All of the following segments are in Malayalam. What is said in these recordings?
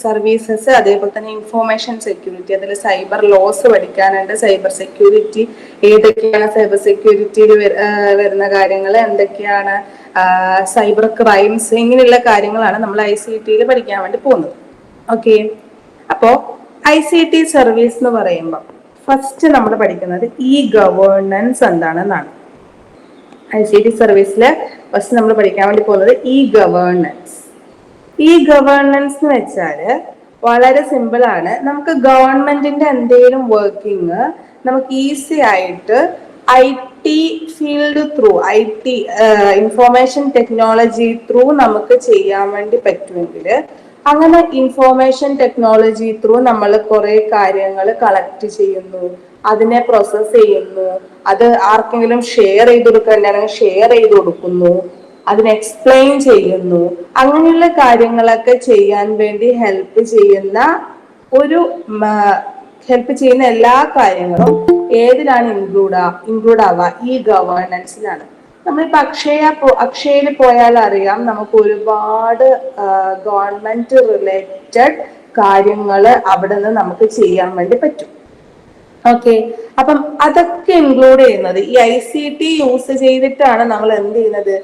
സർവീസസ്, അതേപോലെ തന്നെ ഇൻഫോർമേഷൻ സെക്യൂരിറ്റി, അതിൽ സൈബർ ലോസ് പഠിക്കാനുണ്ട്, സൈബർ സെക്യൂരിറ്റി ഏതൊക്കെയാണ്, സൈബർ സെക്യൂരിറ്റിയിൽ വരുന്ന കാര്യങ്ങൾ എന്തൊക്കെയാണ്, സൈബർ ക്രൈംസ്, ഇങ്ങനെയുള്ള കാര്യങ്ങളാണ് നമ്മൾ ICT പഠിക്കാൻ വേണ്ടി പോകുന്നത്. ഓക്കെ, അപ്പോ ICT സർവീസ് എന്ന് പറയുമ്പോൾ ഫസ്റ്റ് നമ്മൾ പഠിക്കുന്നത് ഗവേണൻസ് എന്താണെന്നാണ്. ICT സർവീസിൽ ഫസ്റ്റ് നമ്മൾ പഠിക്കാൻ വേണ്ടി പോകുന്നത് ഗവേണൻസ്. ഗവേണൻസ് എന്ന് വെച്ചാല് വളരെ സിമ്പിൾ ആണ്. നമുക്ക് ഗവൺമെന്റിന്റെ എന്തെങ്കിലും വർക്കിംഗ് നമുക്ക് ഈസി ആയിട്ട് IT field through, IT information technology through നമുക്ക് ചെയ്യാൻ വേണ്ടി പറ്റുമെങ്കിൽ, അങ്ങനെ ഇൻഫോർമേഷൻ ടെക്നോളജി ത്രൂ നമ്മൾ കുറെ കാര്യങ്ങൾ കളക്ട് ചെയ്യുന്നു, അതിനെ പ്രോസസ് ചെയ്യുന്നു, അത് ആർക്കെങ്കിലും ഷെയർ ചെയ്ത് കൊടുക്കുകയാണെങ്കിൽ ഷെയർ ചെയ്ത് കൊടുക്കുന്നു, അതിനെ എക്സ്പ്ലെയിൻ ചെയ്യുന്നു, അങ്ങനെയുള്ള കാര്യങ്ങളൊക്കെ ചെയ്യാൻ വേണ്ടി ഹെൽപ്പ് ചെയ്യുന്ന എല്ലാ കാര്യങ്ങളും ഏതിലാണ് ഇൻക്ലൂഡ് ആവുക? ഗവേണൻസിലാണ്. നമ്മളിപ്പോ അക്ഷയയിൽ പോയാൽ അറിയാം, നമുക്ക് ഒരുപാട് ഗവൺമെന്റ് റിലേറ്റഡ് കാര്യങ്ങൾ അവിടെ നിന്ന് നമുക്ക് ചെയ്യാൻ വേണ്ടി പറ്റും. ഓക്കെ, അപ്പം അതൊക്കെ ഇൻക്ലൂഡ് ചെയ്യുന്നത് ICT യൂസ് ചെയ്തിട്ടാണ് നമ്മൾ എന്ത് ചെയ്യുന്നത്?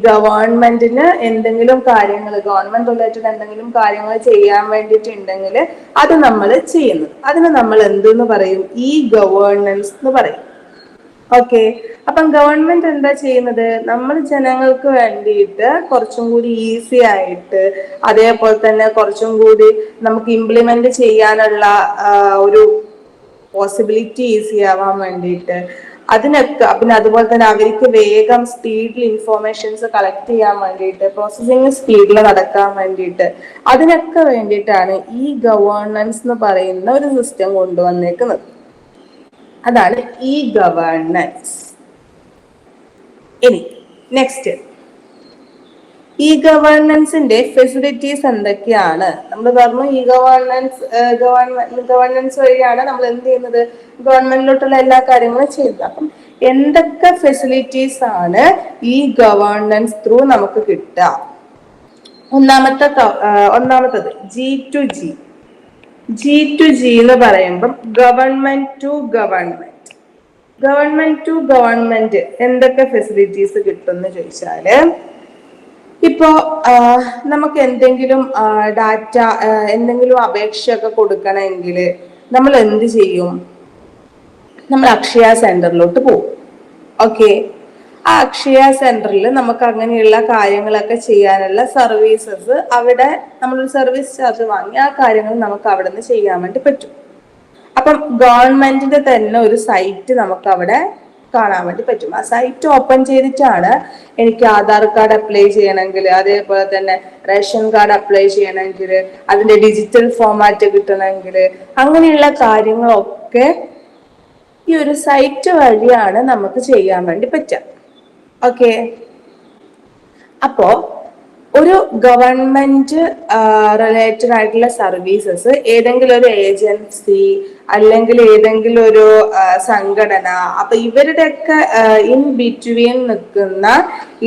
ഗവൺമെന്റിന് എന്തെങ്കിലും കാര്യങ്ങൾ, ഗവൺമെന്റ് റിലേറ്റഡ് എന്തെങ്കിലും കാര്യങ്ങൾ ചെയ്യാൻ വേണ്ടിയിട്ടുണ്ടെങ്കിൽ അത് നമ്മൾ ചെയ്യുന്നത്. അതിന് നമ്മൾ എന്തെന്ന് പറയും? ഗവേണൻസ് എന്ന് പറയും. ഓക്കെ, അപ്പം ഗവൺമെന്റ് എന്താ ചെയ്യുന്നത്? നമ്മൾ ജനങ്ങൾക്ക് വേണ്ടിയിട്ട് കുറച്ചും കൂടി ഈസി ആയിട്ട്, അതേപോലെ തന്നെ കുറച്ചും കൂടി നമുക്ക് ഇംപ്ലിമെന്റ് ചെയ്യാനുള്ള ഒരു പോസിബിലിറ്റി ഈസി ആവാൻ വേണ്ടിയിട്ട്, അതിനൊക്കെ, പിന്നെ അതുപോലെ തന്നെ അവർക്ക് വേഗം സ്പീഡിൽ ഇൻഫോർമേഷൻസ് കളക്ട് ചെയ്യാൻ വേണ്ടിയിട്ട്, പ്രോസസ്സിങ് സ്പീഡിൽ നടക്കാൻ വേണ്ടിയിട്ട്, അതിനൊക്കെ വേണ്ടിയിട്ടാണ് ഗവേണൻസ് എന്ന് പറയുന്ന ഒരു സിസ്റ്റം കൊണ്ടുവന്നേക്കുന്നത്. അതാണ് ഗവേണൻസ്. ഇനി നെക്സ്റ്റ്, ഗവേണൻസിന്റെ ഫെസിലിറ്റീസ് എന്തൊക്കെയാണ്? നമ്മൾ പറഞ്ഞു ഗവേണൻസ് വഴിയാണ് നമ്മൾ എന്ത് ചെയ്യുന്നത്? ഗവൺമെന്റിലോട്ടുള്ള എല്ലാ കാര്യങ്ങളും ചെയ്യുന്നത്. അപ്പം എന്തൊക്കെ ഫെസിലിറ്റീസ് ആണ് ഗവേണൻസ് ത്രൂ നമുക്ക് കിട്ടുക? ഒന്നാമത്തത് G2G എന്ന് പറയുമ്പം ഗവൺമെന്റ് ടു ഗവൺമെന്റ് എന്തൊക്കെ ഫെസിലിറ്റീസ് കിട്ടും എന്ന് ചോദിച്ചാല്, ഇപ്പോ നമുക്ക് എന്തെങ്കിലും ഡാറ്റ, എന്തെങ്കിലും അപേക്ഷയൊക്കെ കൊടുക്കണമെങ്കിൽ നമ്മൾ എന്ത് ചെയ്യും? നമ്മൾ അക്ഷയ സെന്ററിലോട്ട് പോകും. ഓക്കെ, ആ അക്ഷയ സെന്ററിൽ നമുക്ക് അങ്ങനെയുള്ള കാര്യങ്ങളൊക്കെ ചെയ്യാനുള്ള സർവീസസ്, അവിടെ നമ്മളൊരു സർവീസ് ചാർജ് വാങ്ങി ആ കാര്യങ്ങൾ നമുക്ക് അവിടെ നിന്ന് ചെയ്യാൻ വേണ്ടി പറ്റും. അപ്പം ഗവൺമെന്റിന്റെ തന്നെ ഒരു സൈറ്റ് നമുക്ക് അവിടെ കാണാൻ വേണ്ടി പറ്റും. ആ സൈറ്റ് ഓപ്പൺ ചെയ്തിട്ടാണ് എനിക്ക് ആധാർ കാർഡ് അപ്ലൈ ചെയ്യണമെങ്കിൽ, അതേപോലെ തന്നെ റേഷൻ കാർഡ് അപ്ലൈ ചെയ്യണമെങ്കിൽ, അതിന്റെ ഡിജിറ്റൽ ഫോർമാറ്റ് കിട്ടണമെങ്കിൽ, അങ്ങനെയുള്ള കാര്യങ്ങളൊക്കെ ഈ ഒരു സൈറ്റ് വഴിയാണ് നമുക്ക് ചെയ്യാൻ വേണ്ടി പറ്റുക. ഓക്കെ, അപ്പോ ഒരു ഗവൺമെന്റ് റിലേറ്റഡ് ആയിട്ടുള്ള സർവീസസ് ഏതെങ്കിലും ഒരു ഏജൻസി അല്ലെങ്കിൽ ഏതെങ്കിലും ഒരു സംഘടന, അപ്പൊ ഇവരുടെയൊക്കെ ഇൻ ബിറ്റ്വീൻ നിൽക്കുന്ന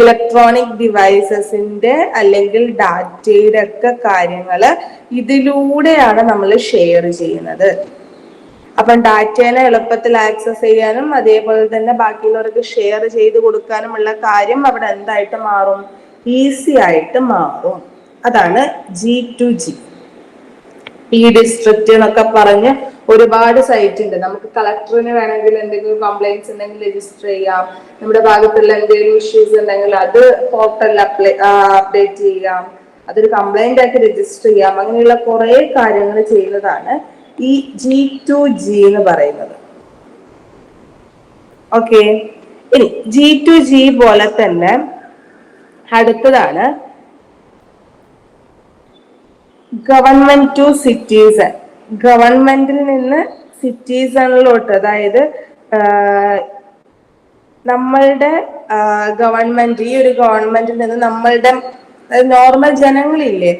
ഇലക്ട്രോണിക് ഡിവൈസസിന്റെ അല്ലെങ്കിൽ ഡാറ്റയുടെ ഒക്കെ കാര്യങ്ങള് ഇതിലൂടെയാണ് നമ്മൾ ഷെയർ ചെയ്യുന്നത്. അപ്പം ഡാറ്റേനെ എളുപ്പത്തിൽ ആക്സസ് ചെയ്യാനും അതേപോലെ തന്നെ ബാക്കിയുള്ളവർക്ക് ഷെയർ ചെയ്ത് കൊടുക്കാനുമുള്ള കാര്യം അവിടെ എന്തായിട്ട് മാറും? ഈസി ആയിട്ട് മാറും. അതാണ് G2G. ഡിസ്ട്രിക്റ്റ് എന്നൊക്കെ പറഞ്ഞ് ഒരുപാട് സൈറ്റ് ഉണ്ട്. നമുക്ക് കളക്ടറിന് വേണമെങ്കിൽ എന്തെങ്കിലും കംപ്ലൈന്റ്സ് ഉണ്ടെങ്കിൽ രജിസ്റ്റർ ചെയ്യാം. നമ്മുടെ ഭാഗത്തുള്ള എന്തെങ്കിലും ഇഷ്യൂസ് ഉണ്ടെങ്കിൽ അത് പോർട്ടലിൽ അപ്ഡേറ്റ് ചെയ്യാം. അതൊരു കംപ്ലൈന്റ് ആക്കി രജിസ്റ്റർ ചെയ്യാം. അങ്ങനെയുള്ള കുറെ കാര്യങ്ങൾ ചെയ്യുന്നതാണ് ഈ G2G എന്ന് പറയുന്നത്. ഓക്കെ, ഇനി G2G പോലെ തന്നെ അടുത്തതാണ് ഗവൺമെന്റ് ടു സിറ്റിസൺ. ഗവൺമെന്റിൽ നിന്ന് സിറ്റിസണിലോട്ട്, അതായത് നമ്മളുടെ ഗവൺമെന്റ്, ഈ ഒരു ഗവൺമെന്റിൽ നിന്ന് നമ്മളുടെ നോർമൽ ജനങ്ങളില്ലേ,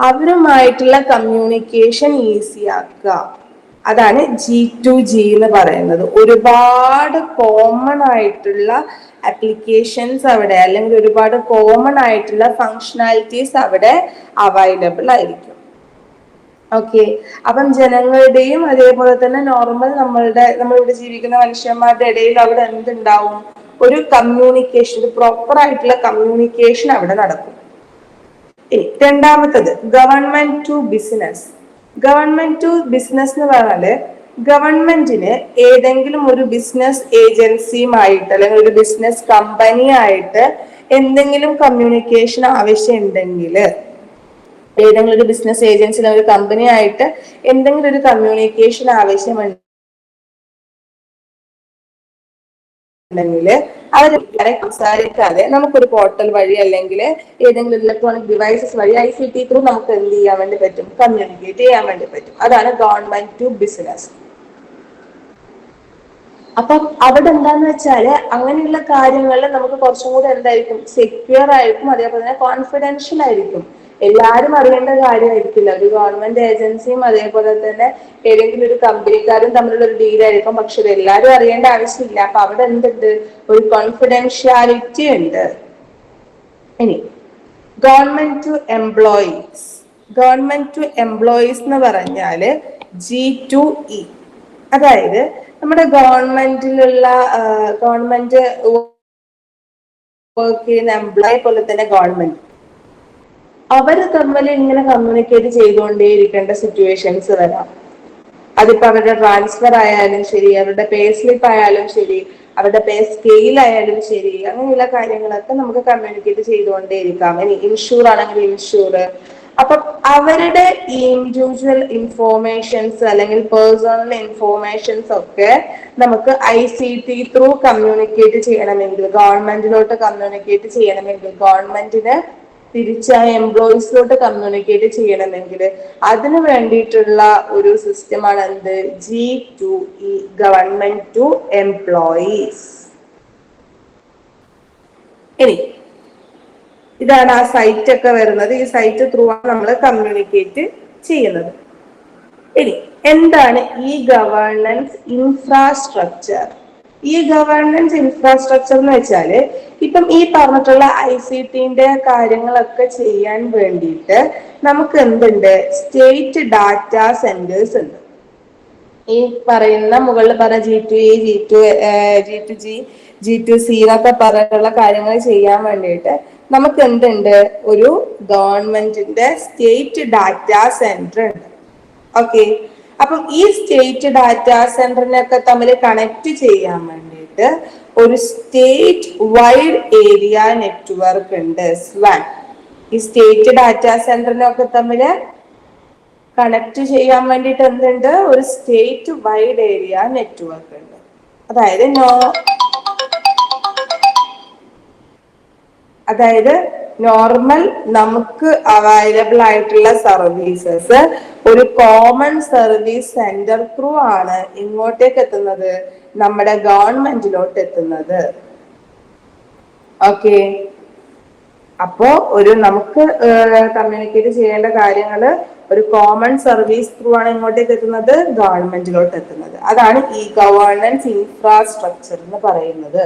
അവരുമായിട്ടുള്ള കമ്മ്യൂണിക്കേഷൻ ഈസി ആക്കുക. അതാണ് G2G എന്ന് പറയുന്നത്. ഒരുപാട് കോമൺ ആയിട്ടുള്ള ആപ്ലിക്കേഷൻസ് അവിടെ, അല്ലെങ്കിൽ ഒരുപാട് കോമൺ ആയിട്ടുള്ള ഫങ്ഷണാലിറ്റീസ് അവിടെ അവൈലബിൾ ആയിരിക്കും. ഓക്കെ. അപ്പം ജനങ്ങളുടെയും അതേപോലെ തന്നെ നോർമൽ നമ്മളിവിടെ ജീവിക്കുന്ന മനുഷ്യന്മാരുടെ ഇടയിൽ അവിടെ എന്തുണ്ടാവും, ഒരു കമ്മ്യൂണിക്കേഷൻ, ഒരു പ്രോപ്പർ ആയിട്ടുള്ള കമ്മ്യൂണിക്കേഷൻ അവിടെ നടക്കും. രണ്ടാമത്തത് government to business. Government to business എന്ന് പറഞ്ഞാല് ഗവൺമെന്റിന് ഏതെങ്കിലും ഒരു ബിസിനസ് ഏജൻസിയുമായിട്ട് അല്ലെങ്കിൽ ഒരു ബിസിനസ് കമ്പനി ആയിട്ട് എന്തെങ്കിലും കമ്മ്യൂണിക്കേഷൻ ആവശ്യം ഉണ്ടെങ്കിൽ, ഏതെങ്കിലും ഒരു ബിസിനസ് ഏജൻസി ഒരു കമ്പനി ആയിട്ട് എന്തെങ്കിലും ഒരു കമ്മ്യൂണിക്കേഷൻ ആവശ്യമുണ്ടെങ്കിൽ അവർ സംസാരിക്കാതെ നമുക്കൊരു പോർട്ടൽ വഴി അല്ലെങ്കിൽ ഏതെങ്കിലും ഇലക്ട്രോണിക് ഡിവൈസസ് വഴി ICT ത്രൂ നമുക്ക് എന്ത് ചെയ്യാൻ വേണ്ടി പറ്റും, കമ്മ്യൂണിക്കേറ്റ് ചെയ്യാൻ വേണ്ടി പറ്റും. അതാണ് ഗവൺമെന്റ് ടു ബിസിനസ്. അപ്പം അവിടെ എന്താന്ന് വെച്ചാല് അങ്ങനെയുള്ള കാര്യങ്ങളിൽ നമുക്ക് കുറച്ചും കൂടെ എന്തായിരിക്കും, സെക്യൂർ ആയിരിക്കും, അതേപോലെ തന്നെ കോൺഫിഡൻഷ്യൽ ആയിരിക്കും. എല്ലാവരും അറിയേണ്ട കാര്യമായിരിക്കില്ല. ഒരു ഗവൺമെന്റ് ഏജൻസിയും അതേപോലെ തന്നെ ഏതെങ്കിലും ഒരു കമ്പനിക്കാരും തമ്മിലുള്ള ഒരു ഡീലായിരിക്കും. പക്ഷെ ഇത് എല്ലാവരും അറിയേണ്ട ആവശ്യമില്ല. അപ്പൊ അവിടെ എന്തുണ്ട്, ഒരു കോൺഫിഡൻഷ്യാലിറ്റി ഉണ്ട്. ഇനി government to employees. Government to employees എന്ന് പറഞ്ഞാല് G2E. അതായത് നമ്മുടെ ഗവൺമെന്റിലുള്ള ഗവൺമെന്റ് വർക്ക് ചെയ്യുന്ന എംപ്ലോയി പോലെ തന്നെ ഗവൺമെന്റ്, അവര് തമ്മിൽ ഇങ്ങനെ കമ്മ്യൂണിക്കേറ്റ് ചെയ്തുകൊണ്ടേയിരിക്കേണ്ട സിറ്റുവേഷൻസ് വരാം. അതിപ്പോ അവരുടെ ട്രാൻസ്ഫർ ആയാലും ശരി, അവരുടെ പേ സ്ലിപ്പ് ആയാലും ശരി, അവരുടെ പേ സ്കെയിൽ ആയാലും ശരി, അങ്ങനെയുള്ള കാര്യങ്ങളൊക്കെ നമുക്ക് കമ്മ്യൂണിക്കേറ്റ് ചെയ്തുകൊണ്ടേയിരിക്കാം. ഇനി ഇൻഷൂർ ആണെങ്കിൽ ഇൻഷൂർ. അപ്പൊ അവരുടെ ഇൻഡിവിജ്വൽ ഇൻഫോർമേഷൻസ് അല്ലെങ്കിൽ പേഴ്സണൽ ഇൻഫോർമേഷൻസ് ഒക്കെ നമുക്ക് ICT ത്രൂ കമ്മ്യൂണിക്കേറ്റ് ചെയ്യണമെങ്കിൽ, ഗവൺമെന്റിലോട്ട് കമ്മ്യൂണിക്കേറ്റ് ചെയ്യണമെങ്കിൽ, ഗവൺമെന്റിന് തിരിച്ച് ആ എംപ്ലോയീസിലോട്ട് കമ്മ്യൂണിക്കേറ്റ് ചെയ്യണമെങ്കിൽ അതിനു വേണ്ടിയിട്ടുള്ള ഒരു സിസ്റ്റമാണ് എന്ത്, G2E, ഗവൺമെന്റ് ടു എംപ്ലോയീസ്. ഇനി ഇതാണ് ആ സൈറ്റ് ഒക്കെ വരുന്നത്. ഈ സൈറ്റ് ത്രൂ ആണ് നമ്മൾ കമ്മ്യൂണിക്കേറ്റ് ചെയ്യുന്നത്. ഇനി എന്താണ് ഈ ഗവേണൻസ് ഇൻഫ്രാസ്ട്രക്ചർ? ഈ ഗവേണൻസ് ഇൻഫ്രാസ്ട്രക്ചർ എന്ന് വെച്ചാല് ഇപ്പം ഈ പറഞ്ഞിട്ടുള്ള ICTന്റെ കാര്യങ്ങളൊക്കെ ചെയ്യാൻ വേണ്ടിയിട്ട് നമുക്ക് എന്തുണ്ട്, സ്റ്റേറ്റ് ഡാറ്റാ സെന്റേഴ്സ് ഉണ്ട്. ഈ പറയുന്ന മുകളിൽ പറഞ്ഞ G2E, G2G, G2C എന്നൊക്കെ പറഞ്ഞിട്ടുള്ള കാര്യങ്ങൾ ചെയ്യാൻ വേണ്ടിയിട്ട് നമുക്ക് എന്തുണ്ട്, ഒരു ഗവൺമെന്റിന്റെ സ്റ്റേറ്റ് ഡാറ്റാ സെന്റർ ഉണ്ട്. ഓക്കെ. അപ്പം ഈ സ്റ്റേറ്റ് ഡാറ്റാ സെന്ററിനൊക്കെ തമ്മിൽ കണക്ട് ചെയ്യാൻ വേണ്ടിയിട്ട് ഒരു സ്റ്റേറ്റ് വൈഡ് ഏരിയ നെറ്റ്വർക്ക് ഉണ്ട്, SWAN. ഈ സ്റ്റേറ്റ് ഡാറ്റാ സെന്ററിനൊക്കെ തമ്മിൽ കണക്ട് ചെയ്യാൻ വേണ്ടിയിട്ട് എന്തുണ്ട്, ഒരു സ്റ്റേറ്റ് വൈഡ് ഏരിയ നെറ്റ്വർക്ക് ഉണ്ട്. അതായത് നോർമൽ നമുക്ക് അവൈലബിൾ ആയിട്ടുള്ള സർവീസസ് ഒരു കോമൺ സർവീസ് സെന്റർ ത്രൂ ആണ് ഇങ്ങോട്ടേക്ക് എത്തുന്നത്, നമ്മുടെ ഗവൺമെന്റിലോട്ട് എത്തുന്നത്. ഓക്കെ. അപ്പോ നമുക്ക് കമ്മ്യൂണിക്കേറ്റ് ചെയ്യേണ്ട കാര്യങ്ങൾ ഒരു കോമൺ സർവീസ് ത്രൂ ആണ് ഇങ്ങോട്ടേക്ക് എത്തുന്നത്, ഗവൺമെന്റിലോട്ട് എത്തുന്നത്. അതാണ് ഈ ഗവേണൻസ് ഇൻഫ്രാസ്ട്രക്ചർ എന്ന് പറയുന്നത്.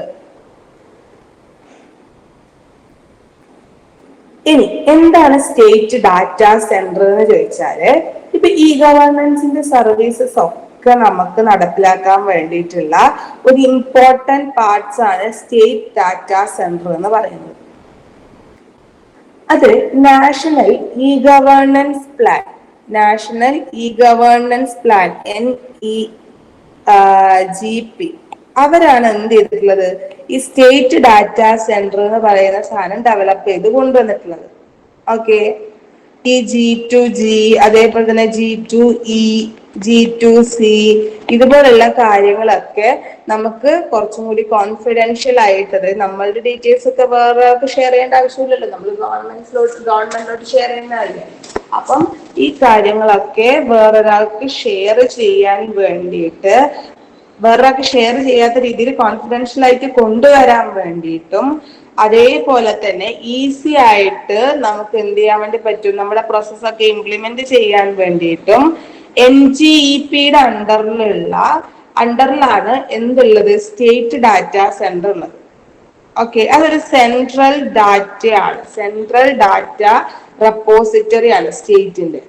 ഇനി എന്താണ് സ്റ്റേറ്റ് ഡാറ്റാ സെന്റർ എന്ന് ചോദിച്ചാല്, ഇപ്പൊ ഈ ഗവേണൻസിന്റെ സർവീസസ് ഒക്കെ നമുക്ക് നടപ്പിലാക്കാൻ വേണ്ടിയിട്ടുള്ള ഒരു ഇമ്പോർട്ടന്റ് പാർട്സ് ആണ് സ്റ്റേറ്റ് ഡാറ്റാ സെന്റർ എന്ന് പറയുന്നത്. അത് national E governance plan, NEGP, അവരാണ് എന്ത് ചെയ്തിട്ടുള്ളത്, ഈ സ്റ്റേറ്റ് ഡാറ്റാ സെന്റർ എന്ന് പറയുന്ന സാധനം ഡെവലപ്പ് ചെയ്ത് കൊണ്ടുവന്നിട്ടുള്ളത്. ഓക്കെ. ഈ G2G അതേപോലെ തന്നെ G2E, G2C ഇതുപോലുള്ള കാര്യങ്ങളൊക്കെ നമുക്ക് കുറച്ചും കൂടി കോൺഫിഡൻഷ്യൽ ആയിട്ട്, നമ്മളുടെ ഡീറ്റെയിൽസ് ഒക്കെ വേറെ ഷെയർ ചെയ്യേണ്ട ആവശ്യമില്ലല്ലോ, നമ്മൾ ഗവൺമെന്റിലോട്ട് ഷെയർ ചെയ്യുന്നതല്ലേ. അപ്പം ഈ കാര്യങ്ങളൊക്കെ വേറൊരാൾക്ക് ഷെയർ ചെയ്യാൻ വേണ്ടിയിട്ട്, വേറൊരാൾക്ക് ഷെയർ ചെയ്യാത്ത രീതിയിൽ കോൺഫിഡൻഷ്യൽ ആയിട്ട് കൊണ്ടുവരാൻ വേണ്ടിയിട്ടും, അതേപോലെ തന്നെ ഈസി ആയിട്ട് നമുക്ക് എന്ത് ചെയ്യാൻ വേണ്ടി പറ്റും, നമ്മുടെ പ്രോസസ്സൊക്കെ ഇംപ്ലിമെന്റ് ചെയ്യാൻ വേണ്ടിയിട്ടും NGEPയുടെ അണ്ടറിലാണ് എന്തുള്ളത്, സ്റ്റേറ്റ് ഡാറ്റാ സെന്റർ ഉള്ളത്. ഓക്കെ. അതൊരു സെൻട്രൽ ഡാറ്റയാണ്, സെൻട്രൽ ഡാറ്റ റെപ്പോസിറ്ററി ആണ് സ്റ്റേറ്റിന്റെ.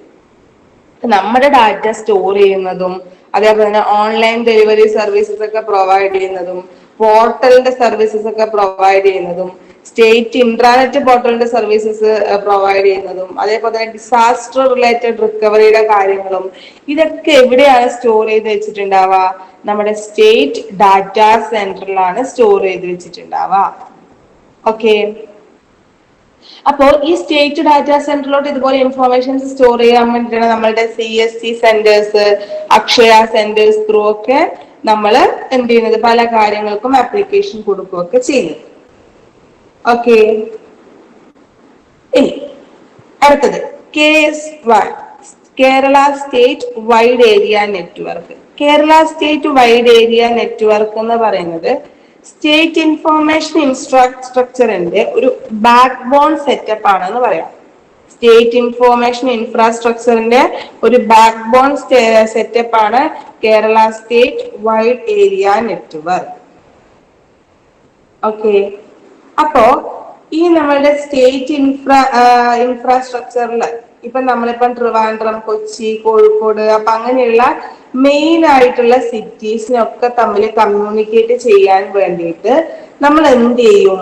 നമ്മുടെ ഡാറ്റ സ്റ്റോർ ചെയ്യുന്നതും അതേപോലെ തന്നെ ഓൺലൈൻ ഡെലിവറി സർവീസസ് ഒക്കെ പ്രൊവൈഡ് ചെയ്യുന്നതും പോർട്ടലിന്റെ സർവീസസ് ഒക്കെ പ്രൊവൈഡ് ചെയ്യുന്നതും സ്റ്റേറ്റ് ഇൻട്രാനെറ്റ് പോർട്ടലിന്റെ സർവീസസ് പ്രൊവൈഡ് ചെയ്യുന്നതും അതേപോലെ തന്നെ ഡിസാസ്റ്റർ റിലേറ്റഡ് റിക്കവറിയുടെ കാര്യങ്ങളും ഇതൊക്കെ എവിടെയാണ് സ്റ്റോർ ചെയ്ത് വെച്ചിട്ടുണ്ടാവുക? നമ്മുടെ സ്റ്റേറ്റ് ഡാറ്റാ സെന്ററിലാണ് സ്റ്റോർ ചെയ്ത് വെച്ചിട്ടുണ്ടാവുക. ഓക്കെ, അപ്പോൾ ഈ സ്റ്റേറ്റ് ഡാറ്റാ സെന്ററിലോട്ട് ഇതുപോലെ ഇൻഫോർമേഷൻസ് സ്റ്റോർ ചെയ്യാൻ വേണ്ടിയിട്ടാണ് നമ്മളുടെ CSC centres, Akshaya centres through ഒക്കെ നമ്മൾ എന്ത് ചെയ്യുന്നത്? പല കാര്യങ്ങൾക്കും ആപ്ലിക്കേഷൻ കൊടുക്കുകയൊക്കെ ചെയ്യുന്നത്. ഓക്കെ, ഇനി അടുത്തത് KS1, Kerala state wide area network. Kerala state wide area network എന്ന് പറയുന്നത് സ്റ്റേറ്റ് ഇൻഫോർമേഷൻ ഇൻഫ്രാസ്ട്രക്ചറിന്റെ ഒരു ബാക്ക് ബോൺ സെറ്റപ്പ് ആണെന്ന് പറയാം. സ്റ്റേറ്റ് ഇൻഫോർമേഷൻ ഇൻഫ്രാസ്ട്രക്ചറിന്റെ ഒരു ബാക്ക് ബോൺ സെറ്റപ്പ് ആണ് Kerala state wide area network. Okay, അപ്പോ ഈ നമ്മളുടെ സ്റ്റേറ്റ് ഇൻഫ്രാസ്ട്രക്ചറിൽ ഇപ്പൊ നമ്മളിപ്പം ട്രിവാൻഡ്രം, കൊച്ചി, കോഴിക്കോട് അപ്പൊ അങ്ങനെയുള്ള മെയിൻ ആയിട്ടുള്ള സിറ്റീസിനൊക്കെ തമ്മിൽ കമ്മ്യൂണിക്കേറ്റ് ചെയ്യാൻ വേണ്ടിയിട്ട് നമ്മൾ എന്ത് ചെയ്യും?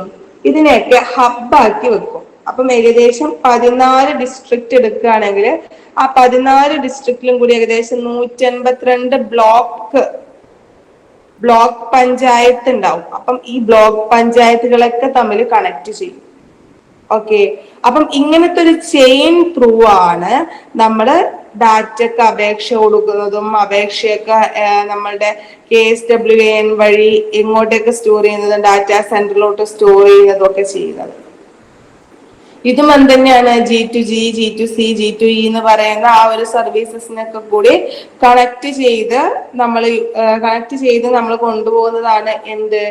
ഇതിനെയൊക്കെ ഹബ്ബാക്കി വെക്കും. അപ്പം ഏകദേശം 14 ഡിസ്ട്രിക്ട് എടുക്കുകയാണെങ്കിൽ ആ 14 ഡിസ്ട്രിക്റ്റിലും കൂടി ഏകദേശം 182 ബ്ലോക്ക് പഞ്ചായത്ത് ഉണ്ടാവും. അപ്പം ഈ ബ്ലോക്ക് പഞ്ചായത്തുകളൊക്കെ തമ്മിൽ കണക്ട് ചെയ്യും. ഓക്കെ, അപ്പം ഇങ്ങനത്തെ ഒരു ചെയിൻ ത്രൂ ആണ് നമ്മള് ഡാറ്റക്ക് അപേക്ഷ കൊടുക്കുന്നതും അപേക്ഷയൊക്കെ നമ്മളുടെ KSWAN വഴി എങ്ങോട്ടേക്ക് സ്റ്റോർ ചെയ്യുന്നതും ഡാറ്റാ സെന്ററിലോട്ട് സ്റ്റോർ ചെയ്യുന്നതും ഒക്കെ ചെയ്യുന്നത്. ഇതും എന്തുതന്നെയാണ്? G2G, G2C, G2E എന്ന് പറയുന്ന ആ ഒരു സർവീസസിനൊക്കെ കൂടി കണക്ട് ചെയ്ത് നമ്മൾ കൊണ്ടുപോകുന്നതാണ് എന്ത്?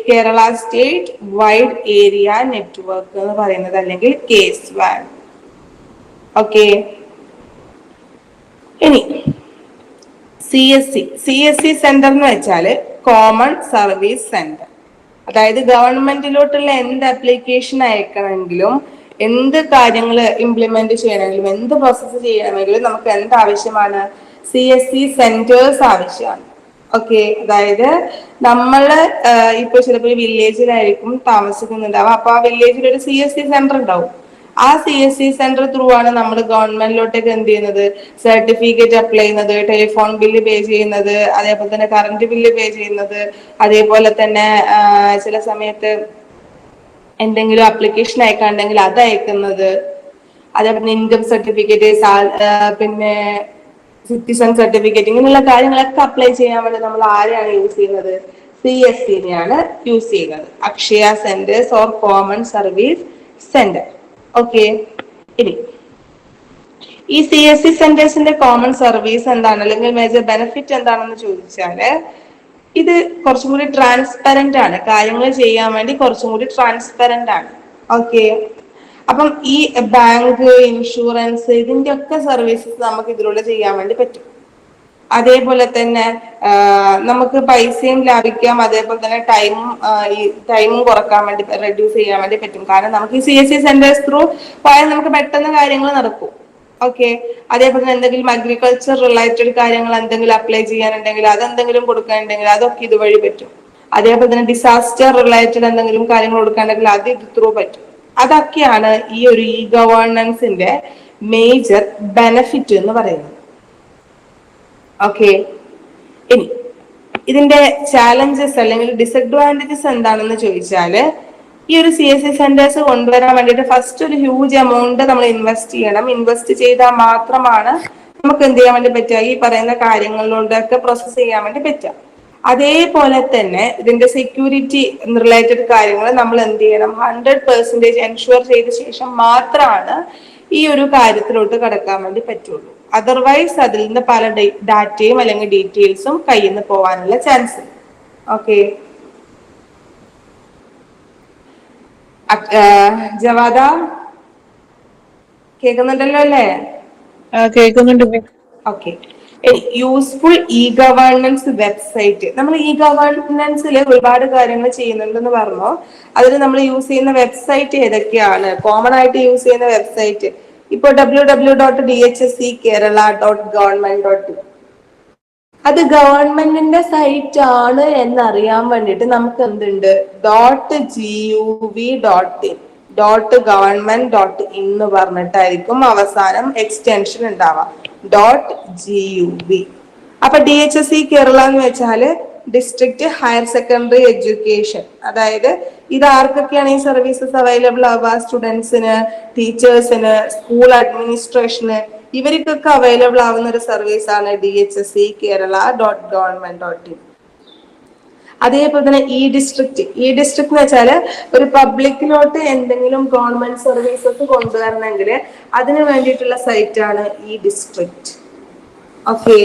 Kerala state wide area network എന്ന് പറയുന്നത്, അല്ലെങ്കിൽ KS1. ഓക്കെ, ഇനി CSC സെന്റർ എന്ന് വെച്ചാല് കോമൺ സർവീസ് സെന്റർ. അതായത് ഗവൺമെന്റിലോട്ടുള്ള എന്ത് ആപ്ലിക്കേഷൻ അയക്കണമെങ്കിലും എന്ത് കാര്യങ്ങൾ ഇംപ്ലിമെന്റ് ചെയ്യണമെങ്കിലും എന്ത് പ്രോസസ്സ് ചെയ്യണമെങ്കിലും നമുക്ക് എന്ത് ആവശ്യമാണ്? CSC സെന്റേഴ്സ് ആവശ്യമാണ്. ഓക്കെ, അതായത് നമ്മള് ഇപ്പൊ ചിലപ്പോൾ വില്ലേജിലായിരിക്കും താമസിക്കുന്നുണ്ടാവും. അപ്പൊ ആ വില്ലേജിൽ ഒരു CSC സെന്റർ ഉണ്ടാവും. ആ CSC സെന്റർ ത്രൂ ആണ് നമ്മൾ ഗവൺമെന്റിലോട്ടേക്ക് എന്ത് ചെയ്യുന്നത്? സർട്ടിഫിക്കറ്റ് അപ്ലൈ ചെയ്യുന്നത്, ടെലിഫോൺ ബില്ല് പേ ചെയ്യുന്നത്, അതേപോലെ തന്നെ കറണ്ട് ബില്ല് പേ ചെയ്യുന്നത്, അതേപോലെ തന്നെ ചില സമയത്ത് എന്തെങ്കിലും അപ്ലിക്കേഷൻ അയക്കാണ്ടെങ്കിൽ അത് അയക്കുന്നത്, അതേപോലെ ഇൻകം സർട്ടിഫിക്കറ്റ്, പിന്നെ സിറ്റിസൺ സർട്ടിഫിക്കറ്റ്, ഇങ്ങനെയുള്ള കാര്യങ്ങളൊക്കെ അപ്ലൈ ചെയ്യാൻ വേണ്ടി നമ്മൾ ആരെയാണ് യൂസ് ചെയ്യുന്നത്? CSCനെയാണ് യൂസ് ചെയ്യുന്നത്. Akshaya centres or common service centre. Okay, ഇനി ഈ CSC സെന്റേഴ്സിന്റെ കോമൺ സർവീസ് എന്താണ്, അല്ലെങ്കിൽ മേജർ ബെനിഫിറ്റ് എന്താണെന്ന് ചോദിച്ചാല് ഇത് കുറച്ചും കൂടി ട്രാൻസ്പെറന്റ് ആണ്. കാര്യങ്ങൾ ചെയ്യാൻ വേണ്ടി കുറച്ചും കൂടി ട്രാൻസ്പെറന്റ് ആണ്. ഓക്കെ, അപ്പം ഈ ബാങ്ക്, ഇൻഷുറൻസ്, ഇതിന്റെ ഒക്കെ സർവീസസ് നമുക്ക് ഇതിലൂടെ ചെയ്യാൻ വേണ്ടി പറ്റും. അതേപോലെ തന്നെ നമുക്ക് പൈസയും ലാഭിക്കാം, അതേപോലെ തന്നെ ടൈമും കുറക്കാൻ വേണ്ടി, റെഡ്യൂസ് ചെയ്യാൻ വേണ്ടി പറ്റും. കാരണം നമുക്ക് ഈ CSC സെന്റേഴ്സ് ത്രൂ പോയാൽ നമുക്ക് പെട്ടെന്ന് കാര്യങ്ങൾ നടക്കും. ഓക്കെ, അതേപോലെ തന്നെ എന്തെങ്കിലും അഗ്രികൾച്ചർ റിലേറ്റഡ് കാര്യങ്ങൾ എന്തെങ്കിലും അപ്ലൈ ചെയ്യാനുണ്ടെങ്കിൽ, അതെന്തെങ്കിലും കൊടുക്കാനുണ്ടെങ്കിൽ അതൊക്കെ ഇതുവഴി പറ്റും. അതേപോലെ തന്നെ ഡിസാസ്റ്റർ റിലേറ്റഡ് എന്തെങ്കിലും കാര്യങ്ങൾ കൊടുക്കാനുണ്ടെങ്കിൽ അത് ഇത് ത്രൂ പറ്റും. അതൊക്കെയാണ് ഈ ഒരു ഗവേണൻസിന്റെ മേജർ ബെനിഫിറ്റ് എന്ന് പറയുന്നത്. ഓക്കെ, ഇനി ഇതിന്റെ ചാലഞ്ചസ് അല്ലെങ്കിൽ ഡിസഡ്വാൻറ്റേജസ് എന്താണെന്ന് ചോദിച്ചാല് ഈ ഒരു CSC സെന്റേഴ്സ് കൊണ്ടുവരാൻ വേണ്ടിയിട്ട് ഫസ്റ്റ് ഒരു ഹ്യൂജ് എമൗണ്ട് നമ്മൾ ഇൻവെസ്റ്റ് ചെയ്യണം. ഇൻവെസ്റ്റ് ചെയ്താൽ മാത്രമാണ് നമുക്ക് എന്ത് ചെയ്യാൻ വേണ്ടി പറ്റുക? ഈ പറയുന്ന കാര്യങ്ങളിലൂടെയൊക്കെ പ്രോസസ് ചെയ്യാൻ വേണ്ടി പറ്റുക. അതേപോലെ തന്നെ ഇതിന്റെ സെക്യൂരിറ്റി റിലേറ്റഡ് കാര്യങ്ങൾ നമ്മൾ എന്ത് ചെയ്യണം? 100% എൻഷുർ ചെയ്ത ശേഷം മാത്രമാണ് ഈ ഒരു കാര്യത്തിലോട്ട് കടക്കാൻ വേണ്ടി പറ്റുള്ളൂ. അതർവൈസ് അതിൽ നിന്ന് പല ഡാറ്റയും അല്ലെങ്കിൽ ഡീറ്റെയിൽസും കയ്യിൽ നിന്ന് പോകാനുള്ള ചാൻസ്. ഓക്കെ, ജവാദ കേൾക്കുന്നുണ്ടല്ലോ അല്ലേ? കേൾക്കുന്നുണ്ട്. Okay, useful governance website. നമ്മൾ ഗവേണൻസിൽ ഒരുപാട് കാര്യങ്ങൾ ചെയ്യുന്നുണ്ടെന്ന് പറഞ്ഞു. അതിൽ നമ്മൾ യൂസ് ചെയ്യുന്ന വെബ്സൈറ്റ് ഏതൊക്കെയാണ്? കോമൺ ആയിട്ട് യൂസ് ചെയ്യുന്ന വെബ്സൈറ്റ് ഇപ്പൊ www.dhsckerala.government.in അത് ഗവൺമെന്റിന്റെ സൈറ്റ് ആണ് എന്നറിയാൻ വേണ്ടിയിട്ട് നമുക്ക് എന്തുണ്ട് .guv.in എന്ന് പറഞ്ഞിട്ടായിരിക്കും അവസാനം എക്സ്റ്റൻഷൻ ഉണ്ടാവുക .gov. അപ്പൊ DHSC കേരള എന്ന് വെച്ചാല് ഡിസ്ട്രിക്ട് ഹയർ സെക്കൻഡറി എഡ്യൂക്കേഷൻ, അതായത് ഇത് ആർക്കൊക്കെയാണ് ഈ സർവീസസ് അവൈലബിൾ ആവുക? സ്റ്റുഡൻസിന്, ടീച്ചേഴ്സിന്, സ്കൂൾ അഡ്മിനിസ്ട്രേഷന്, ഇവർക്കൊക്കെ അവൈലബിൾ ആവുന്ന ഒരു സർവീസ് ആണ് dhsckerala.government.in. അതേപോലെ തന്നെ ഇ ഡിസ്ട്രിക്ട് എന്ന് വെച്ചാല് ഒരു പബ്ലിക്കിലോട്ട് എന്തെങ്കിലും ഗവൺമെന്റ് സർവീസസ് കൊണ്ടുവരണമെങ്കിൽ അതിന് വേണ്ടിയിട്ടുള്ള സൈറ്റ് ആണ് ഇ ഡിസ്ട്രിക്ട്. ഓക്കെ,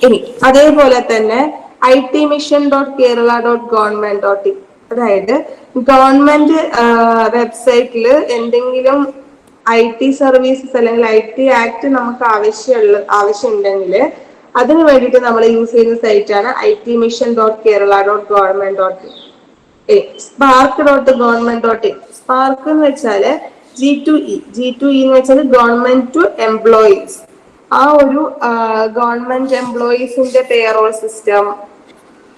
ഇനി അതേപോലെ തന്നെ itmission.kerala.government.in, അതായത് ഗവൺമെന്റ് വെബ്സൈറ്റിൽ എന്തെങ്കിലും IT സർവീസസ് അല്ലെങ്കിൽ IT ആക്ട് നമുക്ക് ആവശ്യമുണ്ടെങ്കിൽ അതിന് വേണ്ടിയിട്ട് നമ്മൾ യൂസ് ചെയ്യുന്ന സൈറ്റ് ആണ് itmission.kerala.government.in. spark.government.in. സ്പാർക്ക് എന്ന് വെച്ചാല് G2E എന്ന് വെച്ചാൽ ഗവൺമെന്റ് ടു എംപ്ലോയീസ്. ആ ഒരു ഗവൺമെന്റ് എംപ്ലോയീസിന്റെ പേറോൾ സിസ്റ്റം,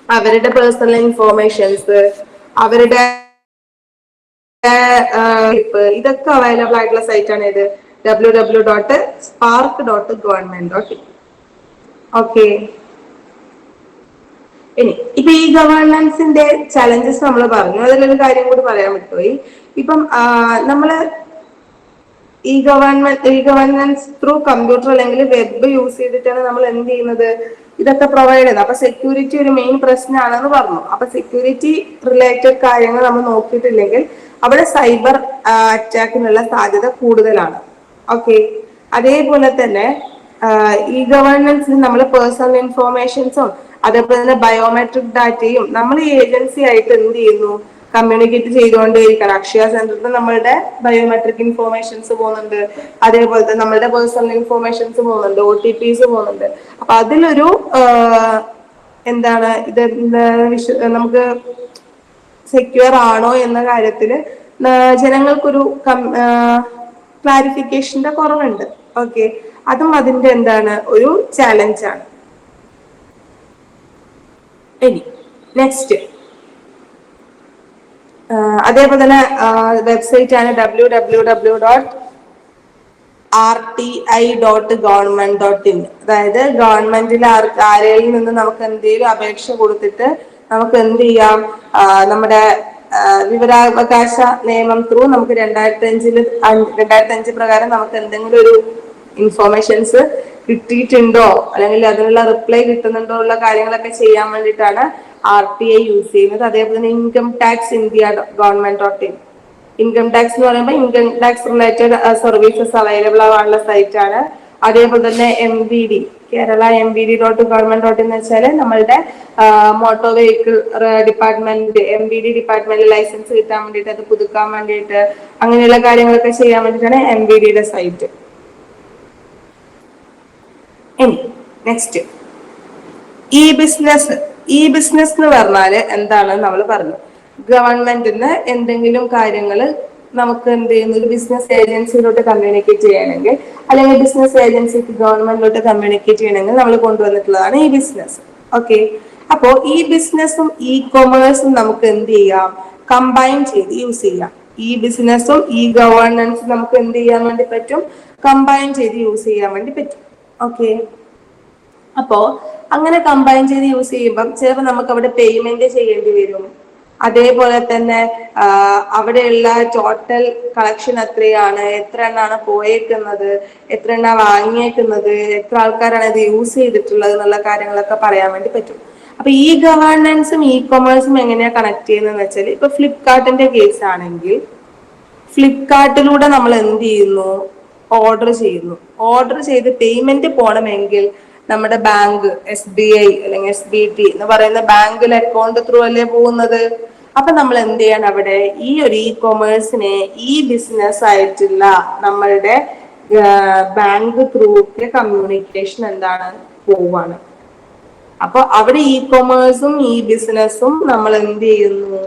അവരുടെ പേഴ്സണൽ ഇൻഫോർമേഷൻസ്, അവരുടെ ഇതൊക്കെ അവൈലബിൾ ആയിട്ടുള്ള സൈറ്റ് ആണ് ഇത് www.spark.government.in. ഓക്കെ, ഇനി ഇപ്പൊ ഈ ഗവേണൻസിന്റെ ചലഞ്ചസ് നമ്മൾ പറഞ്ഞു. അതിലൊരു കാര്യം കൂടി പറയാൻ വിട്ടുപോയി. ഇപ്പം നമ്മള് ഈ ഗവേണൻസ് ത്രൂ കമ്പ്യൂട്ടർ അല്ലെങ്കിൽ വെബ് യൂസ് ചെയ്തിട്ടാണ് നമ്മൾ എന്ത് ചെയ്യുന്നത്, ഇതൊക്കെ പ്രൊവൈഡ് ചെയ്യുന്നത്. അപ്പൊ സെക്യൂരിറ്റി ഒരു മെയിൻ പ്രശ്നമാണെന്ന് പറഞ്ഞു. അപ്പൊ സെക്യൂരിറ്റി റിലേറ്റഡ് കാര്യങ്ങൾ നമ്മൾ നോക്കിയിട്ടില്ലെങ്കിൽ അവിടെ സൈബർ അറ്റാക്കിനുള്ള സാധ്യത കൂടുതലാണ്. ഓക്കെ, അതേപോലെ തന്നെ ഈ ഗവേണൻസിൽ നമ്മൾ പേഴ്സണൽ ഇൻഫോർമേഷൻസും അതേപോലെ തന്നെ ബയോമെട്രിക് ഡാറ്റയും നമ്മൾ ഈ ഏജൻസി ആയിട്ട് എന്ത് ചെയ്യുന്നു, കമ്മ്യൂണിക്കേറ്റ് ചെയ്തുകൊണ്ടേയിരിക്കണം. അക്ഷയ സെന്ററിൽ നമ്മളുടെ ബയോമെട്രിക് ഇൻഫോർമേഷൻസ് പോകുന്നുണ്ട്, അതേപോലെ തന്നെ നമ്മളുടെ പേഴ്സണൽ ഇൻഫോർമേഷൻസ് പോകുന്നുണ്ട്, OTPs പോകുന്നുണ്ട്. അപ്പൊ അതിലൊരു എന്താണ് ഇത് നമുക്ക് സെക്യൂർ ആണോ എന്ന കാര്യത്തിൽ ജനങ്ങൾക്കൊരു ക്ലാരിഫിക്കേഷന്റെ കുറവുണ്ട്. ഓക്കെ, അതും അതിന്റെ എന്താണ് ഒരു ചാലഞ്ചാണ്. ഇനി നെക്സ്റ്റ് അതേപോലെ തന്നെ വെബ്സൈറ്റ് ആണ് www.rti.government.in. അതായത് ഗവൺമെന്റിൽ ആരെയിൽ നിന്ന് നമുക്ക് എന്തെങ്കിലും അപേക്ഷ കൊടുത്തിട്ട് നമുക്ക് എന്ത് ചെയ്യാം, നമ്മുടെ വിവരാവകാശ നിയമം ത്രൂ നമുക്ക് 2005 പ്രകാരം നമുക്ക് എന്തെങ്കിലും ഒരു ഇൻഫോർമേഷൻസ് കിട്ടിയിട്ടുണ്ടോ അല്ലെങ്കിൽ അതിനുള്ള റിപ്ലൈ കിട്ടുന്നുണ്ടോ ഉള്ള കാര്യങ്ങളൊക്കെ ചെയ്യാൻ വേണ്ടിയിട്ടാണ് RTI യൂസ് ചെയ്യുന്നത്. അതേപോലെ തന്നെ ഇൻകം ടാക്സ് ഇന്ത്യ.government.in. ഇൻകം ടാക്സ് എന്ന് പറയുമ്പോൾ income tax related services available ആവാനുള്ള സൈറ്റ് ആണ്. അതേപോലെ തന്നെ MVD കേരള MVD.government.in എന്ന് വെച്ചാല് നമ്മളുടെ motor vehicle department MVD department license കിട്ടാൻ വേണ്ടിയിട്ട്, അത് പുതുക്കാൻ വേണ്ടിയിട്ട്, അങ്ങനെയുള്ള കാര്യങ്ങളൊക്കെ ചെയ്യാൻ വേണ്ടിയിട്ടാണ് MVDയുടെ സൈറ്റ്. നെക്സ്റ്റ് ഇ ബിസിനസ് എന്ന് പറഞ്ഞാല് എന്താണെന്ന് നമ്മൾ പറഞ്ഞു. ഗവൺമെന്റിന് എന്തെങ്കിലും കാര്യങ്ങൾ നമുക്ക് എന്ത് ചെയ്യുന്നു, ഒരു ബിസിനസ് ഏജൻസിയിലോട്ട് കമ്മ്യൂണിക്കേറ്റ് ചെയ്യണമെങ്കിൽ അല്ലെങ്കിൽ ബിസിനസ് ഏജൻസിക്ക് ഗവൺമെന്റിലോട്ട് കമ്മ്യൂണിക്കേറ്റ് ചെയ്യണമെങ്കിൽ നമ്മൾ കൊണ്ടുവന്നിട്ടുള്ളതാണ് ഈ ബിസിനസ്. ഓക്കെ, അപ്പോ ഈ ബിസിനസ്സും കൊമേഴ്സും നമുക്ക് എന്ത് ചെയ്യാം, കമ്പൈൻ ചെയ്ത് യൂസ് ചെയ്യാം. ഈ ബിസിനസ്സും ഗവേണൻസും നമുക്ക് എന്ത് ചെയ്യാൻ വേണ്ടി പറ്റും, കമ്പൈൻ ചെയ്ത് യൂസ് ചെയ്യാൻ വേണ്ടി പറ്റും. ഓക്കെ, അപ്പോ അങ്ങനെ കമ്പൈൻ ചെയ്ത് യൂസ് ചെയ്യുമ്പോൾ ചിലപ്പോൾ നമുക്ക് അവിടെ പേയ്മെന്റ് ചെയ്യേണ്ടി വരും. അതേപോലെ തന്നെ അവിടെയുള്ള ടോട്ടൽ കളക്ഷൻ എത്രയാണ്, എത്ര എണ്ണാണ് പോയേക്കുന്നത്, എത്ര എണ്ണ വാങ്ങിയേക്കുന്നത്, എത്ര ആൾക്കാരാണ് ഇത് യൂസ് ചെയ്തിട്ടുള്ളത് എന്നുള്ള കാര്യങ്ങളൊക്കെ പറയാൻ വേണ്ടി പറ്റും. അപ്പൊ ഈ ഗവേണൻസും കൊമേഴ്സും എങ്ങനെയാ കണക്ട് ചെയ്യുന്നതെന്ന് വെച്ചാൽ, ഇപ്പൊ ഫ്ലിപ്കാർട്ടിന്റെ കേസ് ആണെങ്കിൽ ഫ്ലിപ്കാർട്ടിലൂടെ നമ്മൾ എന്ത് ചെയ്യുന്നു, ഓർഡർ ചെയ്ത് പേയ്മെന്റ് പോകണമെങ്കിൽ നമ്മുടെ ബാങ്ക് SBI അല്ലെങ്കിൽ SBT എന്ന് പറയുന്ന ബാങ്കിൽ അക്കൗണ്ട് ത്രൂ അല്ലേ പോകുന്നത്. അപ്പൊ നമ്മൾ എന്ത് ചെയ്യണം, അവിടെ ഈ ഒരു കൊമേഴ്സിനെ ബിസിനസ് ആയിട്ടുള്ള നമ്മളുടെ ബാങ്ക് ത്രൂ കമ്മ്യൂണിക്കേഷൻ എന്താണ് പോവാണ്. അപ്പൊ അവിടെ കൊമേഴ്സും ബിസിനസ്സും നമ്മൾ എന്ത് ചെയ്യുന്നു,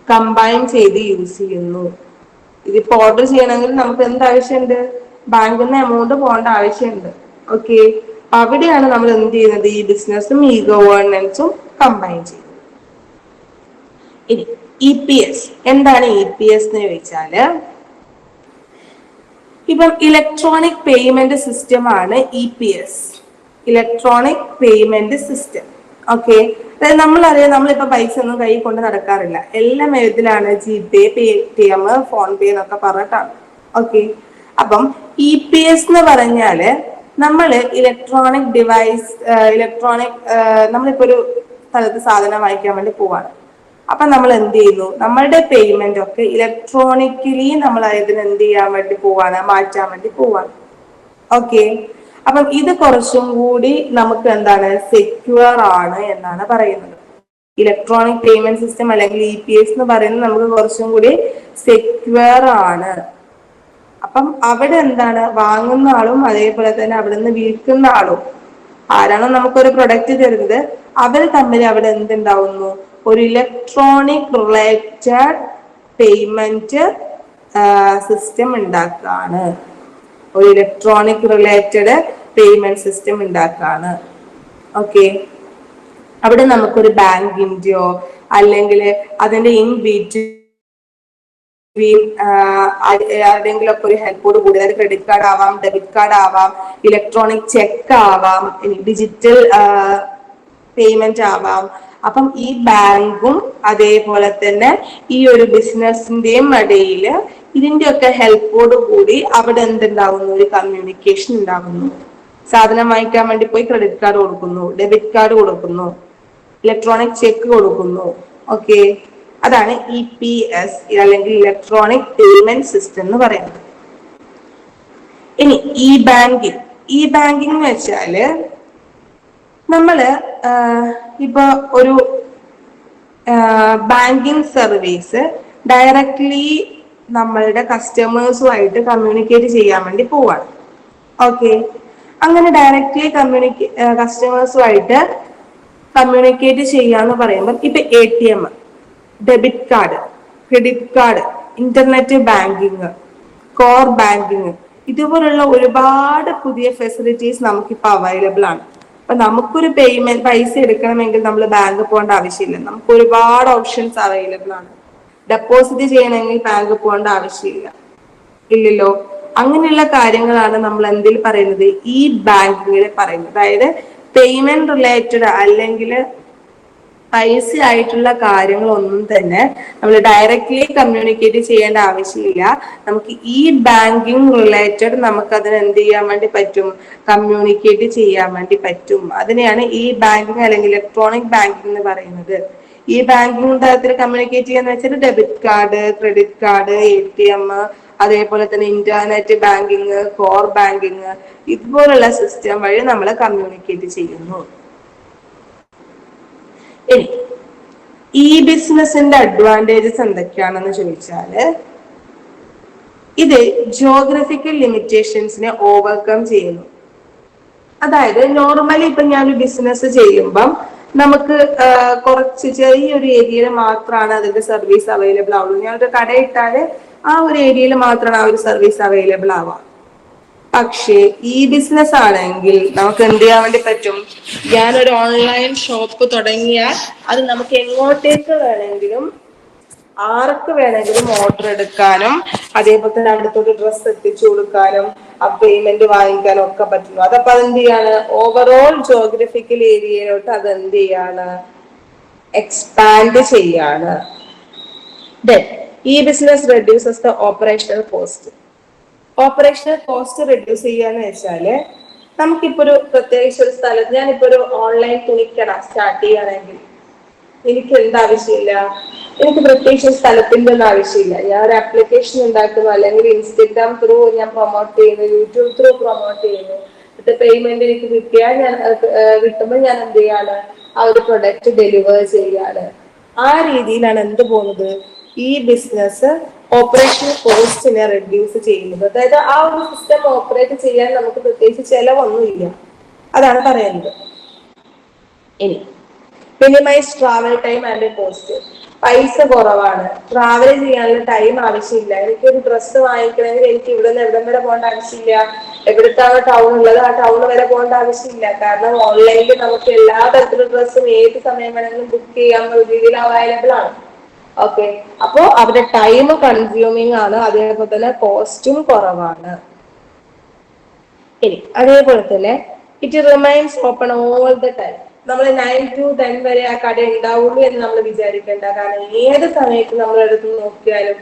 കമ്പൈൻ ചെയ്ത് യൂസ് ചെയ്യുന്നു. ഇതിപ്പോ ഓർഡർ ചെയ്യണമെങ്കിൽ നമുക്ക് എന്താവശ്യമുണ്ട്, ബാങ്കിൽ നിന്ന് എമൗണ്ട് പോകേണ്ട ആവശ്യമുണ്ട്. ഓക്കെ, അവിടെയാണ് നമ്മൾ എന്ത് ചെയ്യുന്നത്, ഈ ബിസിനസ്സും ഈ ഗവേണൻസും കമ്പൈൻ ചെയ്യുന്നത്. ഇനി EPS എന്താണ് EPS എന്ന് ചോദിച്ചാല്, ഇപ്പം ഇലക്ട്രോണിക് പേയ്മെന്റ് സിസ്റ്റം ആണ് EPS, electronic payment system. Okay, അതായത് നമ്മളറിയാം, നമ്മളിപ്പോ പൈസ ഒന്നും കൈ കൊണ്ട് നടക്കാറില്ല, എല്ലാം ഏതിലാണ്, GPay, Paytm, PhonePe എന്നൊക്കെ പറഞ്ഞിട്ടാണ്. ഓക്കെ, അപ്പം EPS എന്ന് പറഞ്ഞാല് നമ്മള് ഇലക്ട്രോണിക് ഡിവൈസ്, നമ്മളിപ്പോ ഒരു സ്ഥലത്ത് സാധനം വാങ്ങിക്കാൻ വേണ്ടി പോവാണ്. അപ്പൊ നമ്മൾ എന്ത് ചെയ്യുന്നു, നമ്മളുടെ പേയ്മെന്റ് ഒക്കെ ഇലക്ട്രോണിക്കലി നമ്മൾ അതിന് എന്ത് ചെയ്യാൻ വേണ്ടി പോവാണ്, മാറ്റാൻ വേണ്ടി പോവാണ്. ഓക്കെ, അപ്പം ഇത് കുറച്ചും കൂടി നമുക്ക് എന്താണ്, സെക്യൂർ ആണ് എന്നാണ് പറയുന്നത്. ഇലക്ട്രോണിക് പേയ്മെന്റ് സിസ്റ്റം അല്ലെങ്കിൽ EPS എന്ന് പറയുന്നത് നമുക്ക് കുറച്ചും കൂടി സെക്യൂർ ആണ്. അപ്പം അവിടെ എന്താണ്, വാങ്ങുന്ന ആളും അതേപോലെ തന്നെ അവിടെ നിന്ന് വിൽക്കുന്ന ആളും, ആരാണോ നമുക്കൊരു പ്രൊഡക്റ്റ് തരുന്നത്, അവർ തമ്മിൽ അവിടെ എന്തുണ്ടാവുന്നു, ഒരു ഇലക്ട്രോണിക് റിലേറ്റഡ് പേയ്മെന്റ് സിസ്റ്റം ഉണ്ടാക്കാണ്. ഒരു ഇലക്ട്രോണിക് റിലേറ്റഡ് പേയ്മെന്റ് സിസ്റ്റം ഉണ്ടാക്കാണ്. ഓക്കെ, അവിടെ നമുക്കൊരു ബാങ്കിന്റെയോ അല്ലെങ്കിൽ അതിന്റെ ഇൻ ബിറ്റ്വീൻ ആരുടെങ്കിലും ഒക്കെ ഒരു ഹെൽപ്പോട് കൂടി, അതായത് ക്രെഡിറ്റ് കാർഡ് ആവാം, ഡെബിറ്റ് കാർഡ് ആവാം, ഇലക്ട്രോണിക് ചെക്ക് ആവാം, ഡിജിറ്റൽ പേയ്മെന്റ് ആവാം. അപ്പം ഈ ബാങ്കും അതേപോലെ തന്നെ ഈ ഒരു ബിസിനസിന്റെയും ഇടയിൽ ഇതിന്റെയൊക്കെ ഹെൽപ്പോട് കൂടി അവിടെ എന്തുണ്ടാവുന്നു, ഒരു കമ്മ്യൂണിക്കേഷൻ ഉണ്ടാകുന്നു. സാധനം വാങ്ങിക്കാൻ വേണ്ടി പോയി ക്രെഡിറ്റ് കാർഡ് കൊടുക്കുന്നു, ഡെബിറ്റ് കാർഡ് കൊടുക്കുന്നു, ഇലക്ട്രോണിക് ചെക്ക് കൊടുക്കുന്നു. ഓക്കെ, അതാണ് EPS അല്ലെങ്കിൽ ഇലക്ട്രോണിക് പേയ്മെന്റ് സിസ്റ്റം എന്ന് പറയുന്നത്. ഇനി ഇ ബാങ്കിങ് എന്ന് വെച്ചാല് നമ്മള് ഇപ്പൊ ഒരു ബാങ്കിങ് സർവീസ് ഡയറക്ട്ലി നമ്മളുടെ കസ്റ്റമേഴ്സുമായിട്ട് കമ്മ്യൂണിക്കേറ്റ് ചെയ്യാൻ വേണ്ടി പോവാണ്. ഓക്കെ, അങ്ങനെ ഡയറക്ട്ലി കസ്റ്റമേഴ്സുമായിട്ട് കമ്മ്യൂണിക്കേറ്റ് ചെയ്യാന്ന് പറയുമ്പോൾ ഇപ്പൊ ATM, debit card, credit card, internet banking, core banking, ഇതുപോലുള്ള ഒരുപാട് പുതിയ ഫെസിലിറ്റീസ് നമുക്കിപ്പോൾ അവൈലബിൾ ആണ്. അപ്പൊ നമുക്കൊരു പൈസ എടുക്കണമെങ്കിൽ നമ്മൾ ബാങ്കിൽ പോകേണ്ട ആവശ്യമില്ല, നമുക്ക് ഒരുപാട് ഓപ്ഷൻസ് അവൈലബിൾ ആണ്. ഡെപ്പോസിറ്റ് ചെയ്യണമെങ്കിൽ ബാങ്കിൽ പോകേണ്ട ആവശ്യമില്ല, ഇല്ലല്ലോ. അങ്ങനെയുള്ള കാര്യങ്ങളാണ് നമ്മൾ എന്തിൽ പറയുന്നത്, ഈ ബാങ്കിങ്ങിൽ പറയുന്നത്. അതായത് പേയ്മെന്റ് റിലേറ്റഡ് അല്ലെങ്കിൽ പൈസ ആയിട്ടുള്ള കാര്യങ്ങളൊന്നും തന്നെ നമ്മൾ ഡയറക്ട്ലി കമ്മ്യൂണിക്കേറ്റ് ചെയ്യേണ്ട ആവശ്യമില്ല. നമുക്ക് ഈ ബാങ്കിങ് റിലേറ്റഡ് നമുക്ക് അതിന് എന്ത് ചെയ്യാൻ വേണ്ടി പറ്റും, കമ്മ്യൂണിക്കേറ്റ് ചെയ്യാൻ വേണ്ടി പറ്റും. അതിനെയാണ് ഈ ബാങ്കിങ് അല്ലെങ്കിൽ ഇലക്ട്രോണിക് ബാങ്കിങ് എന്ന് പറയുന്നത്. ഈ ബാങ്കിങ് തരത്തിൽ കമ്മ്യൂണിക്കേറ്റ് ചെയ്യാന്ന് വെച്ചാൽ debit card, credit card, ATM, അതേപോലെ തന്നെ ഇന്റർനെറ്റ് ബാങ്കിങ്, കോർ ബാങ്കിങ്, ഇതുപോലുള്ള സിസ്റ്റം വഴി നമ്മൾ കമ്മ്യൂണിക്കേറ്റ് ചെയ്യുന്നു. ഇനി ഈ ബിസിനസിന്റെ അഡ്വാൻറ്റേജസ് എന്തൊക്കെയാണെന്ന് ചോദിച്ചാല്, ഇത് ജിയോഗ്രഫിക്കൽ ലിമിറ്റേഷൻസിനെ ഓവർകം ചെയ്യുന്നു. അതായത് നോർമലി ഇപ്പൊ ഞാനൊരു ബിസിനസ് ചെയ്യുമ്പം നമുക്ക് കുറച്ച് ചെറിയൊരു ഏരിയയിൽ മാത്രമാണ് അതിന്റെ സർവീസ് അവൈലബിൾ ആവുള്ളൂ. ഞാനൊരു കടയിട്ടാല് ആ ഒരു ഏരിയയിൽ മാത്രമാണ് ആ ഒരു സർവീസ് അവൈലബിൾ ആവുക. പക്ഷേ ഈ ബിസിനസ് ആണെങ്കിൽ നമുക്ക് എന്ത് ചെയ്യാൻ വേണ്ടി പറ്റും, ഞാനൊരു ഓൺലൈൻ ഷോപ്പ് തുടങ്ങിയാൽ അത് നമുക്ക് എങ്ങോട്ടേക്ക് വേണമെങ്കിലും ആർക്ക് വേണമെങ്കിലും ഓർഡർ എടുക്കാനും അതേപോലെ തന്നെ അവിടുത്തെ ഡ്രസ്സ് എത്തിച്ചു കൊടുക്കാനും ആ പേയ്മെന്റ് വാങ്ങിക്കാനും ഒക്കെ പറ്റുന്നു. അതപ്പോ അതെന്ത് ചെയ്യാണ്, ഓവറോൾ ജോഗ്രഫിക്കൽ ഏരിയയിലോട്ട് അത് എന്ത് ചെയ്യാണ്, എക്സ്പാൻഡ് ചെയ്യാണ്. ഈ business reduces the operational cost. Operational cost reduce ചെയ്യാന്ന് വെച്ചാല് നമുക്കിപ്പോ ഒരു പ്രത്യേകിച്ച് ഒരു സ്ഥലത്ത്, ഞാനിപ്പോ ഒരു ഓൺലൈൻ തുണിക്കട സ്റ്റാർട്ട് ചെയ്യുകയാണെങ്കിൽ എനിക്ക് എന്താവശ്യമില്ല, എനിക്ക് പ്രത്യേകിച്ച് സ്ഥലത്തിന്റെ ഒന്നും ആവശ്യമില്ല. ഞാൻ ഒരു ആപ്ലിക്കേഷൻ ഉണ്ടാക്കുന്നു, അല്ലെങ്കിൽ ഇൻസ്റ്റഗ്രാം ത്രൂ ഞാൻ പ്രൊമോട്ട് ചെയ്യുന്നു, യൂട്യൂബ് ത്രൂ പ്രൊമോട്ട് ചെയ്യുന്നു. എന്നിട്ട് പേയ്മെന്റ് എനിക്ക് കിട്ടുമ്പോൾ ഞാൻ എന്ത് ചെയ്യാണ്, ആ ഒരു പ്രൊഡക്റ്റ് ഡെലിവർ ചെയ്യാണ്. ആ രീതിയിലാണ് എന്ത് പോകുന്നത്, ഈ ബിസിനസ് ഓപ്പറേഷണൽ കോസ്റ്റിനെ റെഡ്യൂസ് ചെയ്യുന്നത്. അതായത് ആ ഒരു സിസ്റ്റം ഓപ്പറേറ്റ് ചെയ്യാൻ നമുക്ക് പ്രത്യേകിച്ച് ചെലവൊന്നുമില്ല, അതാണ് പറയുന്നത്. ഇനി minimise travel time and cost. പൈസ കുറവാണ്, ട്രാവൽ ചെയ്യാനുള്ള ടൈം ആവശ്യമില്ല, എനിക്കൊരു ഡ്രസ്സ് വാങ്ങിക്കണമെങ്കിൽ എനിക്ക് ഇവിടെ നിന്ന് എവിടം വരെ പോകേണ്ട ആവശ്യമില്ല, എവിടുത്താണ് ടൗൺ ഉള്ളത് ആ ടൗൺ വരെ പോകേണ്ട ആവശ്യമില്ല. കാരണം ഓൺലൈനിൽ നമുക്ക് എല്ലാ തരത്തിലുള്ള ഡ്രസ്സും ഏത് സമയം വേണമെങ്കിലും ബുക്ക് ചെയ്യാവുന്ന രീതിയിൽ അവൈലബിൾ ആണ്. ഓക്കെ, അപ്പോ അവരുടെ ടൈം കൺസ്യൂമിങ് ആണ്, അതേപോലെ തന്നെ കോസ്റ്റും കുറവാണ്. ഇനി അതേപോലെ തന്നെ it remains open all the time. നമ്മൾ 9 to 10 വരെ ആ കട ഉണ്ടാവുള്ളൂ എന്ന് നമ്മൾ വിചാരിക്കേണ്ട. കാരണം ഏത് സമയത്ത് നമ്മൾ എടുത്ത് നോക്കിയാലും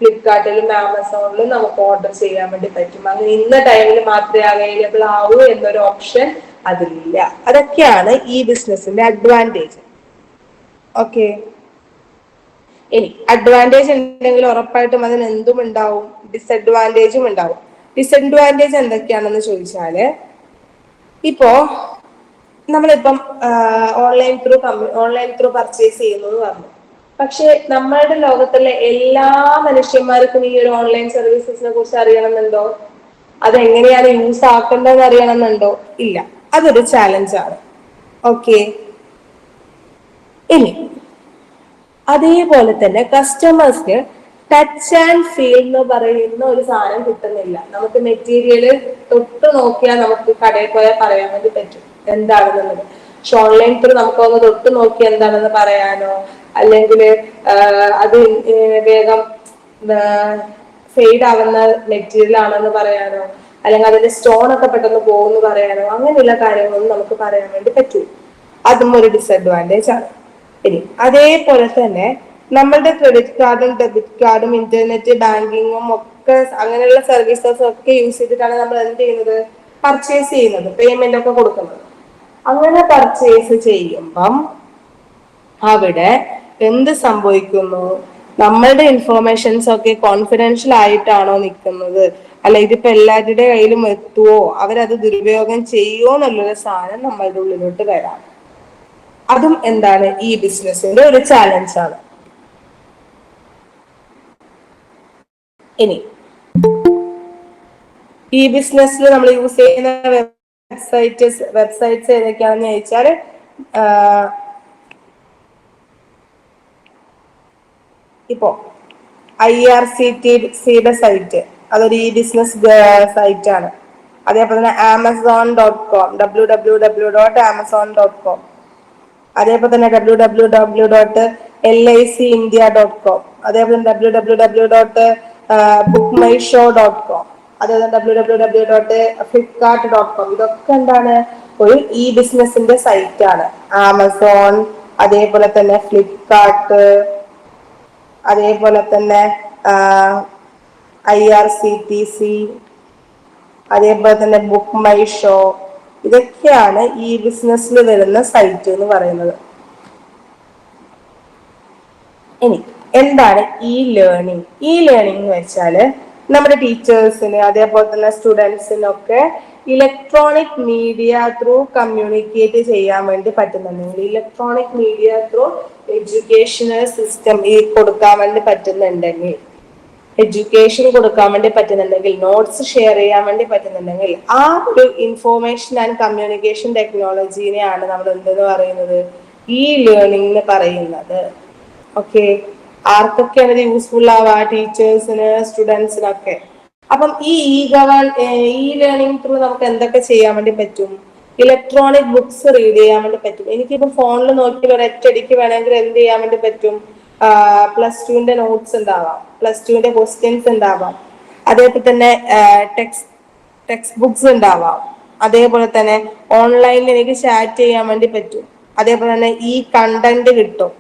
ഫ്ലിപ്കാർട്ടിലും ആമസോണിലും നമുക്ക് ഓർഡർ ചെയ്യാൻ വേണ്ടി പറ്റും. അങ്ങനെ ഇന്ന ടൈമിൽ മാത്രമേ അവൈലബിൾ ആവൂ എന്നൊരു ഓപ്ഷൻ അതിലില്ല. അതൊക്കെയാണ് ഈ ബിസിനസിന്റെ അഡ്വാൻറ്റേജ്. ഓക്കെ, ഇനി അഡ്വാൻറ്റേജ് ഉണ്ടെങ്കിൽ ഉറപ്പായിട്ടും അതിന് എന്തും ഉണ്ടാവും, ഡിസഡ്വാൻറ്റേജും ഉണ്ടാവും. ഡിസഡ്വാൻറ്റേജ് എന്തൊക്കെയാണെന്ന് ചോദിച്ചാല്, ഇപ്പോ നമ്മളിപ്പം ഓൺലൈൻ ത്രൂ പർച്ചേസ് ചെയ്യുന്നു എന്ന് പറഞ്ഞു. പക്ഷെ നമ്മളുടെ ലോകത്തിലെ എല്ലാ മനുഷ്യന്മാർക്കും ഈ ഒരു ഓൺലൈൻ സർവീസസിനെ കുറിച്ച് അറിയണമെന്നുണ്ടോ? അതെങ്ങനെയാണ് യൂസ് ആക്കേണ്ടതെന്ന് അറിയണമെന്നുണ്ടോ? ഇല്ല. അതൊരു ചാലഞ്ചാണ്. ഓക്കെ, ഇനി അതേപോലെ തന്നെ കസ്റ്റമേഴ്സിന് ടച്ച് ആൻഡ് ഫീൽ എന്ന് പറയുന്ന ഒരു സാധനം കിട്ടുന്നില്ല. നമുക്ക് മെറ്റീരിയല് തൊട്ട് നോക്കിയാൽ നമുക്ക് കടയിൽ പോയാൽ പറയാൻ വേണ്ടി പറ്റും എന്താണെന്നുള്ളത്. പക്ഷെ ഓൺലൈൻ ത്രൂ നമുക്കൊന്ന് തൊട്ട് നോക്കി എന്താണെന്ന് പറയാനോ, അല്ലെങ്കിൽ അത് വേഗം ഫെയ്ഡ് ആവുന്ന മെറ്റീരിയൽ ആണെന്ന് പറയാനോ, അല്ലെങ്കിൽ അതിന്റെ സ്റ്റോൺ ഒക്കെ പെട്ടെന്ന് പോകുമെന്ന് പറയാനോ, അങ്ങനെയുള്ള കാര്യങ്ങളൊന്നും നമുക്ക് പറയാൻ വേണ്ടി പറ്റൂ. അതും ഒരു ഡിസഡ്വാൻറ്റേജ് ആണ്. ഇനി അതേപോലെ തന്നെ നമ്മളുടെ ക്രെഡിറ്റ് കാർഡും ഡെബിറ്റ് കാർഡും ഇന്റർനെറ്റ് ബാങ്കിങ്ങും ഒക്കെ അങ്ങനെയുള്ള സർവീസസും ഒക്കെ യൂസ് ചെയ്തിട്ടാണ് നമ്മൾ എന്ത് ചെയ്യുന്നത്, പർച്ചേസ് ചെയ്യുന്നത്, പേയ്മെന്റ് ഒക്കെ കൊടുക്കുന്നത്. അങ്ങനെ പർച്ചേസ് ചെയ്യുമ്പം അവിടെ എന്ത് സംഭവിക്കുന്നു, നമ്മളുടെ ഇൻഫോർമേഷൻസ് ഒക്കെ കോൺഫിഡൻഷ്യൽ ആയിട്ടാണോ നിൽക്കുന്നത്, അല്ല ഇതിപ്പോ എല്ലാവരുടെ കയ്യിലും എത്തുവോ, അവരത് ദുരുപയോഗം ചെയ്യുമോ എന്നുള്ളൊരു സാധനം നമ്മളുടെ ഉള്ളിലോട്ട് വരാം. അതും എന്താണ്, ഈ ബിസിനസിന്റെ ഒരു ചാലഞ്ചാണ്. ഇനി ഈ ബിസിനസ്സിൽ നമ്മൾ യൂസ് ചെയ്യുന്ന വെബ്സൈറ്റ്സ് ഏതൊക്കെയാണെന്ന് ചോദിച്ചാൽ, ഇപ്പോ IRCTCയുടെ സൈറ്റ്, അതൊരു ഈ ബിസിനസ് സൈറ്റ് ആണ്. അതേപോലെ തന്നെ Amazon.com, www.amazon.com. അതേപോലെ തന്നെ www.licindia.com, അതേപോലെ www.bookmyshow.com, അതേപോലെ www.flipkart.com. ഇതൊക്കെ എന്താണ്, ഒരു ഈ ബിസിനസിന്റെ സൈറ്റ് ആണ്. ആമസോൺ, അതേപോലെ തന്നെ ഫ്ലിപ്കാർട്ട്, അതേപോലെ തന്നെ IRCTC, അതേപോലെ തന്നെ ബുക്ക് മൈ ഷോ, ഇതൊക്കെയാണ് ഈ ബിസിനസ്സിൽ വരുന്ന സൈറ്റ് എന്ന് പറയുന്നത്. ഇനി എന്താണ് ഈ ലേണിംഗ്? ഈ ലേണിംഗ് എന്ന് വെച്ചാല് നമ്മുടെ ടീച്ചേഴ്സിന് അതേപോലെ തന്നെ സ്റ്റുഡൻസിനൊക്കെ ഇലക്ട്രോണിക് മീഡിയ ത്രൂ കമ്മ്യൂണിക്കേറ്റ് ചെയ്യാൻ വേണ്ടി പറ്റുന്നുണ്ടെങ്കിൽ, electronic media through educational system ഈ കൊടുക്കാൻ വേണ്ടി പറ്റുന്നുണ്ടെങ്കിൽ, എഡ്യൂക്കേഷൻ കൊടുക്കാൻ വേണ്ടി പറ്റുന്നുണ്ടെങ്കിൽ, നോട്ട്സ് ഷെയർ ചെയ്യാൻ വേണ്ടി പറ്റുന്നുണ്ടെങ്കിൽ, ആ ഒരു ഇൻഫോർമേഷൻ ആൻഡ് കമ്മ്യൂണിക്കേഷൻ ടെക്നോളജീനെയാണ് നമ്മൾ എന്തെന്ന് പറയുന്നത്, ഈ ലേണിംഗ് എന്ന് പറയുന്നത്. ഓക്കെ, ആർക്കൊക്കെയാണ് ഇത് യൂസ്ഫുൾ ആവുക? ടീച്ചേഴ്സിന്, സ്റ്റുഡൻസിനൊക്കെ. അപ്പം ഈ ലേണിംഗ് ത്രൂ നമുക്ക് എന്തൊക്കെ ചെയ്യാൻ വേണ്ടി പറ്റും? ഇലക്ട്രോണിക് ബുക്സ് റീഡ് ചെയ്യാൻ വേണ്ടി പറ്റും. എനിക്കിപ്പോ ഫോണിൽ നോക്കി ഒരൊറ്റയടിക്ക് വേണമെങ്കിൽ എന്ത് ചെയ്യാൻ വേണ്ടി പറ്റും? +2 നോട്ട്സ് ഉണ്ടാവാം, +2 ക്വസ്റ്റ്യൻസ് ഉണ്ടാവാം, അതേപോലെ തന്നെ ടെക്സ്റ്റ് ബുക്സ് ഉണ്ടാവാം, അതേപോലെ തന്നെ ഓൺലൈനിൽ എനിക്ക് ചാറ്റ് ചെയ്യാൻ വേണ്ടി പറ്റും, അതേപോലെ തന്നെ ഈ കണ്ടന്റ് കിട്ടും.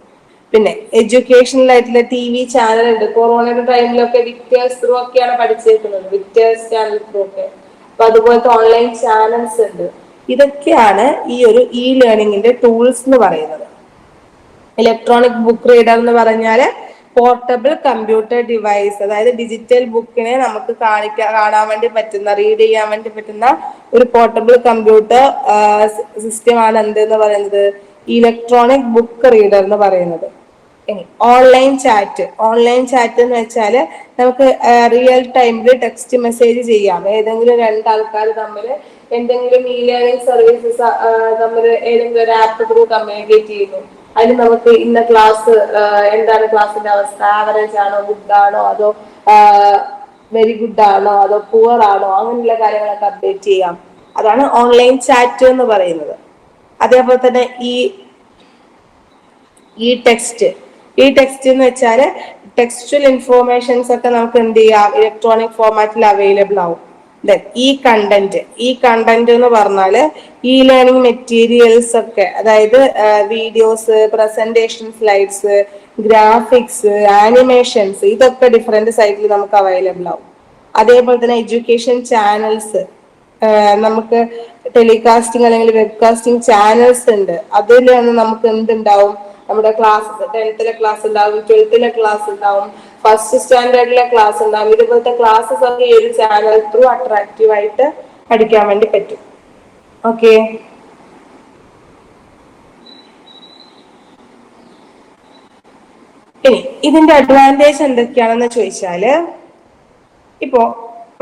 പിന്നെ എഡ്യൂക്കേഷണൽ ആയിട്ടുള്ള TV ചാനൽ ഉണ്ട്. കൊറോണയുടെ ടൈമിലൊക്കെ വിക്ടേഴ്സ് ത്രൂ ഒക്കെയാണ് പഠിച്ചേക്കുന്നത്, വിക്ടേഴ്സ് ചാനൽ ത്രൂ ഒക്കെ. അപ്പൊ അതുപോലത്തെ ഓൺലൈൻ ചാനൽസ് ഉണ്ട്. ഇതൊക്കെയാണ് ഈ ഒരു ലേണിംഗിന്റെ ടൂൾസ് എന്ന് പറയുന്നത്. ഇലക്ട്രോണിക് ബുക്ക് റീഡർ എന്ന് പറഞ്ഞാല് പോർട്ടബിൾ കമ്പ്യൂട്ടർ ഡിവൈസ്, അതായത് ഡിജിറ്റൽ ബുക്കിനെ നമുക്ക് കാണാൻ വേണ്ടി പറ്റുന്ന, റീഡ് ചെയ്യാൻ വേണ്ടി പറ്റുന്ന ഒരു പോർട്ടബിൾ കമ്പ്യൂട്ടർ സിസ്റ്റം ആണ് എന്തെന്ന് പറയുന്നത്, ഇലക്ട്രോണിക് ബുക്ക് റീഡർ എന്ന് പറയുന്നത്. ഓൺലൈൻ ചാറ്റ് എന്ന് വെച്ചാൽ നമുക്ക് റിയൽ ടൈമിൽ ടെക്സ്റ്റ് മെസ്സേജ് ചെയ്യാം. ഏതെങ്കിലും രണ്ടാൾക്കാർ തമ്മിൽ എന്തെങ്കിലും ലേണിംഗ് സർവീസസ് തമ്മിൽ ഏതെങ്കിലും ഒരു ആപ്പ് ത്രൂ കമ്മ്യൂണിക്കേറ്റ് ചെയ്യുന്നു, അതിൽ നമുക്ക് ഇന്ന ക്ലാസ് എന്താണ് ക്ലാസ്സിന്റെ അവസ്ഥ, ആവറേജ് ആണോ, ഗുഡ് ആണോ, അതോ വെരി ഗുഡ് ആണോ, അതോ പുവർ ആണോ, അങ്ങനെയുള്ള കാര്യങ്ങളൊക്കെ അപ്ഡേറ്റ് ചെയ്യാം. അതാണ് ഓൺലൈൻ ചാറ്റ് എന്ന് പറയുന്നത്. അതേപോലെ തന്നെ ഈ ടെക്സ്റ്റ് എന്ന് വെച്ചാല് ടെക്സ്റ്റൽ ഇൻഫോർമേഷൻസ് ഒക്കെ നമുക്ക് എന്ത് ചെയ്യാം, ഇലക്ട്രോണിക് ഫോർമാറ്റിൽ അവൈലബിൾ ആവും. ഈ കണ്ടന്റ് എന്ന് പറഞ്ഞാല് ഇ ലേണിംഗ് മെറ്റീരിയൽസ് ഒക്കെ, അതായത് videos, presentation slides, graphics, animations, ഇതൊക്കെ ഡിഫറെന്റ് സൈറ്റിൽ നമുക്ക് അവൈലബിൾ ആവും. അതേപോലെ തന്നെ എഡ്യൂക്കേഷൻ ചാനൽസ്, നമുക്ക് ടെലികാസ്റ്റിംഗ് അല്ലെങ്കിൽ വെബ്കാസ്റ്റിംഗ് ചാനൽസ് ഉണ്ട്. അതിലാണ് നമുക്ക് എന്തുണ്ടാവും, നമ്മുടെ ക്ലാസ് 10th ക്ലാസ് ഉണ്ടാവും, 12th ക്ലാസ് ഉണ്ടാവും, ഫസ്റ്റ് സ്റ്റാൻഡേർഡിലെ ക്ലാസ് ഉണ്ടാവും. ഇതുപോലത്തെ ക്ലാസ്സസ് ഒക്കെ ഈ ഒരു ചാനൽ ത്രൂ അട്രാക്റ്റീവ് ആയിട്ട് പഠിക്കാൻ വേണ്ടി പറ്റും. ഓക്കെ, ഇനി ഇതിന്റെ അഡ്വാൻറ്റേജ് എന്തൊക്കെയാണെന്ന് ചോദിച്ചാല്, ഇപ്പോ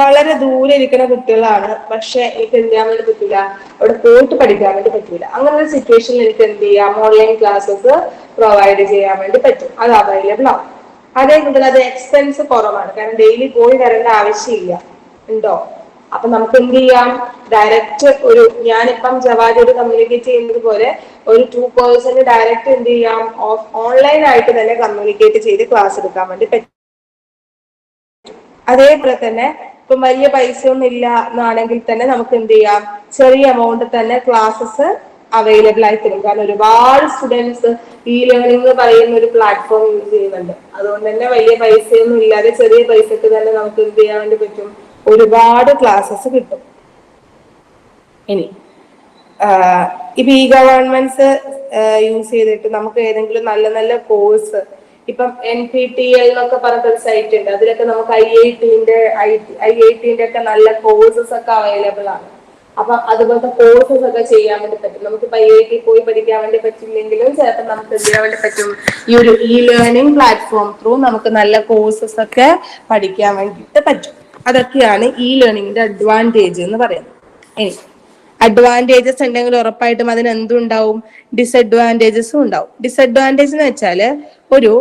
വളരെ ദൂരെ ഇരിക്കുന്ന കുട്ടികളാണ്, പക്ഷെ എനിക്ക് എന്ത് ചെയ്യാൻ വേണ്ടി പറ്റില്ല, അവിടെ പോയിട്ട് പഠിക്കാൻ വേണ്ടി പറ്റില്ല. അങ്ങനെ ഒരു സിറ്റുവേഷനിൽ എനിക്ക് എന്ത് ചെയ്യാം, ഓൺലൈൻ ക്ലാസ്സസ് പ്രൊവൈഡ് ചെയ്യാൻ വേണ്ടി പറ്റും. അത് അവൈലബിൾ ആവും. അതേപോലെ അത് എക്സ്പെൻസ് കുറവാണ്, കാരണം ഡെയിലി പോയി വരേണ്ട ആവശ്യമില്ല. ഉണ്ടോ? അപ്പൊ നമുക്ക് എന്ത് ചെയ്യാം, ഡയറക്റ്റ് ഞാനിപ്പം ജവാദോട് കമ്മ്യൂണിക്കേറ്റ് ചെയ്യുന്നത് പോലെ ഒരു 2 പേഴ്സൺ ഡയറക്റ്റ് എന്ത് ചെയ്യാം, ഓൺലൈൻ ആയിട്ട് തന്നെ കമ്മ്യൂണിക്കേറ്റ് ചെയ്ത് ക്ലാസ് എടുക്കാൻ വേണ്ടി പറ്റും. അതേപോലെ തന്നെ ഇപ്പൊ വലിയ പൈസ ഒന്നും ഇല്ല എന്നാണെങ്കിൽ തന്നെ നമുക്ക് എന്ത് ചെയ്യാം, ചെറിയ എമൗണ്ട് തന്നെ ക്ലാസ്സസ് അവൈലബിൾ ആയി തരും. കാരണം ഒരുപാട് സ്റ്റുഡൻസ് ഈ ലേണിംഗ് പറയുന്ന ഒരു പ്ലാറ്റ്ഫോം യൂസ് ചെയ്യുന്നുണ്ട്. അതുകൊണ്ട് തന്നെ വലിയ പൈസയൊന്നും ഇല്ലാതെ ചെറിയ പൈസക്ക് തന്നെ നമുക്ക് എന്ത് ചെയ്യാൻ വേണ്ടി പറ്റും, ഒരുപാട് ക്ലാസ്സസ് കിട്ടും. ഇനി ഇപ്പൊ ഈ ഗവൺമെന്റ്സ് യൂസ് ചെയ്തിട്ട് നമുക്ക് ഏതെങ്കിലും നല്ല നല്ല കോഴ്സ്, ഇപ്പം NPTEL എന്നൊക്കെ പറഞ്ഞൊരു സൈറ്റ് ഉണ്ട്, അതിലൊക്കെ നമുക്ക് IIT ഒക്കെ നല്ല കോഴ്സസ് ഒക്കെ അവൈലബിൾ ആണ്. അപ്പൊ അതുപോലത്തെ കോഴ്സസ് ഒക്കെ ചെയ്യാൻ വേണ്ടി പറ്റും. നമുക്കിപ്പോ IIT പോയി പഠിക്കാൻ വേണ്ടി പറ്റില്ലെങ്കിലും ചിലപ്പോൾ നമുക്ക് എന്ത് ചെയ്യാൻ വേണ്ടി പറ്റും, ഈ ഒരു ലേണിംഗ് പ്ലാറ്റ്ഫോം ത്രൂ നമുക്ക് നല്ല കോഴ്സസ് ഒക്കെ പഠിക്കാൻ വേണ്ടിയിട്ട് പറ്റും. അതൊക്കെയാണ് ലേണിംഗിന്റെ അഡ്വാൻറ്റേജ് എന്ന് പറയുന്നത്. ഇനി അഡ്വാൻറ്റേജസ് ഉണ്ടെങ്കിൽ ഉറപ്പായിട്ടും അതിന് എന്തുണ്ടാവും, ഡിസഡ്വാൻറ്റേജസും ഉണ്ടാവും. ഡിസഡ്വാൻറ്റേജ് എന്ന് വെച്ചാല് ഒരു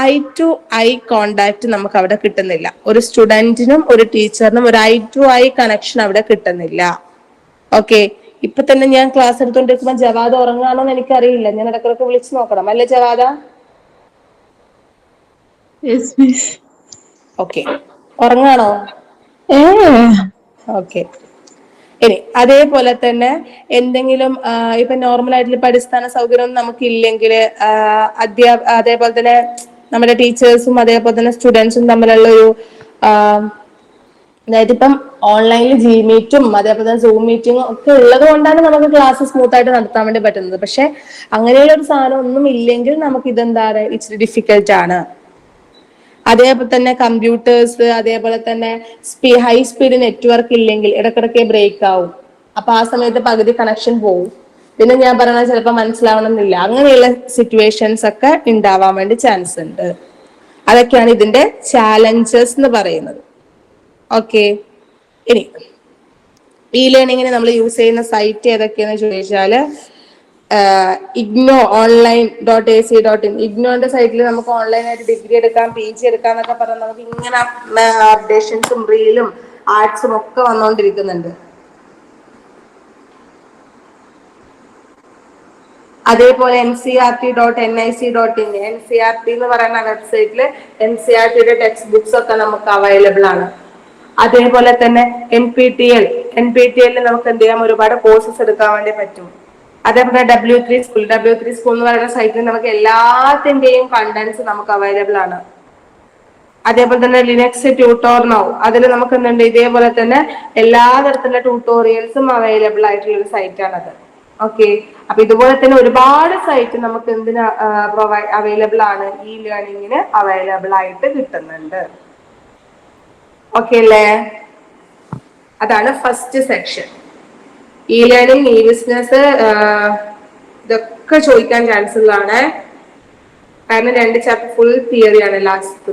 eye-to-eye കോണ്ടാക്ട് നമുക്ക് അവിടെ കിട്ടുന്നില്ല. ഒരു സ്റ്റുഡന്റിനും ഒരു ടീച്ചറിനും ഒരു eye-to-eye കണക്ഷൻ അവിടെ കിട്ടുന്നില്ല. ഓക്കെ, ഇപ്പൊ തന്നെ ഞാൻ ക്ലാസ് എടുത്തോണ്ടിരിക്കുമ്പോ ജവാദ ഉറങ്ങാണോ എന്ന് എനിക്കറിയില്ല. ഞാൻ ഇടയ്ക്കിടയ്ക്ക് വിളിച്ചു നോക്കണം, അല്ലേ ജവാദ? ഓക്കെ, ഉറങ്ങാണോ? ഓക്കെ. ഇനി അതേപോലെ തന്നെ എന്തെങ്കിലും ഇപ്പൊ നോർമൽ ആയിട്ടുള്ള ഇപ്പൊ അടിസ്ഥാന സൗകര്യം നമുക്ക് ഇല്ലെങ്കിൽ അതേപോലെ തന്നെ നമ്മുടെ ടീച്ചേഴ്സും അതേപോലെ തന്നെ സ്റ്റുഡൻസും തമ്മിലുള്ള ഒരു അതായത് ഇപ്പം ഓൺലൈനിൽ Gmeet അതേപോലെ തന്നെ Zoom മീറ്റിംഗും ഒക്കെ ഉള്ളത് കൊണ്ടാണ് നമുക്ക് ക്ലാസ് സ്മൂത്ത് ആയിട്ട് നടത്താൻ വേണ്ടി പറ്റുന്നത്. പക്ഷെ അങ്ങനെയുള്ള ഒരു സാധനം ഒന്നും ഇല്ലെങ്കിൽ നമുക്ക് ഇതെന്താണ്, ഇച്ചിരി ഡിഫിക്കൽട്ട് ആണ്. അതേപോലെ തന്നെ കമ്പ്യൂട്ടേഴ്സ്, അതേപോലെ തന്നെ ഹൈ സ്പീഡ് നെറ്റ്വർക്ക് ഇല്ലെങ്കിൽ ഇടക്കിടക്ക് ബ്രേക്ക് ആവും. അപ്പൊ ആ സമയത്ത് പകുതി കണക്ഷൻ പോവും. പിന്നെ ഞാൻ പറയുന്നത് ചിലപ്പോൾ മനസ്സിലാവണമെന്നില്ല. അങ്ങനെയുള്ള സിറ്റുവേഷൻസ് ഒക്കെ ഉണ്ടാവാൻ വേണ്ടി ചാൻസ് ഉണ്ട്. അതൊക്കെയാണ് ഇതിന്റെ ചാലഞ്ചസ് എന്ന് പറയുന്നത്. ഓക്കെ, ഇനി ലേണിംഗിന് നമ്മൾ യൂസ് ചെയ്യുന്ന സൈറ്റ് ഏതൊക്കെയാന്ന് ചോദിച്ചാല് igno.online.ac.in ഇഗ്നോന്റെ സൈറ്റിൽ നമുക്ക് ഓൺലൈനായിട്ട് ഡിഗ്രി എടുക്കാം, PG എടുക്കാം എന്നൊക്കെ പറഞ്ഞാൽ നമുക്ക് ഇങ്ങനെ അപ്ഡേഷൻസും റീലും ആർട്സും ഒക്കെ വന്നുകൊണ്ടിരിക്കുന്നുണ്ട്. അതേപോലെ NCERT.nic.in എന്ന് പറയുന്ന വെബ്സൈറ്റിൽ NCERTയുടെ ടെക്സ്റ്റ് ബുക്സ് ഒക്കെ നമുക്ക് അവൈലബിൾ ആണ്. അതേപോലെ തന്നെ NPTEL നമുക്ക് എന്ത് ചെയ്യാം, ഒരുപാട് കോഴ്സസ് എടുക്കാൻ വേണ്ടി പറ്റും. അതേപോലെ W3 സ്കൂൾ എന്ന് പറയുന്ന സൈറ്റിൽ നമുക്ക് എല്ലാത്തിന്റെയും കണ്ടന്റ്സ് നമുക്ക് അവൈലബിൾ ആണ്. അതേപോലെ തന്നെ ലിനക്സ് ട്യൂട്ടോർ നൗ, അതിൽ നമുക്ക് എന്തുണ്ട്, ഇതേപോലെ തന്നെ എല്ലാ തരത്തിലുള്ള ട്യൂട്ടോറിയൽസും അവൈലബിൾ ആയിട്ടുള്ള ഒരു സൈറ്റാണത്. ഓക്കെ, അപ്പൊ ഇതുപോലെ തന്നെ ഒരുപാട് സൈറ്റ് നമുക്ക് എന്തിന് അവൈലബിൾ ആണ്, ലേണിംഗിന് അവൈലബിൾ ആയിട്ട് കിട്ടുന്നുണ്ട്. ഓക്കെ അല്ലേ? അതാണ് ഫസ്റ്റ് സെക്ഷൻ. ലേണിംഗ്, ബിസിനസ്, ഇതൊക്കെ ചോദിക്കാൻ ചാൻസ് ഉള്ളതാണ്. കാരണം 2 ചാപ്റ്റർ ഫുൾ തിയറിയാണ് ലാസ്റ്റ്.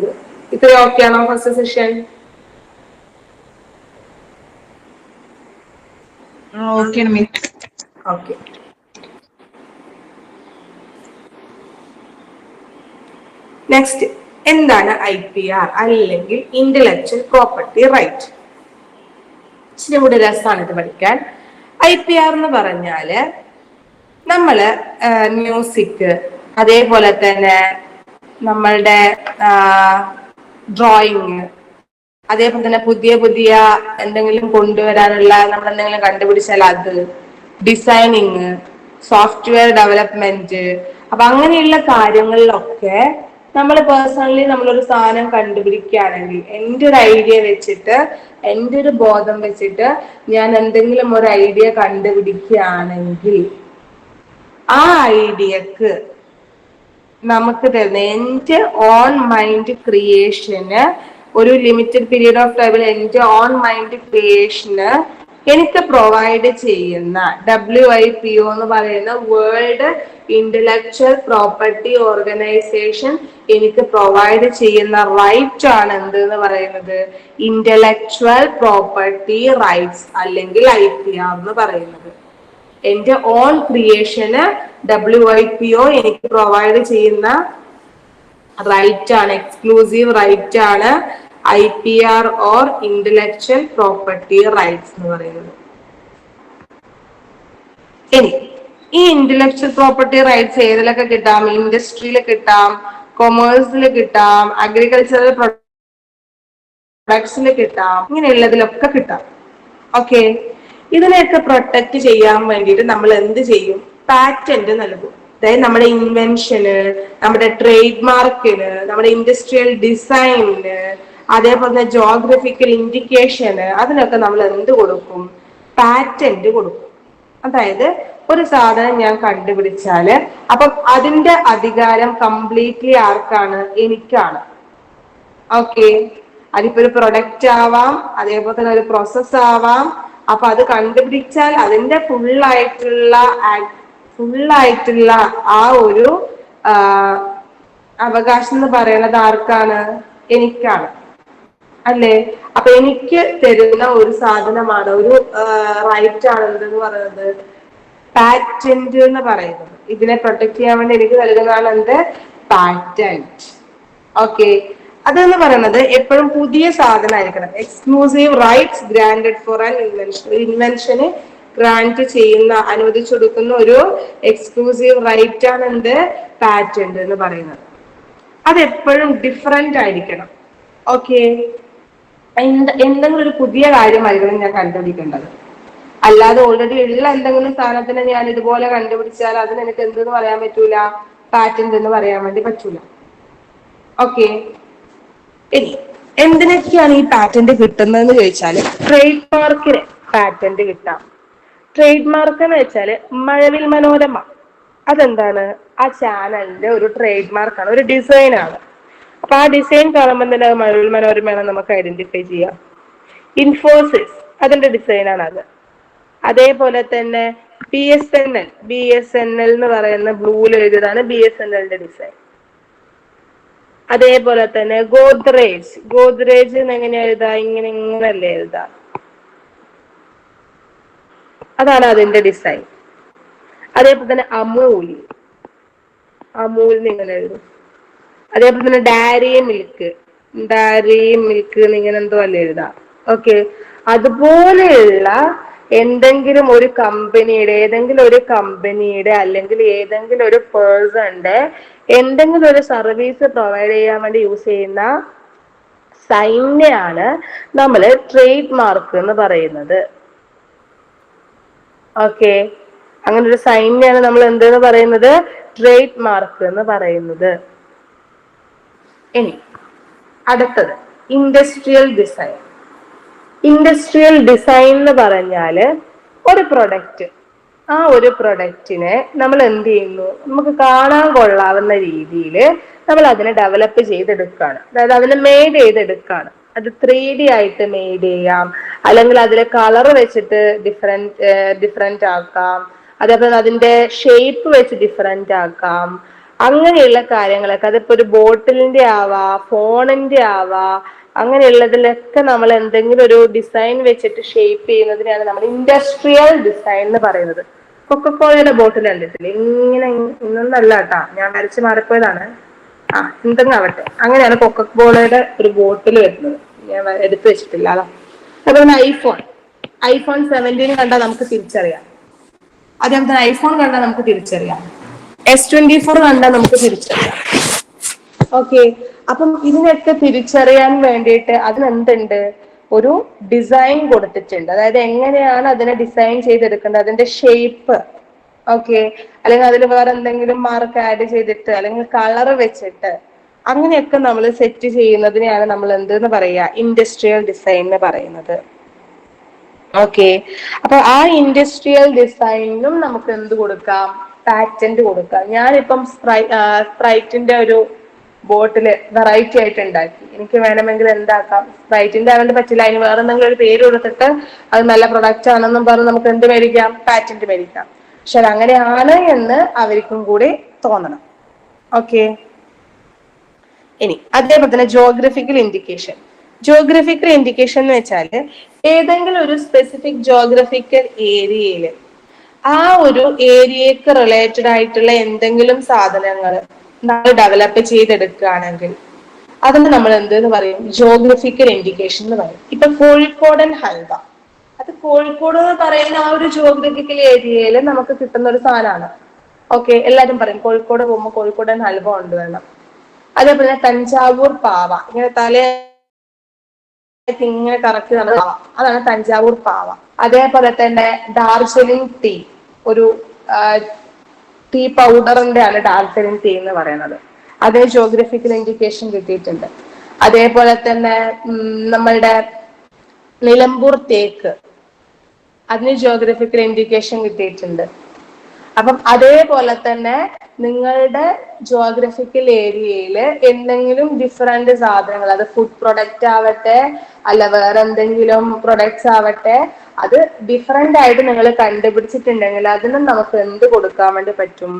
ഇത്രയും ഓക്കെ ആണോ first session? Okay. Okay. Next, എന്താണ് IPR അല്ലെങ്കിൽ ഇന്റലക്ച്വൽ പ്രോപ്പർട്ടി റൈറ്റ്? ഇച്ചിരി കൂടി രസമാണ് ഇത് പഠിക്കാൻ. IPR എന്ന് പറഞ്ഞാല് നമ്മള് മ്യൂസിക്, അതേപോലെ തന്നെ നമ്മളുടെ ഡ്രോയിങ്, അതേപോലെ തന്നെ പുതിയ പുതിയ എന്തെങ്കിലും കൊണ്ടുവരാനുള്ള നമ്മൾ എന്തെങ്കിലും കണ്ടുപിടിച്ചാൽ അത്, ഡിസൈനിങ്, സോഫ്റ്റ്വെയർ ഡെവലപ്മെന്റ്, അപ്പൊ അങ്ങനെയുള്ള കാര്യങ്ങളിലൊക്കെ നമ്മൾ പേഴ്സണലി നമ്മളൊരു സാധനം കണ്ടുപിടിക്കുകയാണെങ്കിൽ, എൻ്റെ ഒരു ഐഡിയ വെച്ചിട്ട്, എൻ്റെ ഒരു ബോധം വെച്ചിട്ട് ഞാൻ എന്തെങ്കിലും ഒരു ഐഡിയ കണ്ടുപിടിക്കുകയാണെങ്കിൽ ആ ഐഡിയക്ക് നമുക്ക് തരുന്ന എൻ്റെ ഓൺ മൈൻഡ് ക്രിയേഷന്, ഒരു ലിമിറ്റഡ് പീരീഡ് ഓഫ് ടൈമിൽ എൻ്റെ ഓൺ മൈൻഡ് ക്രിയേഷന് എനിക്ക് പ്രൊവൈഡ് ചെയ്യുന്ന WIPO എന്ന് പറയുന്ന വേൾഡ് ഇന്റലക്ച്വൽ പ്രോപ്പർട്ടി ഓർഗനൈസേഷൻ എനിക്ക് പ്രൊവൈഡ് ചെയ്യുന്ന റൈറ്റ് ആണ് എന്ത് എന്ന് പറയുന്നത്? ഇന്റലക്ച്വൽ പ്രോപ്പർട്ടി റൈറ്റ്സ് അല്ലെങ്കിൽ IPR എന്ന് പറയുന്നത്. എന്റെ ഓൺ ക്രിയേഷന് WIPO എനിക്ക് പ്രൊവൈഡ് ചെയ്യുന്ന റൈറ്റ് ആണ്, എക്സ്ക്ലൂസീവ് റൈറ്റ് ആണ് IPR or intellectual property rights എന്ന് പറയുന്നത്. ഇനി ഈ ഇന്റലക്ച്വൽ പ്രോപ്പർട്ടി റൈറ്റ്സ് ഏതിലൊക്കെ കിട്ടാം? ഇൻഡസ്ട്രിയിൽ കിട്ടാം, കൊമേഴ്സിൽ കിട്ടാം, അഗ്രികൾച്ചറൽ പ്രൊഡക്ട്സിൽ കിട്ടാം, ഇങ്ങനെയുള്ളതിലൊക്കെ കിട്ടാം. ഓക്കെ, ഇതിനെയൊക്കെ പ്രൊട്ടക്ട് ചെയ്യാൻ വേണ്ടിയിട്ട് നമ്മൾ എന്ത് ചെയ്യും? പാറ്റന്റ് നൽകും. അതായത് നമ്മുടെ ഇൻവെൻഷന്, നമ്മുടെ ട്രേഡ് മാർക്കിന്, നമ്മുടെ ഇൻഡസ്ട്രിയൽ ഡിസൈനിന്, അതേപോലെ തന്നെ ജോഗ്രഫിക്കൽ ഇൻഡിക്കേഷന്, അതിനൊക്കെ നമ്മൾ എന്ത് കൊടുക്കും? പാറ്റന്റ് കൊടുക്കും. അതായത് ഒരു സാധനം ഞാൻ കണ്ടുപിടിച്ചാല് അപ്പം അതിന്റെ അധികാരം കംപ്ലീറ്റ്ലി ആർക്കാണ്? എനിക്കാണ്. ഓക്കെ, അതിപ്പോ ഒരു പ്രൊഡക്റ്റ് ആവാം, അതേപോലെ തന്നെ ഒരു പ്രോസസ് ആവാം. അപ്പൊ അത് കണ്ടുപിടിച്ചാൽ അതിന്റെ ഫുള്ളായിട്ടുള്ള ആ ഒരു അവകാശം എന്ന് പറയുന്നത് ആർക്കാണ്? എനിക്കാണ്, അല്ലേ? അപ്പൊ എനിക്ക് തരുന്ന ഒരു സാധനമാണ്, ഒരു റൈറ്റ് ആണ് എന്തെന്ന് പറയുന്നത്? പാറ്റന്റ് എന്ന് പറയുന്നത്. ഇതിനെ പ്രൊട്ടക്ട് ചെയ്യാൻ വേണ്ടി എനിക്ക് നൽകുന്നതാണ് എന്ത്? പാറ്റന്റ്. ഓക്കെ, അതെന്ന് പറയുന്നത് എപ്പോഴും പുതിയ സാധനമായിരിക്കണം. Exclusive rights granted for an invention. ഒരു ഇൻവെൻഷന് ഗ്രാന്റ് ചെയ്യുന്ന, അനുവദിച്ചു കൊടുക്കുന്ന ഒരു എക്സ്ക്ലൂസീവ് റൈറ്റ് ആണ് എന്ത്? പാറ്റന്റ് എന്ന് പറയുന്നത്. അതെപ്പോഴും ഡിഫറെന്റ് ആയിരിക്കണം. ഓക്കെ, എന്തെങ്കിലും ഒരു പുതിയ കാര്യമായിരിക്കണം ഞാൻ കണ്ടുപിടിക്കേണ്ടത്. അല്ലാതെ ഓൾറെഡി ഉള്ള എന്തെങ്കിലും സാധനത്തിന് ഞാൻ ഇതുപോലെ കണ്ടുപിടിച്ചാൽ അതിന് എനിക്ക് എന്തെന്ന് പറയാൻ പറ്റൂല? പാറ്റന്റ് എന്ന് പറയാൻ വേണ്ടി പറ്റൂല. ഓക്കെ, ഇനി എന്തിനൊക്കെയാണ് ഈ പാറ്റന്റ് കിട്ടുന്നതെന്ന് ചോദിച്ചാല്, ട്രേഡ് മാർക്കിന് പാറ്റന്റ് കിട്ടാം. ട്രേഡ് മാർക്ക് എന്ന് വെച്ചാല് മഴവിൽ മനോരമ, അതെന്താണ്? ആ ചാനലിന്റെ ഒരു ട്രേഡ് മാർക്കാണ്, ഒരു ഡിസൈൻ ആണ്. അപ്പൊ ആ ഡിസൈൻ കാണുമ്പോൾ തന്നെ മഴവിൽ മനോരമയാണ് നമുക്ക് ഐഡന്റിഫൈ ചെയ്യാം. ഇൻഫോസിസ്, അതിന്റെ ഡിസൈനാണ് അത്. അതേപോലെ തന്നെ BSNL എന്ന് പറയുന്ന ബ്ലൂവിൽ എഴുതിയതാണ് BSNLന്റെ ഡിസൈൻ. അതേപോലെ തന്നെ ഗോദ്രേജ് എങ്ങനെ എഴുതാ? ഇങ്ങനല്ലേ എഴുതാ? അതാണ് അതിന്റെ ഡിസൈൻ. അതേപോലെ തന്നെ അമൂൽ ഇങ്ങനെ എഴുതും. അതേപോലെ തന്നെ ഡയറി മിൽക്ക് ഇങ്ങനെ എന്തോ അല്ലേ എഴുതാ? ഓക്കെ, അതുപോലെയുള്ള ഏതെങ്കിലും ഒരു കമ്പനിയുടെ അല്ലെങ്കിൽ ഏതെങ്കിലും ഒരു പേഴ്സന്റെ എന്തെങ്കിലും ഒരു സർവീസ് പ്രൊവൈഡ് ചെയ്യാൻ വേണ്ടി യൂസ് ചെയ്യുന്ന സൈനെയാണ് നമ്മൾ ട്രേഡ് മാർക്ക് എന്ന് പറയുന്നത്. ഓക്കെ, അങ്ങനെ ഒരു സൈനെയാണ് നമ്മൾ എന്തെന്ന് പറയുന്നത്? ട്രേഡ് മാർക്ക് എന്ന് പറയുന്നത്. ഇനി അടുത്തത് ഇൻഡസ്ട്രിയൽ ഡിസൈൻ. ഇൻഡസ്ട്രിയൽ ഡിസൈൻ എന്ന് പറഞ്ഞാല് ഒരു പ്രൊഡക്റ്റ്, ആ ഒരു പ്രൊഡക്റ്റിനെ നമ്മൾ എന്ത് ചെയ്യുന്നു? നമുക്ക് കാണാൻ കൊള്ളാവുന്ന രീതിയിൽ നമ്മൾ അതിനെ ഡെവലപ്പ് ചെയ്തെടുക്കുകയാണ്. അതായത് അതിനെ മെയ്ഡ് ചെയ്തെടുക്കുകയാണ്. അത് 3D ആയിട്ട് മെയ്ഡ് ചെയ്യാം, അല്ലെങ്കിൽ അതിലെ കളർ വെച്ചിട്ട് ഡിഫറെന്റ് ആക്കാം, അതേപോലെ അതിന്റെ ഷേപ്പ് വെച്ച് ഡിഫറെന്റ് ആക്കാം. അങ്ങനെയുള്ള കാര്യങ്ങളൊക്കെ, അതിപ്പോ ഒരു ബോട്ടിലിന്റെ ആവാ, ഫോണിന്റെ ആവാ, അങ്ങനെയുള്ളതിലൊക്കെ നമ്മൾ എന്തെങ്കിലും ഒരു ഡിസൈൻ വെച്ചിട്ട് ഷേപ്പ് ചെയ്യുന്നതിനാണ് നമ്മൾ ഇൻഡസ്ട്രിയൽ ഡിസൈൻ എന്ന് പറയുന്നത്. കൊക്കക്കോളയുടെ ബോട്ടിൽ കണ്ടിട്ടില്ലേ? ഇങ്ങനെ ഇന്നല്ല കേട്ടാ, ഞാൻ വരച്ച് മാറിപ്പോയതാണ്. ആ എന്തെങ്കിലും ആവട്ടെ. അങ്ങനെയാണ് കൊക്കക്കോളയുടെ ഒരു ബോട്ടിൽ വരുന്നത്. ഞാൻ എടുത്തു വെച്ചിട്ടില്ല അതാ. അതുപോലെ ഐഫോൺ 17 കണ്ടാൽ നമുക്ക് തിരിച്ചറിയാം. അതേപോലെ തന്നെ ഐഫോൺ കണ്ടാൽ നമുക്ക് തിരിച്ചറിയാം. S24 കണ്ടാൽ നമുക്ക് തിരിച്ചറിയാം. ഓക്കെ, അപ്പം ഇതിനൊക്കെ തിരിച്ചറിയാൻ വേണ്ടിയിട്ട് അതിനെന്തുണ്ട്, ഒരു ഡിസൈൻ കൊടുത്തിട്ടുണ്ട്. അതായത് എങ്ങനെയാണ് അതിനെ ഡിസൈൻ ചെയ്തെടുക്കേണ്ടത്, അതിന്റെ ഷേപ്പ്. ഓക്കെ, അല്ലെങ്കിൽ അതിൽ വേറെ എന്തെങ്കിലും മാർക്ക് ആഡ് ചെയ്തിട്ട് അല്ലെങ്കിൽ കളർ വെച്ചിട്ട് അങ്ങനെയൊക്കെ നമ്മൾ സെറ്റ് ചെയ്യുന്നതിനെയാണ് നമ്മൾ എന്തെന്ന് പറയുക, ഇൻഡസ്ട്രിയൽ ഡിസൈൻ എന്ന് പറയുന്നത്. ഓക്കെ, അപ്പൊ ആ ഇൻഡസ്ട്രിയൽ ഡിസൈനിനും നമുക്ക് എന്ത് കൊടുക്കാം, പാറ്റന്റ് കൊടുക്കാം. ഞാനിപ്പം സ്പ്രൈറ്റിന്റെ ഒരു ബോട്ടില് വെറൈറ്റി ആയിട്ട് ഉണ്ടാക്കി. എനിക്ക് വേണമെങ്കിൽ എന്താക്കാം, സ്പ്രൈറ്റിന്റെ ആവേണ്ടി പറ്റില്ല, അതിന് വേറെ എന്തെങ്കിലും ഒരു പേര് കൊടുത്തിട്ട് അത് നല്ല പ്രൊഡക്റ്റ് ആണെന്നും പറഞ്ഞ് നമുക്ക് എന്ത് മേടിക്കാം, പാറ്റന്റ് മേടിക്കാം. പക്ഷെ അത് അങ്ങനെയാണ് എന്ന് അവർക്കും കൂടി തോന്നണം. ഓക്കെ, ഇനി അതേപോലെ തന്നെ ജോഗ്രഫിക്കൽ ഇൻഡിക്കേഷൻ. ജോഗ്രഫിക്കൽ ഇൻഡിക്കേഷൻ എന്ന് വെച്ചാല് ഏതെങ്കിലും ഒരു സ്പെസിഫിക് ജോഗ്രഫിക്കൽ ഏരിയയില് ആ ഒരു ഏരിയക്ക് റിലേറ്റഡ് ആയിട്ടുള്ള എന്തെങ്കിലും സാധനങ്ങൾ നമ്മൾ ഡെവലപ്പ് ചെയ്തെടുക്കുകയാണെങ്കിൽ അതിന് നമ്മൾ എന്തെന്ന് പറയും, ജോഗ്രഫിക്കൽ ഇൻഡിക്കേഷൻ എന്ന് പറയും. ഇപ്പൊ കോഴിക്കോടൻ ഹൽവ, അത് കോഴിക്കോട് എന്ന് പറയുന്ന ആ ഒരു ജോഗ്രഫിക്കൽ ഏരിയയിൽ നമുക്ക് കിട്ടുന്ന ഒരു സാധനമാണ്. ഓക്കെ, എല്ലാരും പറയും കോഴിക്കോട് പോകുമ്പോൾ കോഴിക്കോടൻ ഹൽവ കൊണ്ടുവരണം. അതേപോലെ തന്നെ തഞ്ചാവൂർ പാവ, ഇങ്ങനെ ഇങ്ങനെ കറക്റ്റ് പാവ, അതാണ് തഞ്ചാവൂർ പാവ. അതേപോലെ തന്നെ ഡാർജിലിംഗ് ടീ, ഒരു ടീ പൗഡറിന്റെ ആണ് ഡാർജിലിംഗ് ടീ എന്ന് പറയുന്നത്. അതേ ജോഗ്രഫിക്കൽ ഇൻഡിക്കേഷൻ കിട്ടിയിട്ടുണ്ട്. അതേപോലെ തന്നെ നമ്മളുടെ നിലമ്പൂർ തേക്ക്, അതിന് ജോഗ്രഫിക്കൽ ഇൻഡിക്കേഷൻ കിട്ടിയിട്ടുണ്ട്. അപ്പം അതേപോലെ തന്നെ നിങ്ങളുടെ ജോഗ്രഫിക്കൽ ഏരിയയിൽ എന്തെങ്കിലും ഡിഫറെന്റ് സാധനങ്ങൾ, അത് ഫുഡ് പ്രൊഡക്റ്റ് ആവട്ടെ അല്ല വേറെ എന്തെങ്കിലും പ്രൊഡക്ട്സ് ആവട്ടെ, അത് ഡിഫറെന്റ് ആയിട്ട് നിങ്ങൾ കണ്ടുപിടിച്ചിട്ടുണ്ടെങ്കിൽ അതിനും നമുക്ക് എന്ത് കൊടുക്കാൻ വേണ്ടി പറ്റും,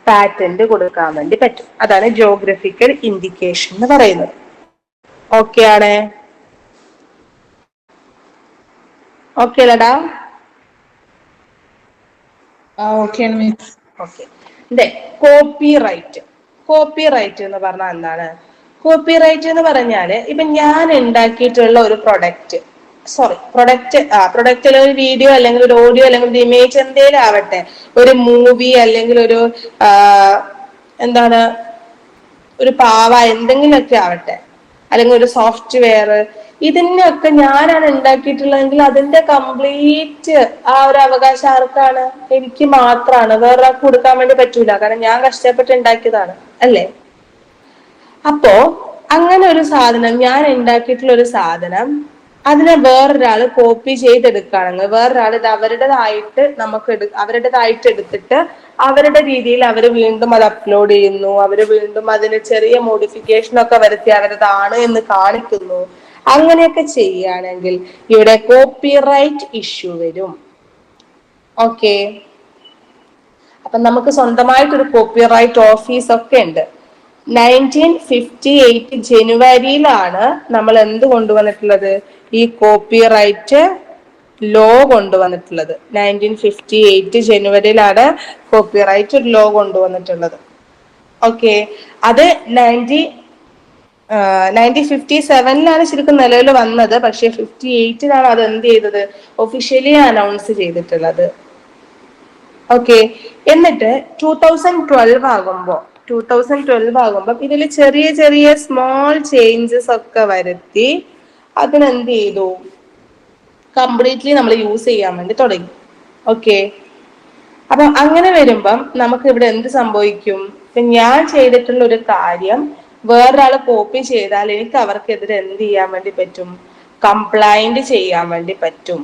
പാറ്റന്റ് കൊടുക്കാൻ വേണ്ടി പറ്റും. അതാണ് ജോഗ്രഫിക്കൽ ഇൻഡിക്കേഷൻ എന്ന് പറയുന്നത്. ഓക്കെ ആണ്? ഓക്കെ അല്ലടാ? ഓക്കെയാണ് മിസ്. Okay, copyright. കോപ്പിറൈറ്റ് എന്ന് പറഞ്ഞാൽ എന്താണ്? കോപ്പിറൈറ്റ് എന്ന് പറഞ്ഞാല് ഇപ്പൊ ഞാൻ ഉണ്ടാക്കിയിട്ടുള്ള ഒരു പ്രൊഡക്റ്റ്, പ്രൊഡക്റ്റിൽ ഒരു വീഡിയോ അല്ലെങ്കിൽ ഒരു ഓഡിയോ അല്ലെങ്കിൽ ഒരു ഇമേജ് എന്തേലും ആവട്ടെ, ഒരു മൂവി അല്ലെങ്കിൽ ഒരു എന്താണ് ഒരു പാവ എന്തെങ്കിലുമൊക്കെ ആവട്ടെ, അല്ലെങ്കിൽ ഒരു സോഫ്റ്റ്വെയർ, ഇതിനൊക്കെ ഞാനാണ് ഉണ്ടാക്കിയിട്ടുള്ളതെങ്കിൽ അതിന്റെ കംപ്ലീറ്റ് ആ ഒരു അവകാശം ആർക്കാണ്? എനിക്ക് മാത്രമാണ്, വേറൊരാൾക്ക് കൊടുക്കാൻ വേണ്ടി പറ്റൂല. കാരണം ഞാൻ കഷ്ടപ്പെട്ട് ഉണ്ടാക്കിയതാണ്, അല്ലേ? അപ്പോ അങ്ങനെ ഒരു സാധനം, ഞാൻ ഉണ്ടാക്കിയിട്ടുള്ള ഒരു സാധനം അതിനെ വേറൊരാള് കോപ്പി ചെയ്തെടുക്കുകയാണെങ്കിൽ, വേറൊരാൾ ഇത് അവരുടേതായിട്ട് അവരുടേതായിട്ട് എടുത്തിട്ട് അവരുടെ രീതിയിൽ അവർ വീണ്ടും അത് അപ്ലോഡ് ചെയ്യുന്നു, അവർ വീണ്ടും അതിന് ചെറിയ മോഡിഫിക്കേഷൻ ഒക്കെ വരുത്തി അവരതാണ് എന്ന് കാണിക്കുന്നു. അങ്ങനെയൊക്കെ ചെയ്യുകയാണെങ്കിൽ ഇവിടെ കോപ്പിറൈറ്റ് ഇഷ്യൂ വരും. ഓക്കെ, അപ്പൊ നമുക്ക് സ്വന്തമായിട്ടൊരു കോപ്പിറൈറ്റ് ഓഫീസ് ഒക്കെ ഉണ്ട്. 1958 ജനുവരിയിലാണ് നമ്മൾ എന്ത് കൊണ്ടുവന്നിട്ടുള്ളത്, ഈ കോപ്പിറൈറ്റ് ലോ കൊണ്ടുവന്നിട്ടുള്ളത്. 1958 ജനുവരിയിലാണ് കോപ്പിറൈറ്റ് ലോ കൊണ്ടുവന്നിട്ടുള്ളത്. ഓക്കെ, അത് 1957 ശരിക്കും നിലവിൽ വന്നത്. പക്ഷെ 58 അത് എന്ത് ചെയ്തത്, ഒഫീഷ്യലി അനൗൺസ് ചെയ്തിട്ടുള്ളത്. ഓക്കെ, എന്നിട്ട് 2012 ആകുമ്പോ ഇതിൽ ചെറിയ ചെറിയ സ്മോൾ ചേഞ്ചസ് ഒക്കെ വരുത്തി അതിനെന്ത് ചെയ്തു, കംപ്ലീറ്റ്ലി നമ്മൾ യൂസ് ചെയ്യാൻ വേണ്ടി തുടങ്ങി. ഓക്കെ, അപ്പൊ അങ്ങനെ വരുമ്പം നമുക്ക് ഇവിടെ എന്ത് സംഭവിക്കും, ഇപ്പൊ ഞാൻ ചെയ്തിട്ടുള്ള ഒരു കാര്യം വേറൊരാള് കോപ്പി ചെയ്താൽ എനിക്ക് അവർക്കെതിരെ എന്ത് ചെയ്യാൻ വേണ്ടി പറ്റും, കംപ്ലൈന്റ് ചെയ്യാൻ വേണ്ടി പറ്റും.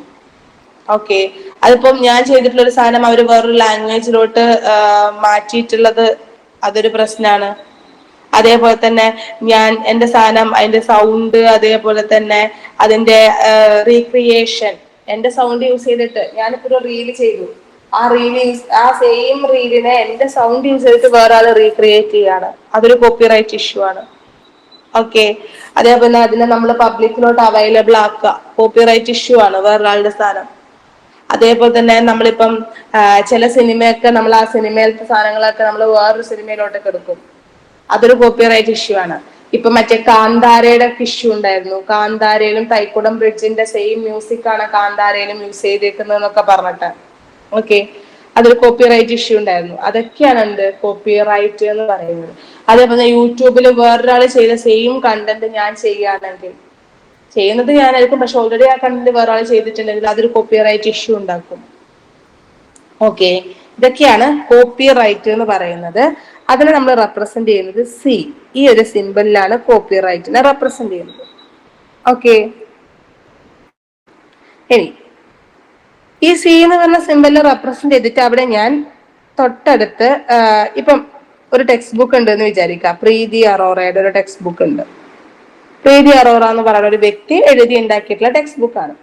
ഓക്കെ, അതിപ്പം ഞാൻ ചെയ്തിട്ടുള്ള ഒരു സാധനം അവർ വേറൊരു ലാംഗ്വേജിലോട്ട് മാറ്റിയിട്ടുള്ളത്, അതൊരു പ്രശ്നമാണ്. അതേപോലെ തന്നെ ഞാൻ എന്റെ സാധനം, അതിന്റെ സൗണ്ട്, അതേപോലെ തന്നെ അതിന്റെ റീക്രിയേഷൻ, എന്റെ സൗണ്ട് യൂസ് ചെയ്തിട്ട് ഞാനിപ്പോ ഒരു റീല് ചെയ്തു, ആ സെയിം റീലിനെ എന്റെ സൗണ്ട് യൂസ് ചെയ്തിട്ട് വേറെ ആള് റീക്രിയേറ്റ് ചെയ്യാണ്, അതൊരു കോപ്പിറൈറ്റ് ഇഷ്യൂ ആണ്. ഓക്കെ, അതേപോലെ അതിനെ നമ്മൾ പബ്ലിക്കിലോട്ട് അവൈലബിൾ ആക്കുക, കോപ്പിറൈറ്റ് ഇഷ്യൂ ആണ്, വേറൊരാളുടെ സാധനം. അതേപോലെ തന്നെ നമ്മളിപ്പം ചില സിനിമയൊക്കെ നമ്മൾ ആ സിനിമയിലത്തെ സാധനങ്ങളൊക്കെ നമ്മൾ വേറൊരു സിനിമയിലോട്ടൊക്കെ എടുക്കും. അതൊരു കോപ്പിറൈറ്റ് ഇഷ്യൂ ആണ്. ഇപ്പൊ മറ്റേ കാന്താരയുടെ ഇഷ്യൂ ഉണ്ടായിരുന്നു. കാന്താരയിലും തൈക്കുടം ബ്രിഡ്ജിന്റെ സെയിം മ്യൂസിക് ആണ് കാന്താരയിലും യൂസ് ചെയ്തേക്കുന്നത് എന്നൊക്കെ പറഞ്ഞിട്ട്. ഓക്കെ, അതൊരു കോപ്പിറൈറ്റ് ഇഷ്യൂ ഉണ്ടായിരുന്നു. അതൊക്കെയാണ് എന്ത് കോപ്പിറൈറ്റ് എന്ന് പറയുന്നത്. അതേപോലെ യൂട്യൂബിൽ വേറൊരാൾ ചെയ്ത സെയിം കണ്ടന്റ് ഞാൻ ചെയ്യുകയാണെങ്കിൽ, ചെയ്യുന്നത് ഞാനായിരിക്കും, പക്ഷെ ഓൾറെഡി ആ കണ്ടന്റ് വേറെ ആൾ ചെയ്തിട്ടുണ്ടെങ്കിൽ അതൊരു കോപ്പിറൈറ്റ് ഇഷ്യൂ ഉണ്ടാക്കും. ഓക്കെ, ഇതൊക്കെയാണ് കോപ്പിറൈറ്റ് എന്ന് പറയുന്നത്. അതിനെ നമ്മൾ റെപ്രസെന്റ് ചെയ്യുന്നത് സി, ഈ ഒരു സിമ്പിളിലാണ് കോപ്പിറൈറ്റിനെ റെപ്രസെന്റ് ചെയ്യുന്നത്. ഓക്കെ, ഇനി ഈ സി എന്ന് പറഞ്ഞ സിമ്പിളിൽ റെപ്രസെന്റ് ചെയ്തിട്ട് അവിടെ ഞാൻ തൊട്ടടുത്ത് ഇപ്പം ഒരു ടെക്സ്റ്റ് ബുക്ക് ഉണ്ട് എന്ന് വിചാരിക്കാം. പ്രീതി അറോറയുടെ ഒരു ടെക്സ്റ്റ് ബുക്ക് ഉണ്ട്. പ്രീതി അറോറ എന്ന് പറയുന്ന ഒരു വ്യക്തി എഴുതി ഉണ്ടാക്കിയിട്ടുള്ള ടെക്സ്റ്റ് ബുക്കാണ്.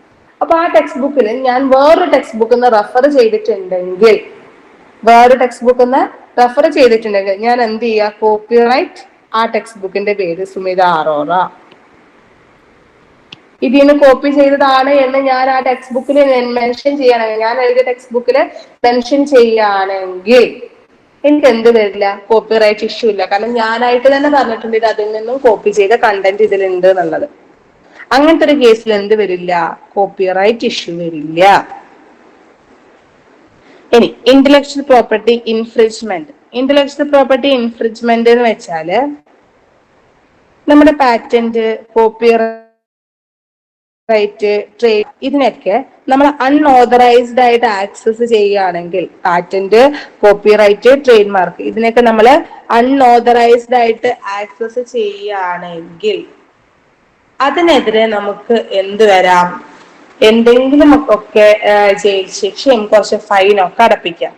അപ്പൊ ആ ടെക്സ്റ്റ് ബുക്കിൽ ഞാൻ വേറൊരു ടെക്സ്റ്റ് ബുക്കിൽ റെഫർ ചെയ്തിട്ടുണ്ടെങ്കിൽ ഞാൻ എന്ത് ചെയ്യുക? കോപ്പിറൈറ്റ് ആ ടെക്സ്റ്റ് ബുക്കിന്റെ പേര് സുമിത അറോറ. ഇതിന്ന് കോപ്പി ചെയ്തതാണ് എന്ന് ഞാൻ ആ ടെക്സ്റ്റ് ബുക്കിൽ മെൻഷൻ ചെയ്യുകയാണെങ്കിൽ, ഞാൻ എഴുതിയ ടെക്സ്റ്റ് ബുക്കിൽ മെൻഷൻ ചെയ്യുകയാണെങ്കിൽ എനിക്ക് എന്ത് വരില്ല? കോപ്പിറൈറ്റ് ഇഷ്യൂ ഇല്ല. കാരണം ഞാനായിട്ട് തന്നെ പറഞ്ഞിട്ടുണ്ട് ഇത് അതിൽ നിന്നും കോപ്പി ചെയ്ത കണ്ടന്റ് ഇതിലുണ്ട് എന്നുള്ളത്. അങ്ങനത്തെ ഒരു കേസിൽ എന്ത് വരില്ല? കോപ്പിറൈറ്റ് ഇഷ്യൂ വരില്ല. ഇനി intellectual property infringement. Intellectual property infringement എന്ന് വെച്ചാല് നമ്മുടെ പാറ്റന്റ്, കോപ്പിറൈറ്റ്, ട്രേഡ് ഇതിനൊക്കെ നമ്മൾ അൺഓതറൈസ്ഡ് ആയിട്ട് ആക്സസ് ചെയ്യുകയാണെങ്കിൽ, പാറ്റന്റ്, കോപ്പിറൈറ്റ്, ട്രേഡ് മാർക്ക് ഇതിനൊക്കെ നമ്മൾ അൺഓതറൈസ്ഡ് ആയിട്ട് ആക്സസ് ചെയ്യുകയാണെങ്കിൽ അതിനെതിരെ നമുക്ക് എന്ത് വരാം? എന്തെങ്കിലും ഒക്കെ ജയിൽ ശിക്ഷയും കുറച്ച് ഫൈനൊക്കെ അടപ്പിക്കാം.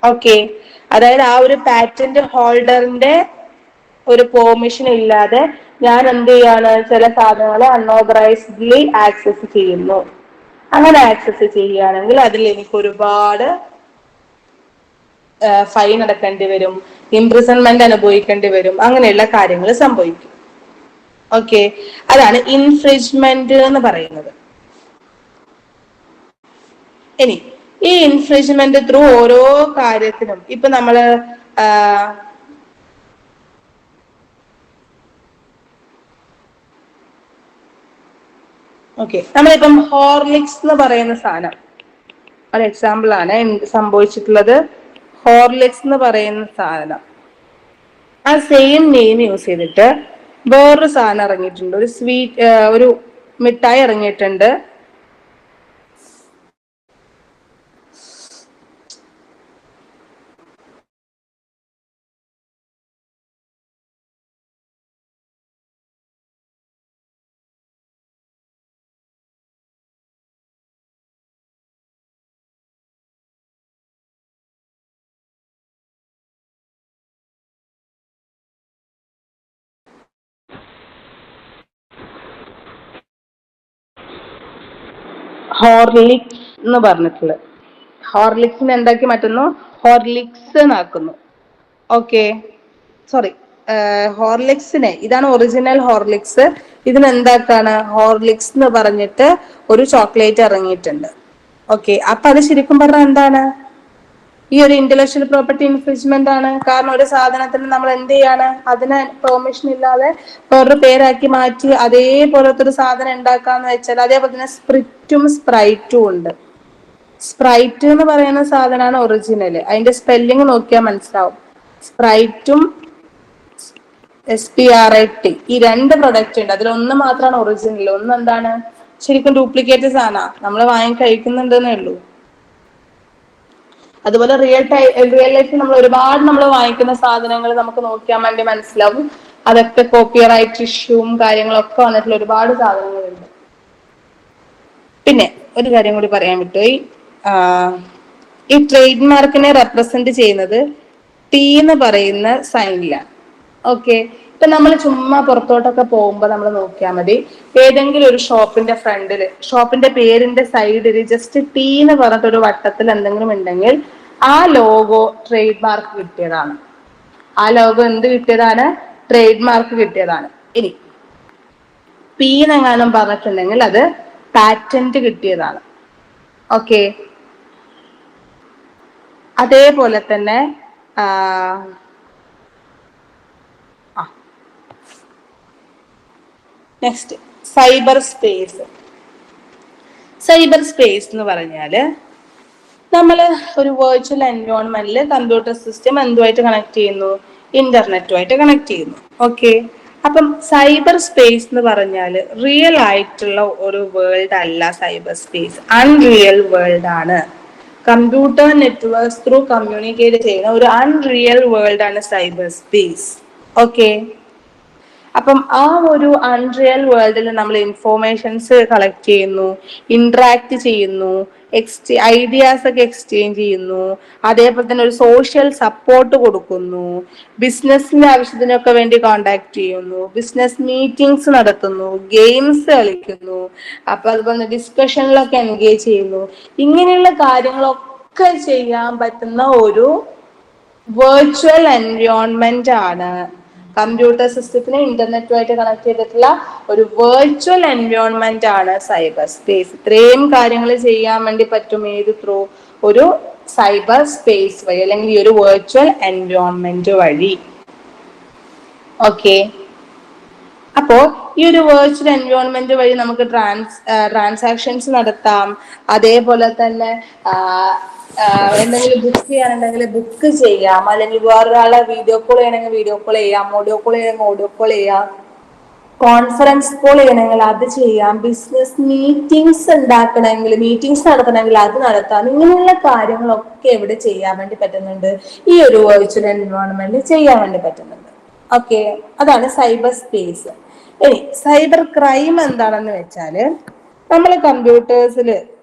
ഓക്കെ, അതായത് ആ ഒരു പാറ്റന്റ് ഹോൾഡറിന്റെ ഒരു പെർമിഷൻ ഇല്ലാതെ ഞാൻ എന്ത് ചെയ്യാണ്? ചില സാധനങ്ങൾ അൺഓതറൈസ്ഡ്ലി ആക്സസ് ചെയ്യുന്നു. അങ്ങനെ ആക്സസ് ചെയ്യുകയാണെങ്കിൽ അതിൽ എനിക്ക് ഒരുപാട് ഫൈൻ അടക്കേണ്ടി വരും, ഇംപ്രിസൺമെന്റ് അനുഭവിക്കേണ്ടി വരും, അങ്ങനെയുള്ള കാര്യങ്ങൾ സംഭവിക്കും. ഓക്കെ, അതാണ് ഇൻഫ്രിഞ്ച്മെന്റ് എന്ന് പറയുന്നത്. ഇനി ഈ ഇൻഫ്രിഞ്ച്മെന്റ് ത്രൂ ഓരോ കാര്യത്തിനും ഇപ്പൊ നമ്മള് ഓക്കെ, നമ്മളിപ്പം ഹോർലിക്സ് എന്ന് പറയുന്ന സാധനം ഒരു എക്സാമ്പിൾ ആണ് സംഭവിച്ചിട്ടുള്ളത്. ഹോർലിക്സ് എന്ന് പറയുന്ന സാധനം ആ സെയിം നെയിം യൂസ് ചെയ്തിട്ട് വേറൊരു സാധനം ഇറങ്ങിയിട്ടുണ്ട്. ഒരു സ്വീറ്റ്, ഒരു മിഠായി ഇറങ്ങിയിട്ടുണ്ട്. ഹോർലിക്സ് എന്ന് പറഞ്ഞിട്ടുള്ളത്. ഹോർലിക്സിനെ എന്താക്കി മാറ്റുന്നു? ഹോർലിക്സ് എന്നാക്കുന്നു. ഓക്കെ, സോറി, ഹോർലിക്സിനെ, ഇതാണ് ഒറിജിനൽ ഹോർലിക്സ്. ഇതിനെന്താക്കാണ്? ഹോർലിക്സ് എന്ന് പറഞ്ഞിട്ട് ഒരു ചോക്ലേറ്റ് ഇറങ്ങിയിട്ടുണ്ട്. ഓക്കെ, അപ്പൊ അത് ശരിക്കും പറഞ്ഞാൽ എന്താണ്? ഈ ഒരു ഇന്റലക്ച്വൽ പ്രോപ്പർട്ടി ഇൻഫ്രിഞ്ച്മെന്റ് ആണ്. കാരണം ഒരു സാധനത്തിന് നമ്മൾ എന്ത് ചെയ്യാണ്? അതിന് പെർമിഷൻ ഇല്ലാതെ വേറൊരു പേരാക്കി മാറ്റി അതേപോലത്തെ ഒരു സാധനം ഉണ്ടാക്കാന്ന് വെച്ചാൽ, അതേപോലെ തന്നെ സ്പ്രിറ്റും സ്പ്രൈറ്റും ഉണ്ട്. സ്പ്രൈറ്റ് എന്ന് പറയുന്ന സാധനമാണ് ഒറിജിനല്. അതിന്റെ സ്പെല്ലിംഗ് നോക്കിയാൽ മനസ്സിലാവും. സ്പ്രൈറ്റും SPRIT ഈ രണ്ട് പ്രൊഡക്റ്റ് ഉണ്ട്. അതിലൊന്ന് മാത്രമാണ് ഒറിജിനൽ. ഒന്ന് എന്താണ്? ശരിക്കും ഡ്യൂപ്ലിക്കേറ്റ് സാധനമാണ്, നമ്മൾ വാങ്ങി കഴിക്കുന്നുണ്ടെന്നേ ഉള്ളൂ. അതുപോലെ റിയൽ ലൈഫിൽ നമ്മൾ ഒരുപാട് വാങ്ങിക്കുന്ന സാധനങ്ങൾ നമുക്ക് നോക്കിയാൽ വേണ്ടി മനസ്സിലാവും. അതൊക്കെ കോപ്പിറൈറ്റ് ഇഷ്യൂവും കാര്യങ്ങളൊക്കെ വന്നിട്ടുള്ള ഒരുപാട് സാധനങ്ങളുണ്ട്. പിന്നെ ഒരു കാര്യം കൂടി പറയാൻ വിട്ടുപോയി. ഈ ട്രേഡ് മാർക്കിനെ റെപ്രസെന്റ് ചെയ്യുന്നത് T എന്ന് പറയുന്ന സൈനിലാണ്. ഓക്കെ, ഇപ്പൊ നമ്മൾ ചുമ്മാ പുറത്തോട്ടൊക്കെ പോകുമ്പോ നമ്മൾ നോക്കിയാൽ മതി, ഏതെങ്കിലും ഒരു ഷോപ്പിന്റെ ഫ്രണ്ടില്, ഷോപ്പിന്റെ പേരിന്റെ സൈഡിൽ ജസ്റ്റ് T എന്ന് പറഞ്ഞിട്ടൊരു വട്ടത്തിൽ എന്തെങ്കിലും ഉണ്ടെങ്കിൽ ആ ലോഗോ ട്രേഡ് മാർക്ക് കിട്ടിയതാണ്. ആ ലോഗോ എന്ത് കിട്ടിയതാണ്? ട്രേഡ് മാർക്ക് കിട്ടിയതാണ്. ഇനി P എന്നെങ്ങാനും പറഞ്ഞിട്ടുണ്ടെങ്കിൽ അത് പാറ്റന്റ് കിട്ടിയതാണ്. ഓക്കെ, അതേപോലെ തന്നെ next cyber space. Cyber space എന്ന് പറഞ്ഞാല് നമ്മൾ ഒരു വെർച്വൽ എൻവയോൺമെന്റിൽ കമ്പ്യൂട്ടർ സിസ്റ്റം എന്തുമായിട്ട് കണക്ട് ചെയ്യുന്നു? ഇന്റർനെറ്റുമായിട്ട് കണക്ട് ചെയ്യുന്നു. ഓക്കെ, അപ്പം സൈബർ സ്പേസ് എന്ന് പറഞ്ഞാൽ റിയൽ ആയിട്ടുള്ള ഒരു വേൾഡ് അല്ല സൈബർ സ്പേസ്, അൺറിയൽ വേൾഡ് ആണ്. കമ്പ്യൂട്ടർ നെറ്റ്വർക്ക്സ് ത്രൂ കമ്മ്യൂണിക്കേറ്റ് ചെയ്യുന്ന ഒരു അൺറിയൽ വേൾഡ് ആണ് സൈബർ സ്പേസ്. ഓക്കെ, അപ്പം ആ ഒരു അൺറിയൽ വേൾഡിൽ നമ്മൾ ഇൻഫോർമേഷൻസ് കളക്ട് ചെയ്യുന്നു, ഇന്ററാക്ട് ചെയ്യുന്നു, ഐഡിയാസ് ഒക്കെ എക്സ്ചേഞ്ച് ചെയ്യുന്നു, അതേപോലെ തന്നെ ഒരു സോഷ്യൽ സപ്പോർട്ട് കൊടുക്കുന്നു, ബിസിനസിന്റെ ആവശ്യത്തിനൊക്കെ വേണ്ടി കോണ്ടാക്ട് ചെയ്യുന്നു, ബിസിനസ് മീറ്റിംഗ്സ് നടത്തുന്നു, ഗെയിംസ് കളിക്കുന്നു, അപ്പൊ അതുപോലെ ഡിസ്കഷനിലൊക്കെ എൻഗേജ് ചെയ്യുന്നു. ഇങ്ങനെയുള്ള കാര്യങ്ങളൊക്കെ ചെയ്യാൻ പറ്റുന്ന ഒരു വെർച്വൽ എൻവയോൺമെന്റ് ആണ്, കമ്പ്യൂട്ടർ സിസ്റ്റത്തിന് ഇന്റർനെറ്റുമായിട്ട് കണക്ട് ചെയ്തിട്ടുള്ള ഒരു വെർച്വൽ എൻവയോൺമെന്റ് ആണ് സൈബർ സ്പേസ്. ഇത്രയും കാര്യങ്ങൾ ചെയ്യാൻ വേണ്ടി പറ്റും ഏത് ത്രൂ? ഒരു സൈബർ സ്പേസ് വഴി, അല്ലെങ്കിൽ ഈ ഒരു വെർച്വൽ എൻവയോൺമെന്റ് വഴി. ഓക്കെ, അപ്പോ ഈ ഒരു വെർച്വൽ എൻവയോൺമെന്റ് വഴി നമുക്ക് ട്രാൻസാക്ഷൻസ് നടത്താം. അതേപോലെ തന്നെ എന്തെങ്കിലും ബുക്ക് ചെയ്യാനുണ്ടെങ്കിൽ ബുക്ക് ചെയ്യാം, അല്ലെങ്കിൽ വേറൊരാളെ വീഡിയോ കോൾ ചെയ്യണമെങ്കിൽ വീഡിയോ കോൾ ചെയ്യാം, ഓഡിയോ കോൾ ചെയ്യണമെങ്കിൽ ഓഡിയോ കോൾ ചെയ്യാം, കോൺഫറൻസ് കോൾ ചെയ്യണമെങ്കിൽ അത് ചെയ്യാം, ബിസിനസ് മീറ്റിംഗ്സ് നടത്തണമെങ്കിൽ അത് നടത്താം. ഇങ്ങനെയുള്ള കാര്യങ്ങളൊക്കെ എവിടെ ചെയ്യാൻ വേണ്ടി പറ്റുന്നുണ്ട്? ഈ ഒരു വെർച്വൽ എൻവയോൺമെന്റ് ചെയ്യാൻ വേണ്ടി പറ്റുന്നുണ്ട്. ഓക്കെ, അതാണ് സൈബർ സ്പേസ്. ഇനി സൈബർ ക്രൈം എന്താണെന്ന് വെച്ചാല്, നമ്മൾ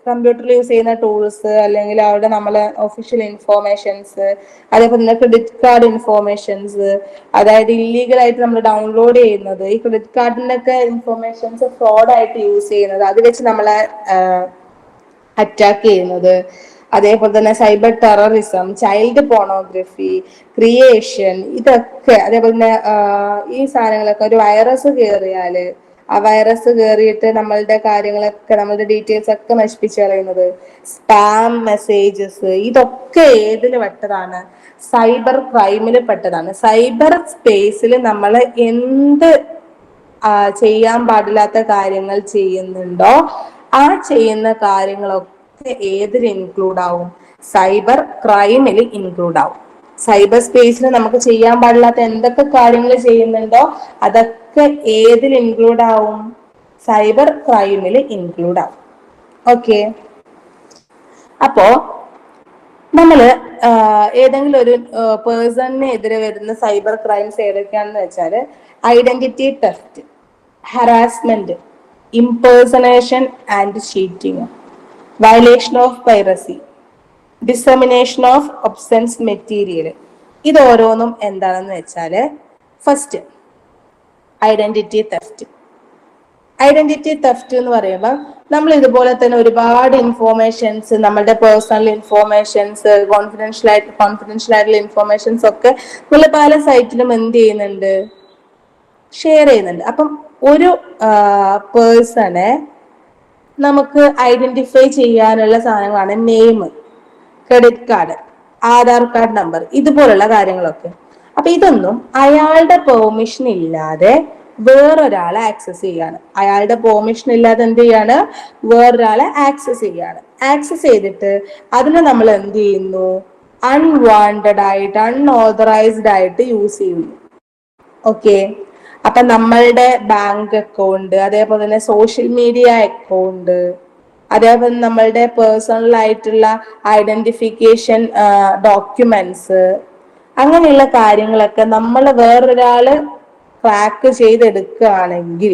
കമ്പ്യൂട്ടറിൽ യൂസ് ചെയ്യുന്ന ടൂൾസ്, അല്ലെങ്കിൽ അവിടെ നമ്മളെ ഒഫീഷ്യൽ ഇൻഫോർമേഷൻസ്, അതേപോലെ തന്നെ ക്രെഡിറ്റ് കാർഡ് ഇൻഫോർമേഷൻസ്, അതായത് ഇല്ലീഗൽ ആയിട്ട് നമ്മൾ ഡൗൺലോഡ് ചെയ്യുന്നത്, ഈ ക്രെഡിറ്റ് കാർഡിന്റെ ഒക്കെ ഇൻഫോർമേഷൻസ് ഫ്രോഡ് ആയിട്ട് യൂസ് ചെയ്യുന്നത്, അത് വെച്ച് നമ്മളെ അറ്റാക്ക് ചെയ്യുന്നത്, അതേപോലെ തന്നെ cyber terrorism, child pornography, creation, ഇതൊക്കെ, അതേപോലെ തന്നെ ഈ സാധനങ്ങളൊക്കെ, ഒരു വൈറസ് കയറിയാല് ആ വൈറസ് കയറിയിട്ട് നമ്മളുടെ കാര്യങ്ങളൊക്കെ, നമ്മളുടെ ഡീറ്റെയിൽസ് ഒക്കെ നശിപ്പിച്ചു കളയുന്നത്, സ്പാം മെസ്സേജസ്, ഇതൊക്കെ ഏതിൽ പെട്ടതാണ്? സൈബർ ക്രൈമിൽ പെട്ടതാണ്. സൈബർ സ്പേസിൽ നമ്മൾ എന്ത് ചെയ്യാൻ പാടില്ലാത്ത കാര്യങ്ങൾ ചെയ്യുന്നുണ്ടോ ആ ചെയ്യുന്ന കാര്യങ്ങളൊക്കെ ഏതിൽ ഇൻക്ലൂഡ് ആവും? സൈബർ ക്രൈമിൽ ഇൻക്ലൂഡ് ആവും. സൈബർ സ്പേസിൽ നമുക്ക് ചെയ്യാൻ പാടില്ലാത്ത എന്തൊക്കെ കാര്യങ്ങൾ ചെയ്യുന്നുണ്ടോ അതൊക്കെ ഏതിൽ ഇൻക്ലൂഡ് ആവും? സൈബർ ക്രൈമിൽ ഇൻക്ലൂഡ് ആവും. ഓക്കെ, അപ്പോ നമ്മള് ഏതെങ്കിലും ഒരു പേഴ്സണിനെതിരെ വരുന്ന സൈബർ ക്രൈംസ് ഏതൊക്കെയാണെന്ന് വെച്ചാല്, identity theft, harassment, impersonation and cheating, violation of piracy, dissemination of obscene material. ഇത് ഓരോന്നും എന്താണെന്ന് വെച്ചാല്, first identity theft. Identity theft എന്ന് പറയുമ്പോൾ നമ്മൾ ഇതുപോലെ തന്നെ ഒരുപാട് ഇൻഫോർമേഷൻസ്, നമ്മുടെ പേഴ്സണൽ ഇൻഫോർമേഷൻസ്, കോൺഫിഡൻഷ്യൽ ആയിട്ടുള്ള ഇൻഫോർമേഷൻസ് ഒക്കെ നമ്മൾ പല സൈറ്റിലും എന്ത് ചെയ്യുന്നുണ്ട്? ഷെയർ ചെയ്യുന്നുണ്ട്. അപ്പം ഒരു പേഴ്സണെ നമുക്ക് ഐഡന്റിഫൈ ചെയ്യാനുള്ള സാധനങ്ങളാണ് name, credit card, Aadhaar card number, ഇതുപോലുള്ള കാര്യങ്ങളൊക്കെ. അപ്പൊ ഇതൊന്നും അയാളുടെ പെർമിഷൻ ഇല്ലാതെ വേറൊരാളെ ആക്സസ് ചെയ്യാണ്. അയാളുടെ പെർമിഷൻ ഇല്ലാതെ എന്ത് ചെയ്യാണ്? വേറൊരാളെ ആക്സസ് ചെയ്യാണ്. ആക്സസ് ചെയ്തിട്ട് അതിനെ നമ്മൾ എന്ത് ചെയ്യുന്നു? അൺവാണ്ടഡ് ആയിട്ട്, അൺഓതറൈസ്ഡ് ആയിട്ട് യൂസ് ചെയ്യുന്നു. ഓക്കെ, അപ്പൊ നമ്മളുടെ ബാങ്ക് അക്കൗണ്ട്, അതേപോലെ തന്നെ സോഷ്യൽ മീഡിയ അക്കൗണ്ട്, അതേപോലെ നമ്മളുടെ പേഴ്സണൽ ആയിട്ടുള്ള ഐഡന്റിഫിക്കേഷൻ ഡോക്യുമെന്റ്സ്, അങ്ങനെയുള്ള കാര്യങ്ങളൊക്കെ നമ്മൾ വേറൊരാള് ക്രാക്ക് ചെയ്തെടുക്കുകയാണെങ്കിൽ,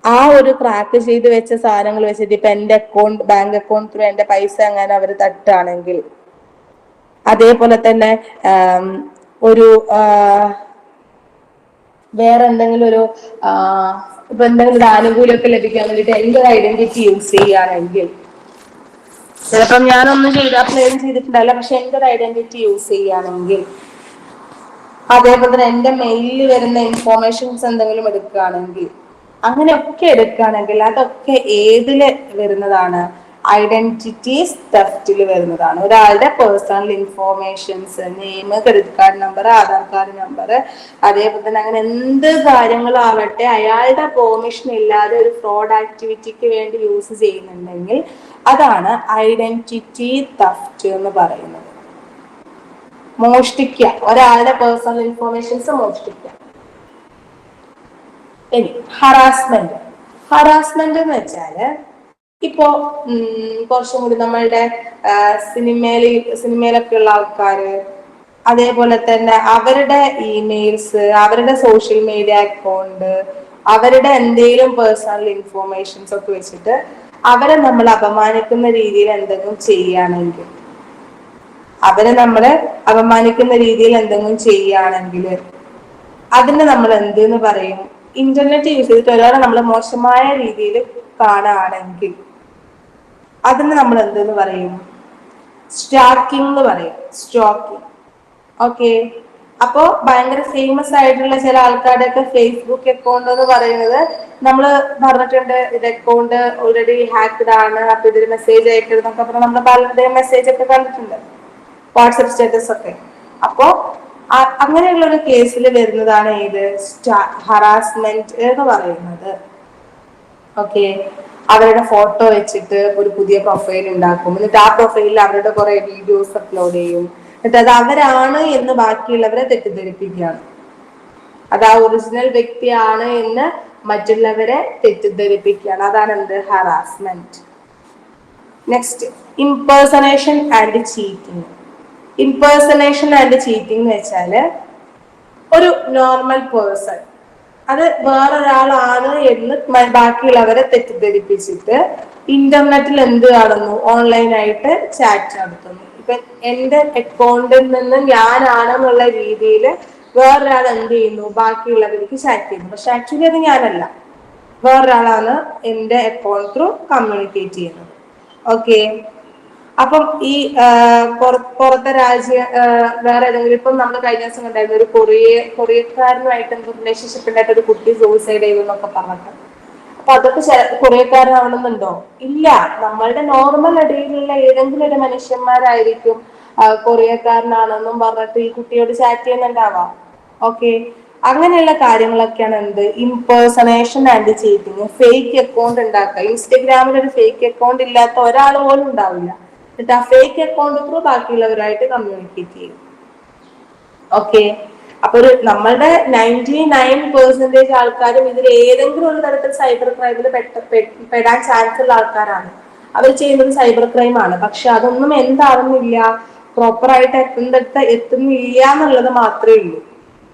ആ ഒരു ക്രാക്ക് ചെയ്ത് വെച്ച സാധനങ്ങൾ വെച്ചിട്ട് ഇപ്പൊ എന്റെ ബാങ്ക് അക്കൗണ്ട് ത്രൂ എന്റെ പൈസ അങ്ങനെ അവർ തട്ടുകയാണെങ്കിൽ, അതേപോലെ തന്നെ ഒരു വേറെ എന്തെങ്കിലും ഒരു ഇപ്പൊ എന്തെങ്കിലും ഒരു ആനുകൂല്യമൊക്കെ ലഭിക്കാൻ വേണ്ടിയിട്ട് എന്റെ ഐഡന്റിറ്റി യൂസ് ചെയ്യുകയാണെങ്കിൽ, ചിലപ്പം ഞാനൊന്നും അപ്ലൈ ചെയ്തിട്ടുണ്ടല്ല, പക്ഷെ എന്റെ ഒരു ഐഡന്റിറ്റി യൂസ് ചെയ്യുകയാണെങ്കിൽ, അതേപോലെ തന്നെ എന്റെ മെയിലിൽ വരുന്ന ഇൻഫോർമേഷൻസ് എന്തെങ്കിലും എടുക്കുകയാണെങ്കിൽ, അങ്ങനെയൊക്കെ എടുക്കുകയാണെങ്കിൽ അതൊക്കെ ഏതില് വരുന്നതാണ്? ഐഡന്റിറ്റീസ് തെഫ്റ്റിൽ വരുന്നതാണ്. ഒരാളുടെ personal informations, name, credit card number, Aadhaar card number, അതേപോലെ തന്നെ അങ്ങനെ എന്ത് കാര്യങ്ങളാവട്ടെ അയാളുടെ പെർമിഷൻ ഇല്ലാതെ ഒരു ഫ്രോഡ് ആക്ടിവിറ്റിക്ക് വേണ്ടി യൂസ് ചെയ്യുന്നുണ്ടെങ്കിൽ അതാണ് ഐഡന്റിറ്റി തെഫ്റ്റ് എന്ന് പറയുന്നത്. മോഷ്ടിക്കുക, ഒരാളുടെ പേഴ്സണൽ ഇൻഫോർമേഷൻസ് മോഷ്ടിക്കുക. ഇനി ഹറാസ്മെന്റ്. ഹറാസ്മെന്റ് എന്ന് വെച്ചാല് ഇപ്പോ കുറച്ചും കൂടി നമ്മളുടെ സിനിമയിലൊക്കെ ഉള്ള ആൾക്കാര്, അതേപോലെ തന്നെ അവരുടെ ഇമെയിൽസ്, അവരുടെ സോഷ്യൽ മീഡിയ അക്കൗണ്ട്, അവരുടെ എന്തെങ്കിലും പേഴ്സണൽ ഇൻഫോർമേഷൻസ് ഒക്കെ വെച്ചിട്ട് അവരെ നമ്മൾ അപമാനിക്കുന്ന രീതിയിൽ എന്തെങ്കിലും ചെയ്യുകയാണെങ്കിൽ, അതിന് നമ്മൾ എന്തെന്ന് പറയും? ഇന്റർനെറ്റ് യൂസ് ചെയ്തിട്ട് ഒരാളെ നമ്മൾ മോശമായ രീതിയിൽ കാണുകയാണെങ്കിൽ അതിന് നമ്മൾ എന്തെന്ന് പറയും? സ്റ്റാക്കിംഗ് എന്ന് പറയും. സ്റ്റോക്കിംഗ്. ഓക്കെ. അപ്പോ ഭയങ്കര ഫേമസ് ആയിട്ടുള്ള ചില ആൾക്കാരുടെ ഒക്കെ ഫേസ്ബുക്ക് അക്കൗണ്ട് എന്ന് പറയുന്നത് നമ്മൾ പറഞ്ഞിട്ടുണ്ട്, ഇത് അക്കൗണ്ട് ഓൾറെഡി ഹാക്ക്ഡ് ആണ്, അപ്പൊ ഇതിൽ മെസ്സേജ് അയക്കരുതെന്നൊക്കെ പറഞ്ഞാൽ നമ്മൾ പലരുടെയും മെസ്സേജ് ഒക്കെ കണ്ടിട്ടുണ്ട്, വാട്സപ്പ് സ്റ്റാറ്റസ് ഒക്കെ. അപ്പോ അങ്ങനെയുള്ള ഒരു കേസിൽ വരുന്നതാണ് ഏത്? ഹറാസ്മെന്റ് എന്ന് പറയുന്നത്. ഓക്കെ. അവരുടെ ഫോട്ടോ വെച്ചിട്ട് ഒരു പുതിയ പ്രൊഫൈൽ ഉണ്ടാക്കും, എന്നിട്ട് ആ പ്രൊഫൈലിൽ അവരുടെ കുറെ വീഡിയോസ് അപ്ലോഡ് ചെയ്യും, എന്നിട്ട് അത് അവരാണ് എന്ന് ബാക്കിയുള്ളവരെ തെറ്റിദ്ധരിപ്പിക്കുകയാണ്. അത് ആ ഒറിജിനൽ വ്യക്തിയാണ് എന്ന് മറ്റുള്ളവരെ തെറ്റിദ്ധരിപ്പിക്കുകയാണ്. അതാണ് എന്ത്? Harassment. Next, impersonation and cheating. Impersonation and cheating എന്ന് വെച്ചാല് ഒരു നോർമൽ പേഴ്സൺ അത് വേറൊരാളാണ് എന്ന് ബാക്കിയുള്ളവരെ തെറ്റിദ്ധരിപ്പിച്ചിട്ട് ഇന്റർനെറ്റിൽ എന്ത് കാണുന്നു? ഓൺലൈനായിട്ട് ചാറ്റ് നടത്തുന്നു. ഇപ്പൊ എന്റെ അക്കൗണ്ടിൽ നിന്ന് ഞാനാണെന്നുള്ള രീതിയിൽ വേറൊരാൾ എന്ത് ചെയ്യുന്നു? ബാക്കിയുള്ളവർക്ക് ചാറ്റ് ചെയ്യുന്നു. പക്ഷെ ആക്ച്വലി അത് ഞാനല്ല, വേറൊരാളാണ് എന്റെ അക്കൗണ്ട് ത്രൂ കമ്മ്യൂണിക്കേറ്റ് ചെയ്യുന്നത്. ഓക്കെ. അപ്പം ഈ പുറത്തെ വേറെ ഏതെങ്കിലും, ഇപ്പം നമ്മൾ കഴിഞ്ഞ ദിവസം കണ്ടായിരുന്നു ഒരു കൊറിയക്കാരനുമായിട്ട് എന്തോ റിലേഷൻഷിപ്പ് ഉണ്ടായിട്ട് ഒരു കുട്ടി സൂസൈഡ് ചെയ്തു എന്നൊക്കെ പറഞ്ഞിട്ട്. അപ്പൊ അതൊക്കെ കൊറിയക്കാരനാവണമെന്നുണ്ടോ? ഇല്ല. നമ്മളുടെ നോർമൽ ഇടയിലുള്ള ഏതെങ്കിലും ഒരു മനുഷ്യന്മാരായിരിക്കും കൊറിയക്കാരനാണെന്നും പറഞ്ഞിട്ട് ഈ കുട്ടിയോട് ചാറ്റ് ചെയ്യുന്നുണ്ടാവാം. ഓക്കെ. അങ്ങനെയുള്ള കാര്യങ്ങളൊക്കെയാണ് എന്ത്? Impersonation and cheating. Fake account ഉണ്ടാക്കുക. ഇൻസ്റ്റഗ്രാമിൽ ഒരു ഫേക്ക് അക്കൗണ്ട് ഇല്ലാത്ത ഒരാൾ പോലും ഉണ്ടാവില്ല, എന്നിട്ട് ആ ഫേക്ക് അക്കൗണ്ട് ത്രൂ ബാക്കിയുള്ളവരായിട്ട് കമ്മ്യൂണിക്കേറ്റ് ചെയ്യും. ഓക്കെ. അപ്പൊ നമ്മളുടെ 99% ആൾക്കാരും ഇതിൽ ഏതെങ്കിലും ഒരു തരത്തിൽ സൈബർ ക്രൈമിൽ പെടാൻ ചാൻസ് ഉള്ള ആൾക്കാരാണ്. അവർ ചെയ്യുന്നത് സൈബർ ക്രൈം ആണ്. പക്ഷെ അതൊന്നും എന്താവുന്നില്ല, പ്രോപ്പറായിട്ട് എത്തുന്നില്ല എന്നുള്ളത് മാത്രമേ ഉള്ളൂ.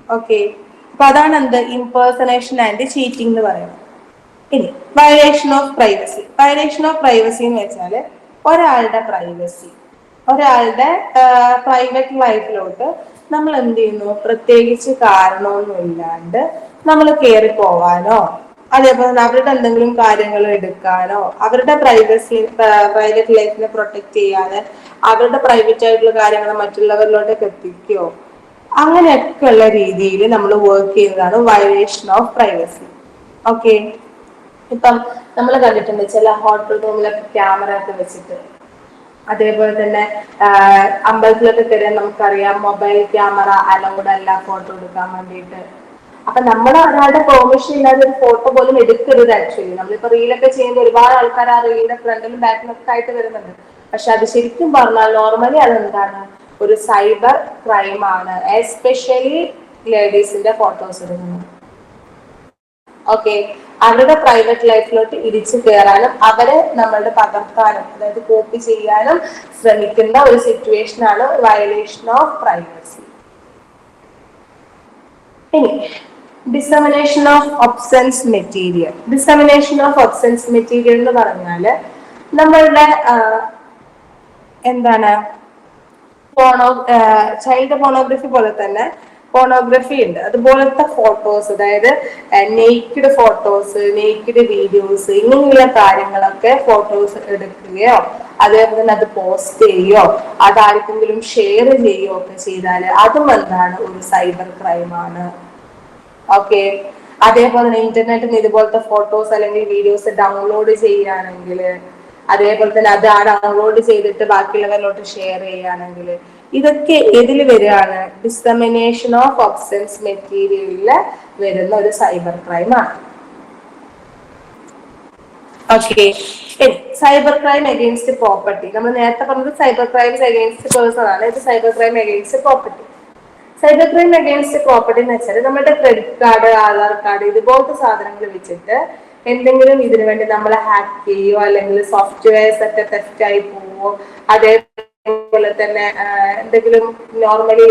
ഓക്കെ. അപ്പൊ അതാണ് എന്ത്? ഇംപേഴ്സണേഷൻ ആൻഡ് ചീറ്റിംഗ് എന്ന് പറയുന്നത്. ഇനി violation of privacy. Violation of privacy എന്ന് വെച്ചാല് ഒരാളുടെ പ്രൈവറ്റ് ലൈഫിലോട്ട് നമ്മൾ എന്ത് ചെയ്യുന്നു? പ്രത്യേകിച്ച് കാരണമൊന്നും ഇല്ലാണ്ട് നമ്മൾ കയറി പോവാനോ, അതേപോലെ തന്നെ അവരുടെ എന്തെങ്കിലും കാര്യങ്ങൾ എടുക്കാനോ, അവരുടെ പ്രൈവറ്റ് ലൈഫിനെ പ്രൊട്ടക്ട് ചെയ്യാതെ അവരുടെ പ്രൈവറ്റ് ആയിട്ടുള്ള കാര്യങ്ങൾ മറ്റുള്ളവരിലോട്ടൊക്കെ എത്തിക്കുകയോ അങ്ങനെയൊക്കെ ഉള്ള രീതിയിൽ നമ്മൾ വർക്ക് ചെയ്യുന്നതാണ് വയലേഷൻ ഓഫ് പ്രൈവസി. ഓക്കെ. ഇപ്പം നമ്മൾ കണ്ടിട്ടുണ്ട് ചില ഹോട്ടൽ റൂമിലൊക്കെ ക്യാമറ ഒക്കെ വെച്ചിട്ട്, അതേപോലെ തന്നെ അമ്പലത്തിലൊക്കെ കയറിയാൽ നമുക്കറിയാം മൊബൈൽ ക്യാമറ അലൗഡ് അല്ല ഫോട്ടോ എടുക്കാൻ വേണ്ടിയിട്ട്. അപ്പൊ നമ്മൾ ഒരാളുടെ പെർമിഷൻ ഇല്ലാതെ ഒരു ഫോട്ടോ പോലും എടുക്കരുത്. ആക്ച്വലി നമ്മളിപ്പോ റീലൊക്കെ ചെയ്യുന്ന ഒരുപാട് ആൾക്കാർ ആ റീലിന്റെ ഫ്രണ്ടിലും ബാക്കിലും ഒക്കെ ആയിട്ട് വരുന്നുണ്ട്. പക്ഷെ അത് ശരിക്കും പറഞ്ഞാൽ നോർമലി അതെന്താണ്? ഒരു സൈബർ ക്രൈം ആണ്, എസ്പെഷ്യലി ലേഡീസിന്റെ ഫോട്ടോസ് എടുക്കുന്നത്. ഓക്കെ. അവരുടെ പ്രൈവറ്റ് ലൈഫിലോട്ട് ഇടിച്ചു കയറാനും അവരെ നമ്മളുടെ പകർത്താനും, അതായത് കോപ്പി ചെയ്യാനും ശ്രമിക്കുന്ന ഒരു സിറ്റുവേഷൻ ആണ് വയലേഷൻ ഓഫ് പ്രൈവസി. ഇനി dissemination of obscene material. Dissemination of obscene material എന്ന് പറഞ്ഞാല് നമ്മളുടെ എന്താണ്, ചൈൽഡ് പോണോഗ്രഫി പോലെ തന്നെ പോണോഗ്രഫി ഉണ്ട്. അതുപോലത്തെ ഫോട്ടോസ്, അതായത് നെയ്ക്ഡ് ഫോട്ടോസ്, നെയ്ക്ഡ് വീഡിയോസ്, ഇങ്ങനെയുള്ള കാര്യങ്ങളൊക്കെ ഫോട്ടോസ് എടുക്കുകയോ അതേപോലെ തന്നെ അത് പോസ്റ്റ് ചെയ്യുകയോ അതാർക്കെങ്കിലും ഷെയർ ചെയ്യുകയോ ഒക്കെ ചെയ്താൽ അതും എന്താണ്? ഒരു സൈബർ ക്രൈമാണ്. ഓക്കെ. അതേപോലെ തന്നെ ഇന്റർനെറ്റിൽ നിന്ന് ഇതുപോലത്തെ ഫോട്ടോസ് അല്ലെങ്കിൽ വീഡിയോസ് ഡൗൺലോഡ് ചെയ്യുകയാണെങ്കിൽ, അതേപോലെ തന്നെ അത് ഡൗൺലോഡ് ചെയ്തിട്ട് ബാക്കിയുള്ളവരിലോട്ട് ഷെയർ ചെയ്യുകയാണെങ്കിൽ, ഇതൊക്കെ ഇതിൽ വരികയാണ് ഡിസമിനേഷൻ ഓഫ് ഒബ്സൻസ് മെറ്റീരിയലില് വരുന്ന ഒരു സൈബർ ക്രൈം ആണ്. Okay, cyber crime against property. നമ്മൾ നേരത്തെ പറഞ്ഞത് സൈബർ ക്രൈംസ് അഗെയിൻസ്റ്റ് പേഴ്സൺ ആണ്. ഇത് cyber crime against property. Cyber crime against property എന്ന് വെച്ചാൽ നമ്മുടെ ക്രെഡിറ്റ് കാർഡ്, ആധാർ കാർഡ് ഇതുപോലത്തെ സാധനങ്ങൾ വെച്ചിട്ട് എന്തെങ്കിലും ഇതിനു വേണ്ടി നമ്മളെ ഹാക്ക് ചെയ്യോ, അല്ലെങ്കിൽ സോഫ്റ്റ്വെയർസ് ഒക്കെ തെസ്റ്റ് ആയി പോവോ, അതേപോലെ തന്നെ എന്തെങ്കിലും നോർമലി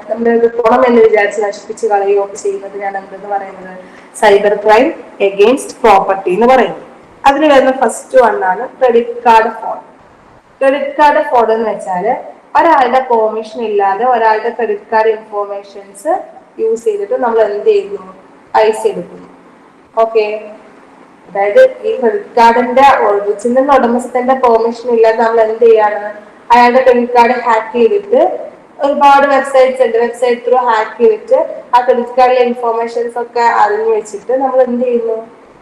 നമ്മൾ ഗുണം എന്ന് വിചാരിച്ച് നശിപ്പിച്ച് കളയുകയോ ഒക്കെ ചെയ്യുന്നതിനാണ് എന്തെന്ന് പറയുന്നത് സൈബർ ക്രൈം അഗെയിൻസ്റ്റ് പ്രോപ്പർട്ടി എന്ന് പറയുന്നത്. അതിന് വരുന്ന ഫസ്റ്റ് വണ്ണാണ് credit card fraud. Credit card fraud എന്ന് വെച്ചാല് ഒരാളുടെ പെർമിഷൻ ഇല്ലാതെ ഒരാളുടെ ക്രെഡിറ്റ് കാർഡ് ഇൻഫോർമേഷൻസ് യൂസ് ചെയ്തിട്ട് നമ്മൾ എന്ത് ചെയ്യുന്നു, പൈസ എടുക്കുന്നു. ഓക്കെ, അതായത് ഈ ക്രെഡിറ്റ് കാർഡിന്റെ ഒറിജിനൽ ഉടമസ്ഥന്റെ പെർമിഷൻ ഇല്ലാതെ നമ്മൾ എന്ത് ചെയ്യാണ്, അയാളുടെ ക്രെഡിറ്റ് കാർഡ് ഹാക്ക് ചെയ്തിട്ട് ഒരുപാട് വെബ്സൈറ്റ്സ് ഉണ്ട്, വെബ്സൈറ്റ് ത്രൂ ഹാക്ക് ചെയ്തിട്ട് ആ ക്രെഡിറ്റ് കാർഡിലെ ഇൻഫോർമേഷൻസ് ഒക്കെ അറിഞ്ഞു വെച്ചിട്ട് നമ്മൾ എന്ത് ചെയ്യുന്നു,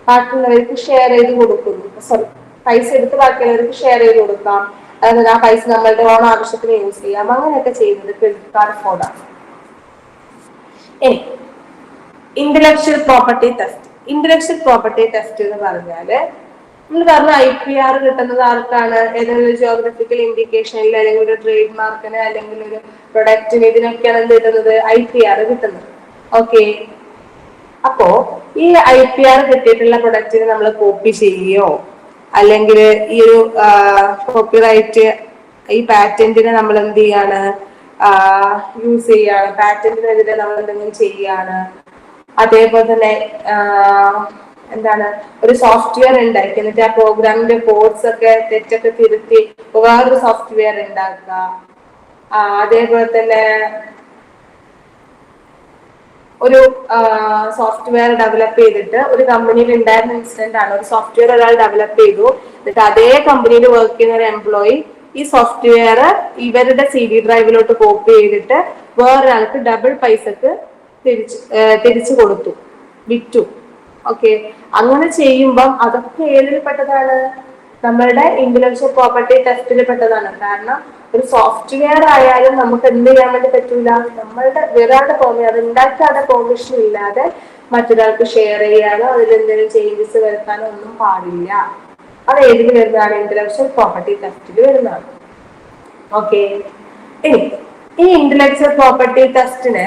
ബാക്കിയുള്ളവർക്ക് ഷെയർ ചെയ്ത് കൊടുക്കുന്നു. സോറി, പൈസ എടുത്ത് ബാക്കിയുള്ളവർക്ക് ഷെയർ ചെയ്ത് കൊടുക്കാം, അതായത് ആ പൈസ നമ്മളുടെ ഓൺ ആവശ്യത്തിന് യൂസ് ചെയ്യാം. അങ്ങനെയൊക്കെ ചെയ്യുന്നത് ക്രെഡിറ്റ് കാർഡ് ഫ്രോഡാണ്. Intellectual property theft. Intellectual property theft എന്ന് പറഞ്ഞാല് നമ്മൾ പറഞ്ഞ IPR കിട്ടുന്നത് ആർക്കാണ്, ഏതെങ്കിലും ഒരു ജിയോഗ്രഫിക്കൽ ഇൻഡിക്കേഷനിൽ, അല്ലെങ്കിൽ ഒരു ട്രേഡ് മാർക്കിന്, അല്ലെങ്കിൽ ഒരു പ്രൊഡക്റ്റിന്, ഇതിനൊക്കെയാണ് എന്ത് കിട്ടുന്നത്, IPR കിട്ടുന്നത്. ഓക്കെ, അപ്പോ ഈ IPR കിട്ടിയിട്ടുള്ള പ്രൊഡക്റ്റിന് നമ്മൾ കോപ്പി ചെയ്യുകയോ, അല്ലെങ്കിൽ ഈ ഒരു കോപ്പിറൈറ്റ്, ഈ പാറ്റന്റിനെ നമ്മൾ എന്ത് ചെയ്യാണ്, യൂസ് ചെയ്യാണ്, പാറ്റന്റിനെതിരെ നമ്മൾ എന്തെങ്കിലും ചെയ്യാണ്. അതേപോലെ തന്നെ എന്താണ്, ഒരു സോഫ്റ്റ്വെയർ ഉണ്ടാക്കി എന്നിട്ട് ആ പ്രോഗ്രാമിന്റെ കോഡ്സ് ഒക്കെ തെറ്റൊക്കെ തിരുത്തി വേറൊരു സോഫ്റ്റ്വെയർ ഉണ്ടാക്കുക. അതേപോലെ തന്നെ ഒരു സോഫ്റ്റ്വെയർ ഡെവലപ്പ് ചെയ്തിട്ട്, ഒരു കമ്പനിയിൽ ഉണ്ടായിരുന്ന ഇൻസിഡന്റ് ആണ്, ഒരു സോഫ്റ്റ്വെയർ ഒരാൾ ഡെവലപ്പ് ചെയ്തു, എന്നിട്ട് അതേ കമ്പനിയിൽ വർക്ക് ചെയ്യുന്ന ഒരു എംപ്ലോയി ഈ സോഫ്റ്റ്വെയർ ഇവരുടെ CD ഡ്രൈവിലോട്ട് കോപ്പി ചെയ്തിട്ട് വേറൊരാൾക്ക് ഡബിൾ പൈസക്ക് തിരിച്ചു കൊടുത്തു, വിറ്റു. ഓക്കെ, അങ്ങനെ ചെയ്യുമ്പം അതൊക്കെ ഏതിൽ പെട്ടതാണ്, നമ്മളുടെ ഇന്റലക്ച്വൽ പ്രോപ്പർട്ടി ടെസ്റ്റിൽ പെട്ടതാണ്. കാരണം ഒരു സോഫ്റ്റ്വെയർ ആയാലും നമുക്ക് എന്ത് ചെയ്യാൻ വേണ്ടി പറ്റൂല, നമ്മളുടെ വേറൊരാളുടെ അത് ഉണ്ടാക്കിയ പെർമിഷൻ ഇല്ലാതെ മറ്റൊരാൾക്ക് ഷെയർ ചെയ്യാനോ അതിൽ എന്തെങ്കിലും ചേഞ്ചസ് വരുത്താനോ ഒന്നും പാടില്ല. അത് ഏതിൽ വരുന്നതാണ്, ഇന്റലക്ച്വൽ പ്രോപ്പർട്ടി ടെസ്റ്റിൽ വരുന്നതാണ്. ഓക്കെ, ഇനി ഈ ഇന്റലക്ച്വൽ പ്രോപ്പർട്ടി ടെസ്റ്റിനെ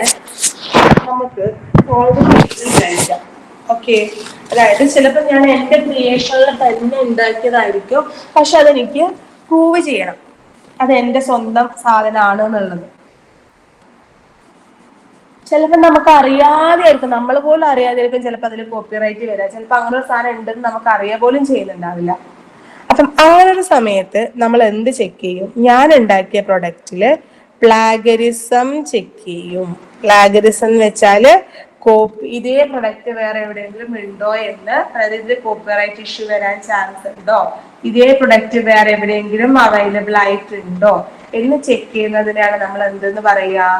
നമുക്ക് സോൾവ് ചെയ്യാം. ഓക്കെ, അതായത് ചിലപ്പോൾ ഞാൻ എന്റെ ക്രിയേഷനിൽ തന്നെ ഉണ്ടാക്കിയതായിരിക്കും, പക്ഷെ അതെനിക്ക് പ്രൂവ് ചെയ്യണം അത് എന്റെ സ്വന്തം സാധനമാണ് എന്നുള്ളത്. ചിലപ്പോൾ നമുക്ക് അറിയാതെ ആയിരിക്കും, നമ്മൾ പോലും അറിയാതെ ആയിരിക്കും ചിലപ്പോൾ അതിൽ കോപ്പിറൈറ്റ് വരിക. ചിലപ്പോൾ അങ്ങനെ ഒരു സാധനം ഉണ്ടെന്ന് നമുക്ക് അറിയാൻ പോലും ചെയ്യുന്നുണ്ടാവില്ല. അപ്പം അങ്ങനെ ഒരു സമയത്ത് നമ്മൾ എന്ത് ചെക്ക് ചെയ്യും, ഞാൻ ഉണ്ടാക്കിയ പ്രൊഡക്റ്റില് പ്ലാഗരിസം ചെക്ക് ചെയ്യും. പ്ലാഗരിസം എന്ന് വെച്ചാല് കോപ്പി, ഇതേ പ്രൊഡക്റ്റ് വേറെ എവിടെയെങ്കിലും ഉണ്ടോ എന്ന്, അതായത് ഇതിൽ കോപ്പിറൈറ്റ് ഇഷ്യൂ വരാൻ ചാൻസ് ഉണ്ടോ, ഇതേ പ്രൊഡക്റ്റ് വേറെ എവിടെയെങ്കിലും അവൈലബിൾ ആയിട്ടുണ്ടോ എന്ന് ചെക്ക് ചെയ്യുന്നതിനാണ് നമ്മൾ എന്തെന്ന് പറയുക,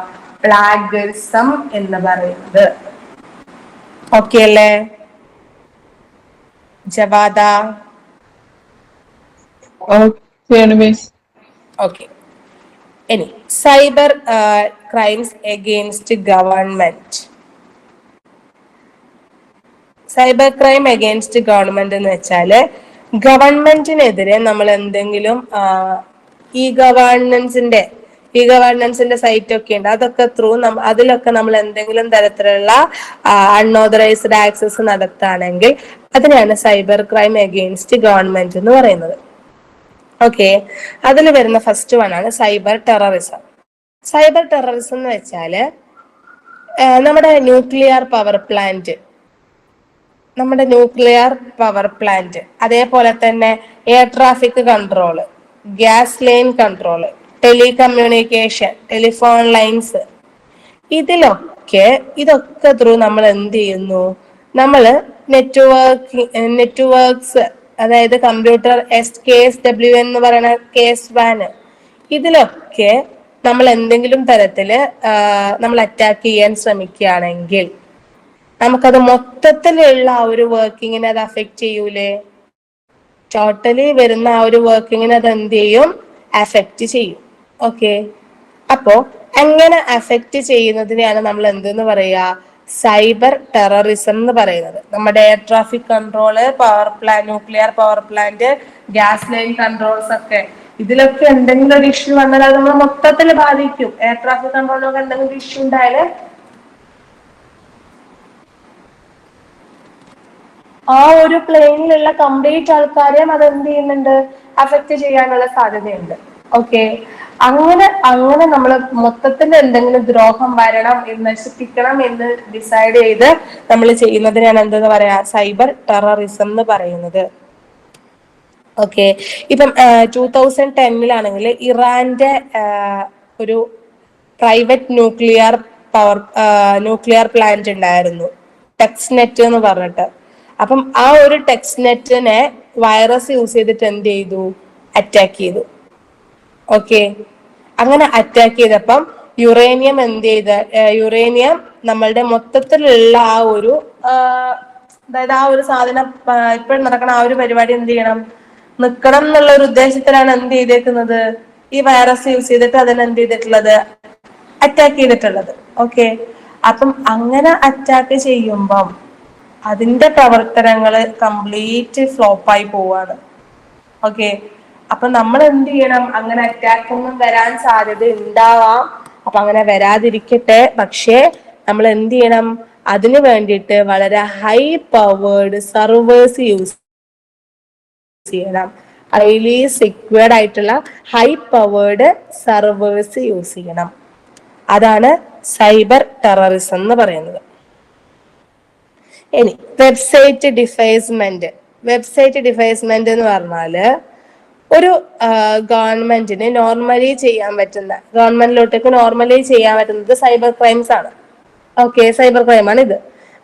പ്ലാഗരിസം എന്ന് പറയുന്നത്. ഓക്കെ അല്ലേ ജവാദ? ഓക്കെ, ഇനി cyber crimes against government. Cyber crime against government എന്ന് വെച്ചാല് ഗവൺമെന്റിനെതിരെ നമ്മൾ എന്തെങ്കിലും ഇ ഗവേണൻസിന്റെ സൈറ്റ് ഒക്കെ ഉണ്ട്, അതൊക്കെ ത്രൂ അതിലൊക്കെ നമ്മൾ എന്തെങ്കിലും തരത്തിലുള്ള അൺഓതറൈസ്ഡ് ആക്സസ് നടത്തുകയാണെങ്കിൽ അതിനെയാണ് സൈബർ ക്രൈം അഗെയിൻസ്റ്റ് ഗവൺമെന്റ് എന്ന് പറയുന്നത്. ഓക്കെ, അതിൽ വരുന്ന ഫസ്റ്റ് വൺ ആണ് സൈബർ ടെററിസം. സൈബർ ടെററിസം എന്ന് വെച്ചാല് നമ്മുടെ ന്യൂക്ലിയർ പവർ പ്ലാന്റ്, അതേപോലെ തന്നെ air traffic control, gas line control, telecommunication, telephone lines, ഇതൊക്കെ ത്രൂ നമ്മൾ എന്ത് ചെയ്യുന്നു, നമ്മള് നെറ്റ്വർക്ക്സ്, അതായത് കമ്പ്യൂട്ടർ KSWN എന്ന് പറയുന്ന KSWAN, ഇതിലൊക്കെ നമ്മൾ എന്തെങ്കിലും തരത്തില് നമ്മൾ അറ്റാക്ക് ചെയ്യാൻ ശ്രമിക്കുകയാണെങ്കിൽ നമുക്കത് മൊത്തത്തിലുള്ള ഒരു വർക്കിങ്ങിനെ അത് അഫക്റ്റ് ചെയ്യൂലേ? ടോട്ടലി വരുന്ന ആ ഒരു വർക്കിങ്ങിനെ അത് എന്ത് ചെയ്യും, അഫക്റ്റ് ചെയ്യും. ഓക്കെ, അപ്പോ അങ്ങനെ അഫക്റ്റ് ചെയ്യുന്നതിനെയാണ് നമ്മൾ എന്തെന്ന് പറയാ, സൈബർ ടെററിസം എന്ന് പറയുന്നത്. നമ്മുടെ air traffic control, power plant, nuclear power plant, gas line controls ഒക്കെ, ഇതിലൊക്കെ എന്തെങ്കിലും ഒരു ഇഷ്യൂ വന്നാൽ അത് നമ്മൾ മൊത്തത്തിൽ ബാധിക്കും. എയർ ട്രാഫിക് കൺട്രോളിലൊക്കെ എന്തെങ്കിലും ഇഷ്യൂ ഉണ്ടായാല് ആ ഒരു പ്ലെയിനിലുള്ള കംപ്ലീറ്റ് ആൾക്കാരെയും അത് എന്ത് ചെയ്യുന്നുണ്ട്, അഫക്റ്റ് ചെയ്യാനുള്ള സാധ്യതയുണ്ട്. ഓക്കെ, അങ്ങനെ നമ്മൾ മൊത്തത്തിൽ എന്തെങ്കിലും ദ്രോഹം വരണം, നശിപ്പിക്കണം എന്ന് ഡിസൈഡ് ചെയ്ത് നമ്മൾ ചെയ്യുന്നതിനാണ് എന്തെന്ന് പറയാ, സൈബർ ടെററിസം എന്ന് പറയുന്നത്. ഓക്കെ, ഇപ്പം 2010 ഇറാന്റെ ഒരു പ്രൈവറ്റ് ന്യൂക്ലിയർ പ്ലാന്റ് ഉണ്ടായിരുന്നു, ടെക്സ്നെറ്റ് എന്ന് പറഞ്ഞിട്ട്. അപ്പം ആ ഒരു ടെക്സ്നെറ്റിനെ വൈറസ് യൂസ് ചെയ്തിട്ട് എന്ത് ചെയ്തു, അറ്റാക്ക് ചെയ്തു. ഓക്കെ, അങ്ങനെ അറ്റാക്ക് ചെയ്തപ്പം യുറേനിയം എന്ത് ചെയ്ത്, യുറേനിയം നമ്മളുടെ മൊത്തത്തിലുള്ള ആ ഒരു അതായത് ആ ഒരു സാധനം ഇപ്പോഴും നടക്കുന്ന ആ ഒരു പരിപാടി എന്ത് ചെയ്യണം, നിക്കണം എന്നുള്ള ഒരു ഉദ്ദേശത്തിലാണ് എന്ത് ചെയ്തേക്കുന്നത്, ഈ വൈറസ് യൂസ് ചെയ്തിട്ട് അതിനെ എന്ത് ചെയ്തിട്ടുള്ളത്, അറ്റാക്ക് ചെയ്തിട്ടുള്ളത്. ഓക്കെ, അപ്പം അങ്ങനെ അറ്റാക്ക് ചെയ്യുമ്പം അതിന്റെ പ്രവർത്തനങ്ങള് കംപ്ലീറ്റ് ഫ്ലോപ്പായി പോവാണ്. ഓക്കെ, അപ്പൊ നമ്മൾ എന്ത് ചെയ്യണം, അങ്ങനെ അറ്റാക്ക് ഒന്നും വരാൻ സാധ്യത ഉണ്ടാവാം, അപ്പൊ അങ്ങനെ വരാതിരിക്കട്ടെ. പക്ഷേ നമ്മൾ എന്ത് ചെയ്യണം, അതിനു വേണ്ടിയിട്ട് വളരെ ഹൈ പവേർഡ് സർവേഴ്സ് യൂസ് ചെയ്യണം. ഹൈലി സെക്യൂർഡ് ആയിട്ടുള്ള ഹൈ പവേർഡ് സർവേഴ്സ് യൂസ് ചെയ്യണം. അതാണ് സൈബർ ടെററിസം എന്ന് പറയുന്നത്. ഇനി വെബ്സൈറ്റ് ഡിഫേസ്മെന്റ്. വെബ്സൈറ്റ് ഡിഫേസ്മെന്റ് എന്ന് പറഞ്ഞാല് ഒരു ഗവൺമെന്റിന് നോർമലി ചെയ്യാൻ പറ്റുന്ന, ഗവൺമെന്റിലോട്ടേക്ക് നോർമലി ചെയ്യാൻ പറ്റുന്നത് സൈബർ ക്രൈംസ് ആണ്. ഓക്കെ, സൈബർ ക്രൈം ആണ് ഇത്.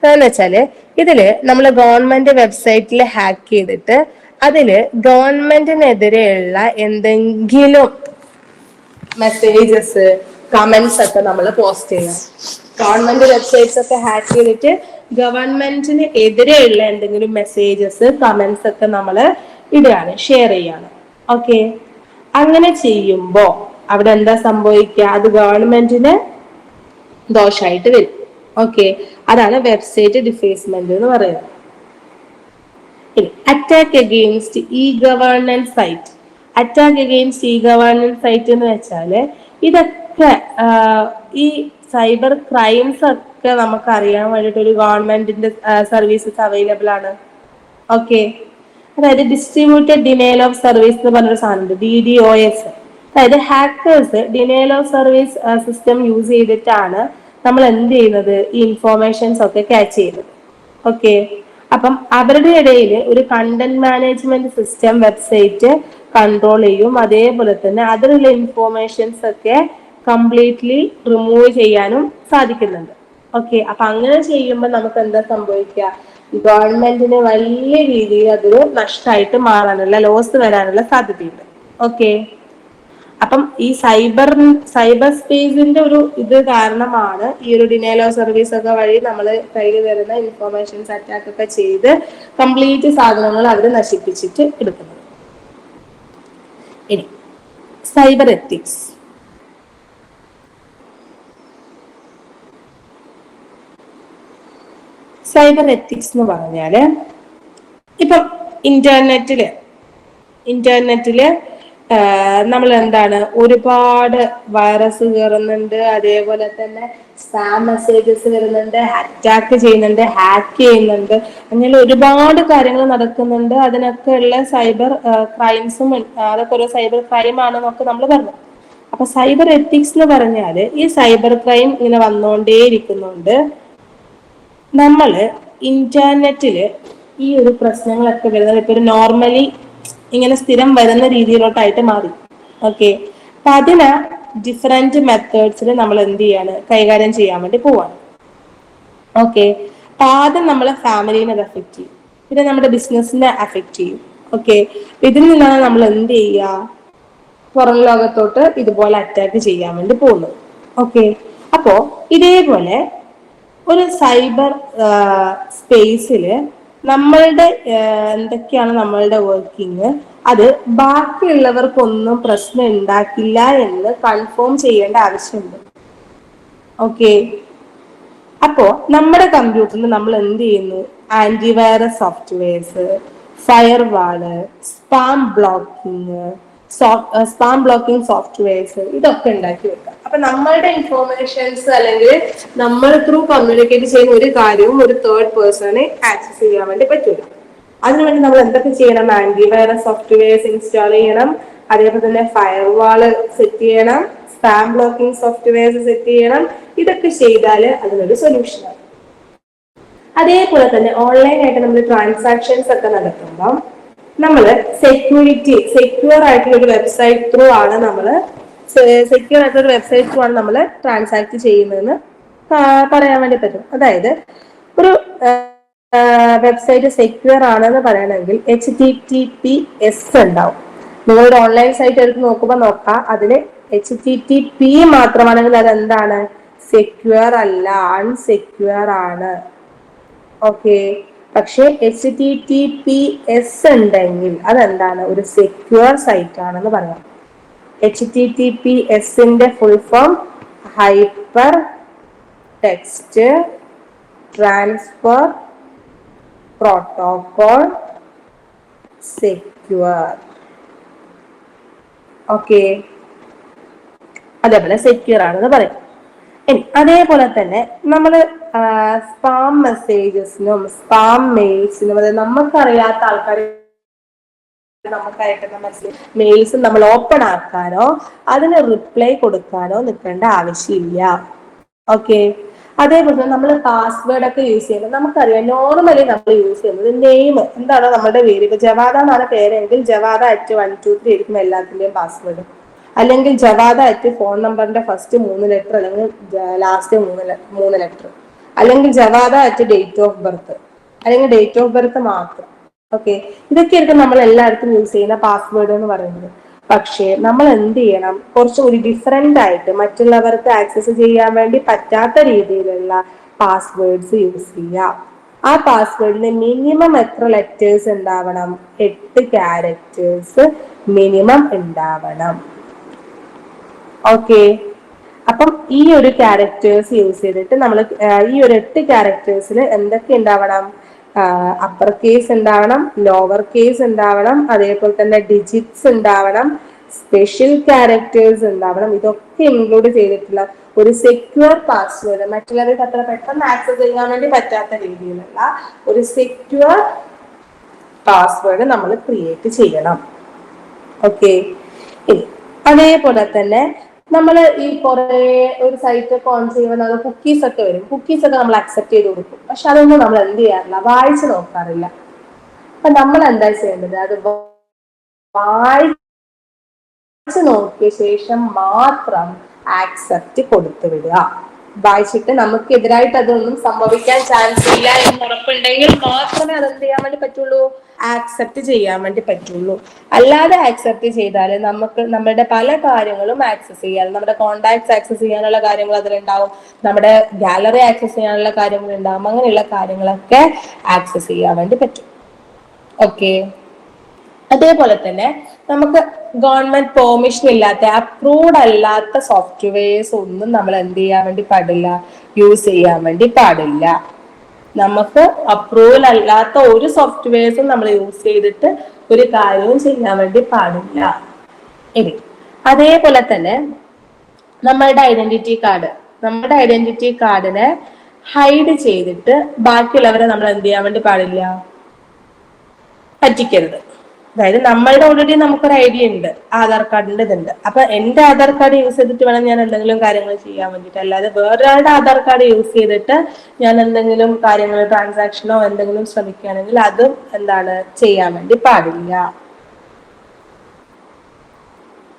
എന്ന് വെച്ചാല് ഇതില് നമ്മൾ ഗവൺമെന്റ് വെബ്സൈറ്റിൽ ഹാക്ക് ചെയ്തിട്ട് അതില് ഗവൺമെന്റിനെതിരെയുള്ള എന്തെങ്കിലും മെസ്സേജസ്, കമന്റ്സ് ഒക്കെ നമ്മൾ പോസ്റ്റ് ചെയ്യണം. ഗവൺമെന്റ് വെബ്സൈറ്റ്സ് ഒക്കെ ഹാക്ക് ചെയ്തിട്ട് ഗവൺമെന്റിന് എതിരെയുള്ള എന്തെങ്കിലും മെസ്സേജസ്, കമന്റ്സ് ഒക്കെ നമ്മൾ ഇടുകയാണ്, ഷെയർ ചെയ്യാണ്. ഓക്കെ, അങ്ങനെ ചെയ്യുമ്പോ അവിടെ എന്താ സംഭവിക്കുക, അത് ഗവൺമെന്റിന് ദോഷമായിട്ട് വരും. ഓക്കെ, അതാണ് വെബ്സൈറ്റ് ഡിഫേസ്മെന്റ് എന്ന് പറയുന്നത്. Attack against e governance site. Attack against e governance site എന്ന് വെച്ചാല് ഇതൊക്കെ ഈ സൈബർ ക്രൈംസ് ഒക്കെ നമുക്ക് അറിയാൻ വേണ്ടിയിട്ട് ഒരു ഗവൺമെന്റിന്റെ സർവീസസ് അവൈലബിൾ ആണ്. ഓക്കെ, അതായത് ഡിസ്ട്രിബ്യൂട്ടഡ് ഡിനയൽ ഓഫ് സർവീസ് എന്ന് പറഞ്ഞൊരു സാധനമുണ്ട്, DDoS. അതായത് hackers denial of service system use ചെയ്തിട്ടാണ് നമ്മൾ എന്ത് ചെയ്യുന്നത്, ഈ ഇൻഫോർമേഷൻസ് ഒക്കെ ക്യാച്ച് ചെയ്യുന്നത്. ഓക്കെ, അപ്പം അവരുടെ ഇടയിൽ ഒരു content management system website control ചെയ്യും. അതേപോലെ തന്നെ അതിലുള്ള ഇൻഫോർമേഷൻസ് ഒക്കെ കംപ്ലീറ്റ്ലി റിമൂവ് ചെയ്യാനും സാധിക്കുന്നുണ്ട്. ഓക്കെ, അപ്പൊ അങ്ങനെ ചെയ്യുമ്പോൾ നമുക്ക് എന്താ സംഭവിക്കുക, ഗവൺമെന്റിന് വലിയ രീതിയിൽ അതൊരു നഷ്ടമായിട്ട് മാറാനുള്ള, ലോസ് വരാനുള്ള സാധ്യതയുണ്ട്. ഓക്കെ, അപ്പം ഈ സൈബർ സ്പേസിന്റെ ഒരു ഇത് കാരണമാണ് ഈ ഒരു ഡിനയൽ ഓഫ് സർവീസ് ഒക്കെ വഴി നമ്മൾ കയ്യിൽ വരുന്ന ഇൻഫോർമേഷൻസ് അറ്റാക്ക് ഒക്കെ ചെയ്ത് കംപ്ലീറ്റ് സാധനങ്ങൾ അവർ നശിപ്പിച്ചിട്ട് എടുക്കുന്നത്. ഇനി സൈബർ എത്തിക്സ്. സൈബർ എത്തിക്സ് എന്ന് പറഞ്ഞാല് ഇപ്പം ഇന്റർനെറ്റില് നമ്മൾ എന്താണ്, ഒരുപാട് വൈറസ് കയറുന്നുണ്ട്, അതേപോലെ തന്നെ സ്പാം മെസ്സേജസ് വരുന്നുണ്ട്, അറ്റാക്ക് ചെയ്യുന്നുണ്ട്, ഹാക്ക് ചെയ്യുന്നുണ്ട്, അങ്ങനെ ഒരുപാട് കാര്യങ്ങൾ നടക്കുന്നുണ്ട്. അതിനൊക്കെ ഉള്ള സൈബർ ക്രൈംസും അതൊക്കെ ഒരു സൈബർ ക്രൈം ആണെന്നൊക്കെ നമ്മൾ പറഞ്ഞു. അപ്പൊ സൈബർ എത്തിക്സ് എന്ന് പറഞ്ഞാല് ഈ സൈബർ ക്രൈം ഇങ്ങനെ വന്നുകൊണ്ടേയിരിക്കുന്നുണ്ട്. നമ്മള് ഇന്റർനെറ്റില് ഈ ഒരു പ്രശ്നങ്ങളൊക്കെ വരുന്നത് ഇപ്പൊ ഒരു നോർമലി ഇങ്ങനെ സ്ഥിരം വരുന്ന രീതിയിലോട്ടായിട്ട് മാറി. ഓക്കെ, അപ്പൊ അതിന് ഡിഫറെന്റ് മെത്തേഡ്സിൽ നമ്മൾ എന്ത് ചെയ്യാണ്, കൈകാര്യം ചെയ്യാൻ വേണ്ടി പോവാണ്. ഓക്കെ, അപ്പൊ ആദ്യം നമ്മളെ ഫാമിലിനെ അഫക്റ്റ് ചെയ്യും, പിന്നെ നമ്മുടെ ബിസിനസ്സിനെ അഫക്റ്റ് ചെയ്യും. ഓക്കെ, ഇതിൽ നിന്നാണ് നമ്മൾ എന്ത് ചെയ്യുക, പുറം ലോകത്തോട്ട് ഇതുപോലെ അറ്റാക്ക് ചെയ്യാൻ വേണ്ടി പോകുന്നത്. ഓക്കെ, അപ്പോ ഇതേപോലെ ഒരു സൈബർ സ്പേസില് നമ്മളുടെ എന്തൊക്കെയാണ് നമ്മളുടെ വർക്കിംഗ്, അത് ബാക്കിയുള്ളവർക്കൊന്നും പ്രശ്നം ഉണ്ടാക്കില്ല എന്ന് കൺഫേം ചെയ്യേണ്ട ആവശ്യമുണ്ട്. ഓക്കെ, അപ്പോ നമ്മുടെ കമ്പ്യൂട്ടറിൽ നമ്മൾ എന്ത് ചെയ്യുന്നു? Antivirus softwares, firewall, spam blocking softwares, ഇതൊക്കെ ഉണ്ടാക്കി വെക്കാം. അപ്പൊ നമ്മളുടെ ഇൻഫോർമേഷൻസ് അല്ലെങ്കിൽ നമ്മൾ ത്രൂ കമ്മ്യൂണിക്കേറ്റ് ചെയ്യുന്ന ഒരു കാര്യവും ഒരു തേർഡ് പേഴ്സണെ ആക്സസ് ചെയ്യാൻ വേണ്ടി പറ്റില്ല. അതിനുവേണ്ടി നമ്മൾ എന്തൊക്കെ ചെയ്യണം? ആന്റിവൈറസ് സോഫ്റ്റ്വെയർസ് ഇൻസ്റ്റാൾ ചെയ്യണം, അതേപോലെ തന്നെ ഫയർവാള് സെറ്റ് ചെയ്യണം, സ്പാം ബ്ലോക്കിംഗ് സോഫ്റ്റ്വെയർസ് സെറ്റ് ചെയ്യണം. ഇതൊക്കെ ചെയ്താൽ അതിനൊരു സൊല്യൂഷൻ ആണ്. അതേപോലെ തന്നെ ഓൺലൈൻ ആയിട്ട് നമ്മൾ ട്രാൻസാക്ഷൻസ് ഒക്കെ നടത്തുമ്പോൾ നമ്മൾ സെക്യൂർ ആയിട്ടുള്ള ഒരു വെബ്സൈറ്റ് ത്രൂ ആണ് നമ്മൾ ട്രാൻസാക്ട് ചെയ്യുന്നതെന്ന് പറയാൻ വേണ്ടി പറ്റും. അതായത് ഒരു വെബ്സൈറ്റ് സെക്യൂർ ആണെന്ന് പറയണമെങ്കിൽ HTTPS ഉണ്ടാവും. നിങ്ങളൊരു ഓൺലൈൻ സൈറ്റ് എടുത്ത് നോക്കാം, അതിന് HTTP മാത്രമാണെങ്കിൽ അതെന്താണ്? സെക്യൂർ അല്ല, അൺസെക്യൂർ ആണ്. ഓക്കെ, പക്ഷെ HTTPS ഉണ്ടെങ്കിൽ അതെന്താണ്? ഒരു സെക്യൂർ സൈറ്റ് ആണെന്ന് പറയാം. HTTPSന്റെ full form hyper text transfer protocol secure. Okay, അതേപോലെ സെക്യൂർ ആണെന്ന് പറയും. അതേപോലെ തന്നെ നമ്മൾ സ്പാം മെസ്സേജസിനും സ്പാം മെയിൽസിനും, അതായത് നമുക്കറിയാത്ത ആൾക്കാർ നമുക്ക് അയക്കുന്ന മെയിൽസ് നമ്മൾ ഓപ്പൺ ആക്കാനോ അതിന് റിപ്ലൈ കൊടുക്കാനോ നിൽക്കേണ്ട ആവശ്യമില്ല. ഓക്കെ, അതേപോലെ തന്നെ നമ്മൾ പാസ്വേഡ് ഒക്കെ യൂസ് ചെയ്യുമ്പോൾ നമുക്കറിയാം, നോർമലി നമ്മൾ യൂസ് ചെയ്യുന്നത് നെയിം എന്താണോ നമ്മുടെ പേര്. ഇപ്പൊ ജവാദ എന്നാണ് പേരെങ്കിൽ jawada@123 ആയിരിക്കും എല്ലാത്തിന്റെയും പാസ്വേഡ്. അല്ലെങ്കിൽ jawada@ ഫോൺ നമ്പറിന്റെ ഫസ്റ്റ് 3 ലെറ്റർ അല്ലെങ്കിൽ ലാസ്റ്റ് 3 ലെറ്റർ, അല്ലെങ്കിൽ jawada@ ഡേറ്റ് ഓഫ് ബർത്ത്, അല്ലെങ്കിൽ ഡേറ്റ് ഓഫ് ബർത്ത് മാത്രം. ഓക്കെ, ഇതൊക്കെയായിരിക്കും നമ്മൾ എല്ലായിടത്തും യൂസ് ചെയ്യുന്ന പാസ്വേഡ് എന്ന് പറയുന്നത്. പക്ഷേ നമ്മൾ എന്ത് ചെയ്യണം? കുറച്ചുകൂടി ഡിഫറെന്റ് ആയിട്ട് മറ്റുള്ളവർക്ക് ആക്സസ് ചെയ്യാൻ വേണ്ടി പറ്റാത്ത രീതിയിലുള്ള പാസ്വേഡ്സ് യൂസ് ചെയ്യാം. ആ പാസ്വേഡിന് മിനിമം എത്ര ലെറ്റേഴ്സ് ഉണ്ടാവണം? 8 ക്യാരക്ടേഴ്സ് മിനിമം ഉണ്ടാവണം. ഓക്കെ, അപ്പം ഈ ഒരു ക്യാരക്ടേഴ്സ് യൂസ് ചെയ്തിട്ട് നമ്മൾ ഈ ഒരു 8 ക്യാരക്ടേഴ്സിൽ എന്തൊക്കെ ഉണ്ടാവണം? അപ്പർ കേസ് ഉണ്ടാവണം, ലോവർ കേസ് ഉണ്ടാവണം, അതേപോലെ തന്നെ ഡിജിറ്റ്സ് ഉണ്ടാവണം, സ്പെഷ്യൽ ക്യാരക്ടേഴ്സ് ഉണ്ടാവണം. ഇതൊക്കെ ഇൻക്ലൂഡ് ചെയ്തിട്ടുള്ള ഒരു സെക്യൂർ പാസ്വേഡ്, മറ്റുള്ളവർക്ക് അത്ര പെട്ടെന്ന് ആക്സസ് ചെയ്യാൻ വേണ്ടി പറ്റാത്ത രീതിയിലുള്ള ഒരു സെക്യൂർ പാസ്വേഡ് നമ്മൾ ക്രിയേറ്റ് ചെയ്യണം. ഓക്കെ, അതേപോലെ തന്നെ നമ്മൾ ഈ കുറെ ഒരു സൈറ്റ് ഒക്കെ ഓൺ ചെയ്യുമ്പോൾ കുക്കീസ് ഒക്കെ വരും. കുക്കീസ് ഒക്കെ നമ്മൾ അക്സെപ്റ്റ് ചെയ്ത് കൊടുക്കും, പക്ഷെ അതൊന്നും നമ്മൾ എന്ത് ചെയ്യാറില്ല? വായിച്ചു നോക്കാറില്ല. അപ്പൊ നമ്മൾ എന്താ ചെയ്യേണ്ടത്? അത് വായിച്ചു നോക്കിയ ശേഷം മാത്രം ആക്സെപ്റ്റ് കൊടുത്തു വിടുക. വായിച്ചിട്ട് നമുക്ക് എതിരായിട്ട് അതൊന്നും സംഭവിക്കാൻ ചാൻസ് ഇല്ല എന്ന് ഉറപ്പുണ്ടെങ്കിൽ മാത്രമേ അതെന്ത് ചെയ്യാൻ വേണ്ടി പറ്റുള്ളൂ? ആക്സെപ്റ്റ് ചെയ്യാൻ വേണ്ടി പറ്റുള്ളൂ. അല്ലാതെ ആക്സെപ്റ്റ് ചെയ്താൽ നമുക്ക് നമ്മുടെ പല കാര്യങ്ങളും ആക്സസ് ചെയ്യാൻ, നമ്മുടെ കോണ്ടാക്ട്സ് ആക്സസ് ചെയ്യാനുള്ള കാര്യങ്ങൾ അതിലുണ്ടാവും, നമ്മുടെ ഗാലറി ആക്സസ് ചെയ്യാനുള്ള കാര്യങ്ങൾ ഉണ്ടാവും, അങ്ങനെയുള്ള കാര്യങ്ങളൊക്കെ ആക്സസ് ചെയ്യാൻ വേണ്ടി പറ്റും. ഓക്കെ, അതേപോലെ തന്നെ നമുക്ക് ഗവൺമെന്റ് പെർമിഷൻ ഇല്ലാത്ത, അപ്രൂവ്ഡ് അല്ലാത്ത സോഫ്റ്റ്വെയർസ് ഒന്നും നമ്മൾ എന്ത് ചെയ്യാൻ വേണ്ടി പാടില്ല? യൂസ് ചെയ്യാൻ വേണ്ടി പാടില്ല. നമുക്ക് അപ്രൂവൽ അല്ലാത്ത ഒരു സോഫ്റ്റ്വെയർസും നമ്മൾ യൂസ് ചെയ്തിട്ട് ഒരു കാര്യവും ചെയ്യാൻ വേണ്ടി പാടില്ല. ഇനി അതേപോലെ തന്നെ നമ്മളുടെ ഐഡന്റിറ്റി കാർഡിനെ ഹൈഡ് ചെയ്തിട്ട് ബാക്കിയുള്ളവരെ നമ്മൾ എന്ത് ചെയ്യാൻ വേണ്ടി പാടില്ല? പറ്റിക്കരുത്. അതായത് നമ്മളുടെ ഓൾറെഡി നമുക്കൊരു ഐഡിയ ഉണ്ട്, ആധാർ കാർഡിന്റെ ഇതുണ്ട്. അപ്പൊ എന്റെ ആധാർ കാർഡ് യൂസ് ചെയ്തിട്ട് വേണം ഞാൻ എന്തെങ്കിലും കാര്യങ്ങൾ ചെയ്യാൻ വേണ്ടിയിട്ട്. അല്ലാതെ വേറൊരാളുടെ ആധാർ കാർഡ് യൂസ് ചെയ്തിട്ട് ഞാൻ എന്തെങ്കിലും കാര്യങ്ങൾ, ട്രാൻസാക്ഷനോ എന്തെങ്കിലും ശ്രമിക്കുകയാണെങ്കിൽ അതും എന്താണ് ചെയ്യാൻ വേണ്ടി പാടില്ല.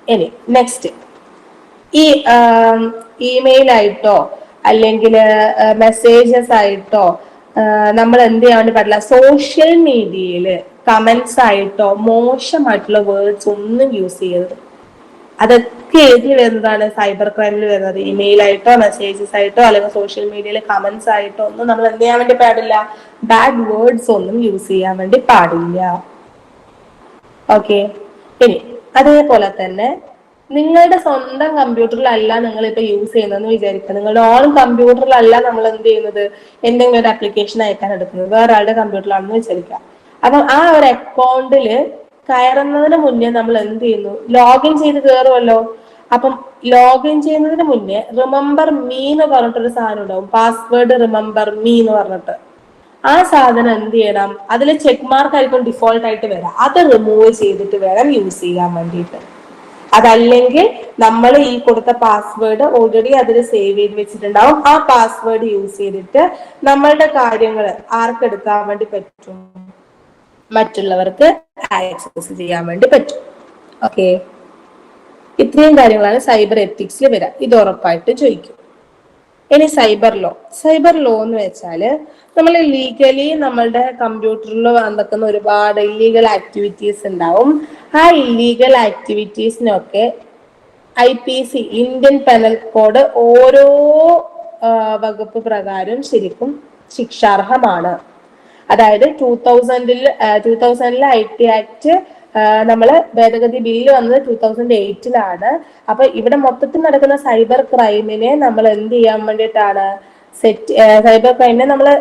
ഇനി നെക്സ്റ്റ്, ഈ ഇമെയിൽ ആയിട്ടോ അല്ലെങ്കിൽ മെസ്സേജസ് ആയിട്ടോ നമ്മൾ എന്ത് ചെയ്യാൻ വേണ്ടി പാടില്ല? സോഷ്യൽ മീഡിയയില് കമന്റ്സ് ആയിട്ടോ മോശമായിട്ടുള്ള വേർഡ്സ് ഒന്നും യൂസ് ചെയ്യരുത്. അതൊക്കെ ഏതിൽ വരുന്നതാണ്? സൈബർ ക്രൈമിൽ വരുന്നത്. ഇമെയിൽ ആയിട്ടോ മെസ്സേജസ് ആയിട്ടോ അല്ലെങ്കിൽ സോഷ്യൽ മീഡിയയിൽ കമന്റ്സ് ആയിട്ടോ ഒന്നും നമ്മൾ എന്ത് ചെയ്യാൻ വേണ്ടി പാടില്ല, ബാഡ് വേർഡ്സ് ഒന്നും യൂസ് ചെയ്യാൻ വേണ്ടി പാടില്ല. ഓക്കെ. ഇനി അതേപോലെ തന്നെ നിങ്ങളുടെ സ്വന്തം കമ്പ്യൂട്ടറിലല്ല നിങ്ങൾ ഇപ്പൊ യൂസ് ചെയ്യുന്നതെന്ന് വിചാരിക്കുക. നിങ്ങളുടെ ഓൺ കമ്പ്യൂട്ടറിലല്ല നമ്മൾ എന്ത് ചെയ്യുന്നത്, എന്തെങ്കിലും ഒരു ആപ്ലിക്കേഷൻ അയക്കാൻ എടുക്കുന്നത്, വേറെ ആളുടെ കമ്പ്യൂട്ടറിലാണെന്ന് വിചാരിക്കുക. അപ്പം ആ ഒരു അക്കൗണ്ടില് കയറുന്നതിന് മുന്നേ നമ്മൾ എന്ത് ചെയ്യുന്നു, ലോഗിൻ ചെയ്ത് കയറുമല്ലോ. അപ്പം ലോഗിൻ ചെയ്യുന്നതിന് മുന്നേ റിമെമ്പർ മീ എന്ന് പറഞ്ഞിട്ടൊരു സാധനം ഉണ്ടാവും, പാസ്വേഡ് റിമെമ്പർ മീ എന്ന് പറഞ്ഞിട്ട്. ആ സാധനം എന്ത് ചെയ്യണം, അതിൽ ചെക്ക് മാർക്ക് ആയിരിക്കും ഡിഫോൾട്ട് ആയിട്ട് വരാം. അത് റിമൂവ് ചെയ്തിട്ട് വേണം യൂസ് ചെയ്യാൻ വേണ്ടിയിട്ട്. അതല്ലെങ്കിൽ നമ്മൾ ഈ കൊടുത്ത പാസ്വേഡ് ഓൾറെഡി അതിൽ സേവ് ചെയ്ത് വെച്ചിട്ടുണ്ടാവും. ആ പാസ്വേഡ് യൂസ് ചെയ്തിട്ട് നമ്മളുടെ കാര്യങ്ങൾ ആർക്കെടുക്കാൻ വേണ്ടി പറ്റും, മറ്റുള്ളവർക്ക് ആക്സസ് ചെയ്യാൻ വേണ്ടി പറ്റും. ഓക്കെ. ഇത്രയും കാര്യങ്ങളാണ് സൈബർ എത്തിക്സിൽ വരിക. ഇത് ഉറപ്പായിട്ട് ചോദിക്കും. ഇനി സൈബർ ലോ. സൈബർ ലോ എന്ന് വെച്ചാല് നമ്മൾ ലീഗലി നമ്മളുടെ കമ്പ്യൂട്ടറിൽ നടക്കുന്ന ഒരുപാട് ഇല്ലീഗൽ ആക്ടിവിറ്റീസ് ഉണ്ടാവും. ആ ഇല്ലീഗൽ ആക്ടിവിറ്റീസിനൊക്കെ IPC ഇന്ത്യൻ പെനൽ കോഡ് ഓരോ വകുപ്പ് പ്രകാരം ശരിക്കും ശിക്ഷാർഹമാണ്. അതായത് 2000-ൽ IT ആക്ട് നമ്മള് ഭേദഗതി ബില്ല് വന്നത് 2008-ലാണ്. അപ്പൊ ഇവിടെ മൊത്തത്തിൽ നടക്കുന്ന സൈബർ ക്രൈമിനെ നമ്മൾ എന്ത് ചെയ്യാൻ വേണ്ടിയിട്ടാണ്, സൈബർ ക്രൈമിനെ നമ്മള്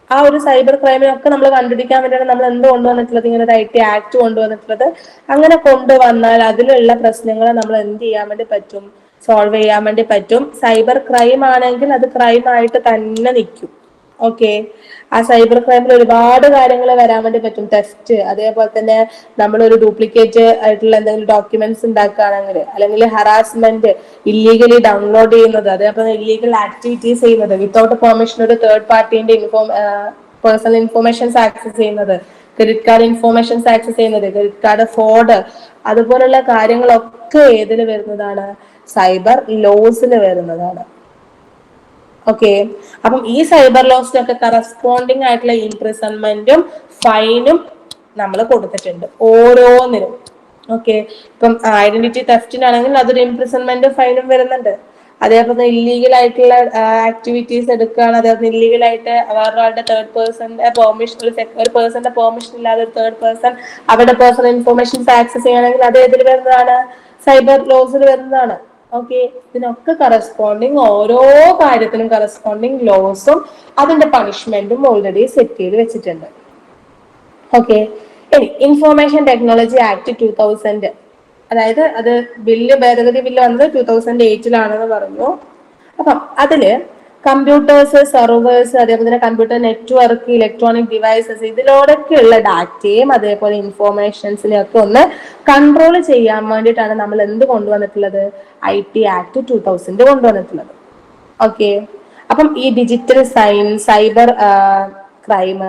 ആ ഒരു സൈബർ ക്രൈമിനൊക്കെ നമ്മൾ കണ്ടുപിടിക്കാൻ വേണ്ടിയാണ് നമ്മൾ എന്ത് കൊണ്ടുവന്നിട്ടുള്ളത്, ഇങ്ങനെ ഒരു IT ആക്ട് കൊണ്ടുവന്നിട്ടുള്ളത്. അങ്ങനെ കൊണ്ടുവന്നാൽ അതിലുള്ള പ്രശ്നങ്ങൾ നമ്മൾ എന്ത് ചെയ്യാൻ വേണ്ടി പറ്റും, സോൾവ് ചെയ്യാൻ വേണ്ടി പറ്റും. സൈബർ ക്രൈം ആണെങ്കിൽ അത് ക്രൈം ആയിട്ട് തന്നെ നിൽക്കും. ഓക്കെ. ആ സൈബർ ക്രൈമിൽ ഒരുപാട് കാര്യങ്ങൾ വരാൻ വേണ്ടി പറ്റും. ടെസ്റ്റ്, അതേപോലെ തന്നെ നമ്മളൊരു ഡ്യൂപ്ലിക്കേറ്റ് ആയിട്ടുള്ള എന്തെങ്കിലും ഡോക്യുമെന്റ്സ് ഉണ്ടാക്കുകയാണെങ്കിൽ, അല്ലെങ്കിൽ ഹറാസ്മെന്റ്, ഇല്ലീഗലി ഡൗൺലോഡ് ചെയ്യുന്നത്, അതേപോലെ ഇല്ലീഗൽ ആക്ടിവിറ്റീസ് ചെയ്യുന്നത്, വിത്തൗട്ട് പെർമിഷൻ ഒരു തേർഡ് പാർട്ടിന്റെ പേഴ്സണൽ ഇൻഫോർമേഷൻസ് ആക്സസ് ചെയ്യുന്നത്, ക്രെഡിറ്റ് കാർഡ് ഇൻഫോർമേഷൻസ് ആക്സസ് ചെയ്യുന്നത്, ക്രെഡിറ്റ് കാർഡ് ഫ്രോഡ്, അതുപോലുള്ള കാര്യങ്ങളൊക്കെ ഏതിൽ വരുന്നതാണ്, സൈബർ ലോസിൽ വരുന്നതാണ്. ഓക്കെ. അപ്പം ഈ സൈബർ ലോസിനൊക്കെ കറസ്പോണ്ടിങ് ആയിട്ടുള്ള ഇംപ്രിസൺമെന്റും ഫൈനും നമ്മൾ കൊടുത്തിട്ടുണ്ട് ഓരോന്നിനും. ഓക്കെ. ഇപ്പം ഐഡന്റിറ്റി തെഫ്റ്റിനാണെങ്കിൽ അതൊരു ഇംപ്രിസൺമെന്റും ഫൈനും വരുന്നുണ്ട്. അതേപോലെ ഇല്ലീഗൽ ആയിട്ടുള്ള ആക്ടിവിറ്റീസ് എടുക്കുകയാണ്, അതേപോലെ ഇല്ലീഗൽ ആയിട്ട് വേറൊരാളുടെ തേർഡ് പേഴ്സന്റെ പെർമിഷൻ, ഒരു പേഴ്സന്റെ പെർമിഷൻ ഇല്ലാതെ ഒരു തേർഡ് പേഴ്സൺ അവരുടെ പേഴ്സണൽ ഇൻഫോർമേഷൻസ് ആക്സസ് ചെയ്യണമെങ്കിൽ അത് ഏതിൽ വരുന്നതാണ്, സൈബർ ലോസിൽ വരുന്നതാണ്. ഓക്കെ. ഇതിനൊക്കെ കറസ്പോണ്ടിങ് ഓരോ കാര്യത്തിനും കറസ്പോണ്ടിങ് ലോസും അതിന്റെ പണിഷ്മെന്റും ഓൾറെഡി സെറ്റ് ചെയ്ത് വെച്ചിട്ടുണ്ട്. ഓക്കെ. ഇനി ഇൻഫോർമേഷൻ ടെക്നോളജി ആക്ട് 2000, അതായത് അത് ഭേദഗതി ബില്ല് വന്നത് 2008-ലാണെന്ന് പറഞ്ഞു. അപ്പം അതില് കമ്പ്യൂട്ടേഴ്സ്, സെർവേഴ്സ്, അതേപോലെ തന്നെ കമ്പ്യൂട്ടർ നെറ്റ്വർക്ക്, ഇലക്ട്രോണിക് ഡിവൈസസ്, ഇതിലൂടെയൊക്കെയുള്ള ഡാറ്റയും അതേപോലെ ഇൻഫോർമേഷൻസിനെ ഒക്കെ ഒന്ന് കൺട്രോൾ ചെയ്യാൻ വേണ്ടിയിട്ടാണ് നമ്മൾ എന്ത് കൊണ്ടുവന്നിട്ടുള്ളത്, IT ആക്ട് 2000 കൊണ്ടുവന്നിട്ടുള്ളത്. ഓക്കെ. അപ്പം ഈ ഡിജിറ്റൽ സൈബർ ക്രൈം,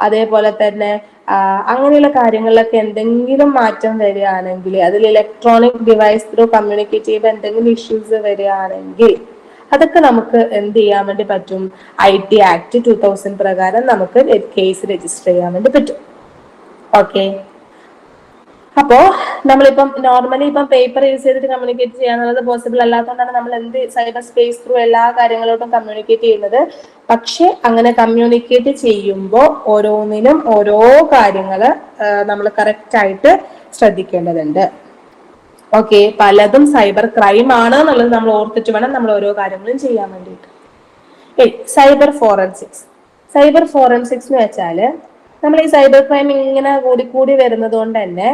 അതേപോലെ തന്നെ അങ്ങനെയുള്ള കാര്യങ്ങളിലൊക്കെ എന്തെങ്കിലും മാറ്റം വരികയാണെങ്കിൽ, അതിൽ ഇലക്ട്രോണിക് ഡിവൈസ് ത്രൂ കമ്മ്യൂണിക്കേറ്റ് ചെയ്യുമ്പോൾ എന്തെങ്കിലും ഇഷ്യൂസ് വരികയാണെങ്കിൽ അതൊക്കെ നമുക്ക് എന്ത് ചെയ്യാൻ വേണ്ടി പറ്റും, IT ആക്ട് 2000 പ്രകാരം നമുക്ക് കേസ് രജിസ്റ്റർ ചെയ്യാൻ വേണ്ടി പറ്റും. ഓക്കെ. അപ്പോ നമ്മളിപ്പം നോർമലി ഇപ്പം പേപ്പർ യൂസ് ചെയ്തിട്ട് കമ്മ്യൂണിക്കേറ്റ് ചെയ്യാന്നുള്ളത് പോസിബിൾ അല്ലാത്തതുകൊണ്ടാണ് നമ്മൾ എന്ത് സൈബർ സ്പേസ് ത്രൂ എല്ലാ കാര്യങ്ങളോട്ടും കമ്മ്യൂണിക്കേറ്റ് ചെയ്യുന്നത്. പക്ഷെ അങ്ങനെ കമ്മ്യൂണിക്കേറ്റ് ചെയ്യുമ്പോൾ ഓരോന്നിനും ഓരോ കാര്യങ്ങൾ നമ്മൾ കറക്റ്റ് ആയിട്ട് ശ്രദ്ധിക്കേണ്ടതുണ്ട്. ഓക്കെ. പലതും സൈബർ ക്രൈം ആണ് എന്നുള്ളത് നമ്മൾ ഓർത്തിട്ട് വേണം നമ്മൾ ഓരോ കാര്യങ്ങളും ചെയ്യാൻ വേണ്ടിയിട്ട്. Cyber forensics. സൈബർ ഫോറൻസിക്സ് എന്ന് വെച്ചാല് നമ്മൾ ഈ സൈബർ ക്രൈം ഇങ്ങനെ കൂടി വരുന്നത് കൊണ്ട് തന്നെ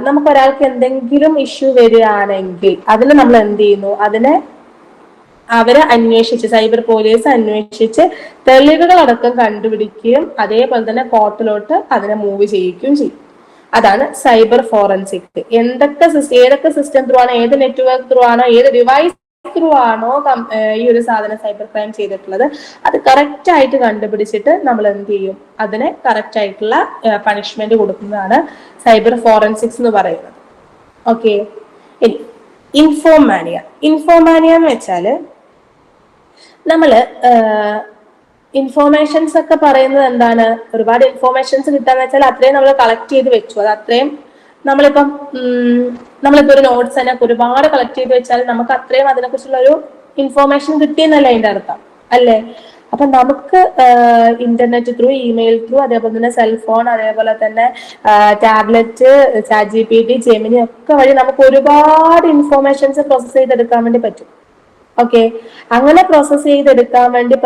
നമുക്ക് ഒരാൾക്ക് എന്തെങ്കിലും ഇഷ്യൂ വരികയാണെങ്കിൽ അതിന് നമ്മൾ എന്ത് ചെയ്യുന്നു, അതിനെ അവരെ അന്വേഷിച്ച് സൈബർ പോലീസ് അന്വേഷിച്ച് തെളിവുകളടക്കം കണ്ടുപിടിക്കുകയും അതേപോലെ തന്നെ കോർട്ടിലോട്ട് അതിനെ മൂവ് ചെയ്യിക്കുകയും ചെയ്യും. അതാണ് സൈബർ ഫോറൻസിക്. ഏതൊക്കെ സിസ്റ്റം ത്രൂ ആണോ, ഏത് നെറ്റ്വർക്ക് ത്രൂ ആണോ, ഏത് ഡിവൈസ് ത്രൂ ആണോ ഈ ഒരു സാധനം സൈബർ ക്രൈം ചെയ്തിട്ടുള്ളത്, അത് കറക്റ്റ് ആയിട്ട് കണ്ടുപിടിച്ചിട്ട് നമ്മൾ എന്ത് ചെയ്യും, അതിനെ കറക്റ്റ് ആയിട്ടുള്ള പണിഷ്മെന്റ് കൊടുക്കുന്നതാണ് സൈബർ ഫോറൻസിക്സ് എന്ന് പറയുന്നത്. ഓക്കെ. ഇനി ഇൻഫോമാനിയ. ഇൻഫോമാനിയ എന്ന് വെച്ചാല് നമ്മള് ഇൻഫോർമേഷൻസ് ഒക്കെ പറയുന്നത് എന്താണ്, ഒരുപാട് ഇൻഫോർമേഷൻസ് കിട്ടാന്ന് വെച്ചാൽ അത്രയും നമ്മൾ കളക്ട് ചെയ്ത് വെച്ചു, അത് അത്രയും നമ്മളിപ്പം നമ്മളിപ്പോ ഒരു നോട്ട്സ് തന്നെ ഒരുപാട് കളക്ട് ചെയ്ത് വെച്ചാൽ നമുക്ക് അത്രയും അതിനെക്കുറിച്ചുള്ള ഒരു ഇൻഫോർമേഷൻ കിട്ടിയെന്നല്ല അതിന്റെ അർത്ഥം അല്ലേ. അപ്പൊ നമുക്ക് ഇന്റർനെറ്റ് ത്രൂ, ഇമെയിൽ ത്രൂ, അതേപോലെ തന്നെ സെൽഫോൺ, അതേപോലെ തന്നെ ടാബ്ലറ്റ്, ചാറ്റ് GPT, ജെമിനി ഒക്കെ വഴി നമുക്ക് ഒരുപാട് ഇൻഫോർമേഷൻസ് പ്രോസസ് ചെയ്തെടുക്കാൻ വേണ്ടി പറ്റും. ഓക്കെ, അങ്ങനെ പ്രോസസ് ചെയ്തെടുക്കാൻ വേണ്ടി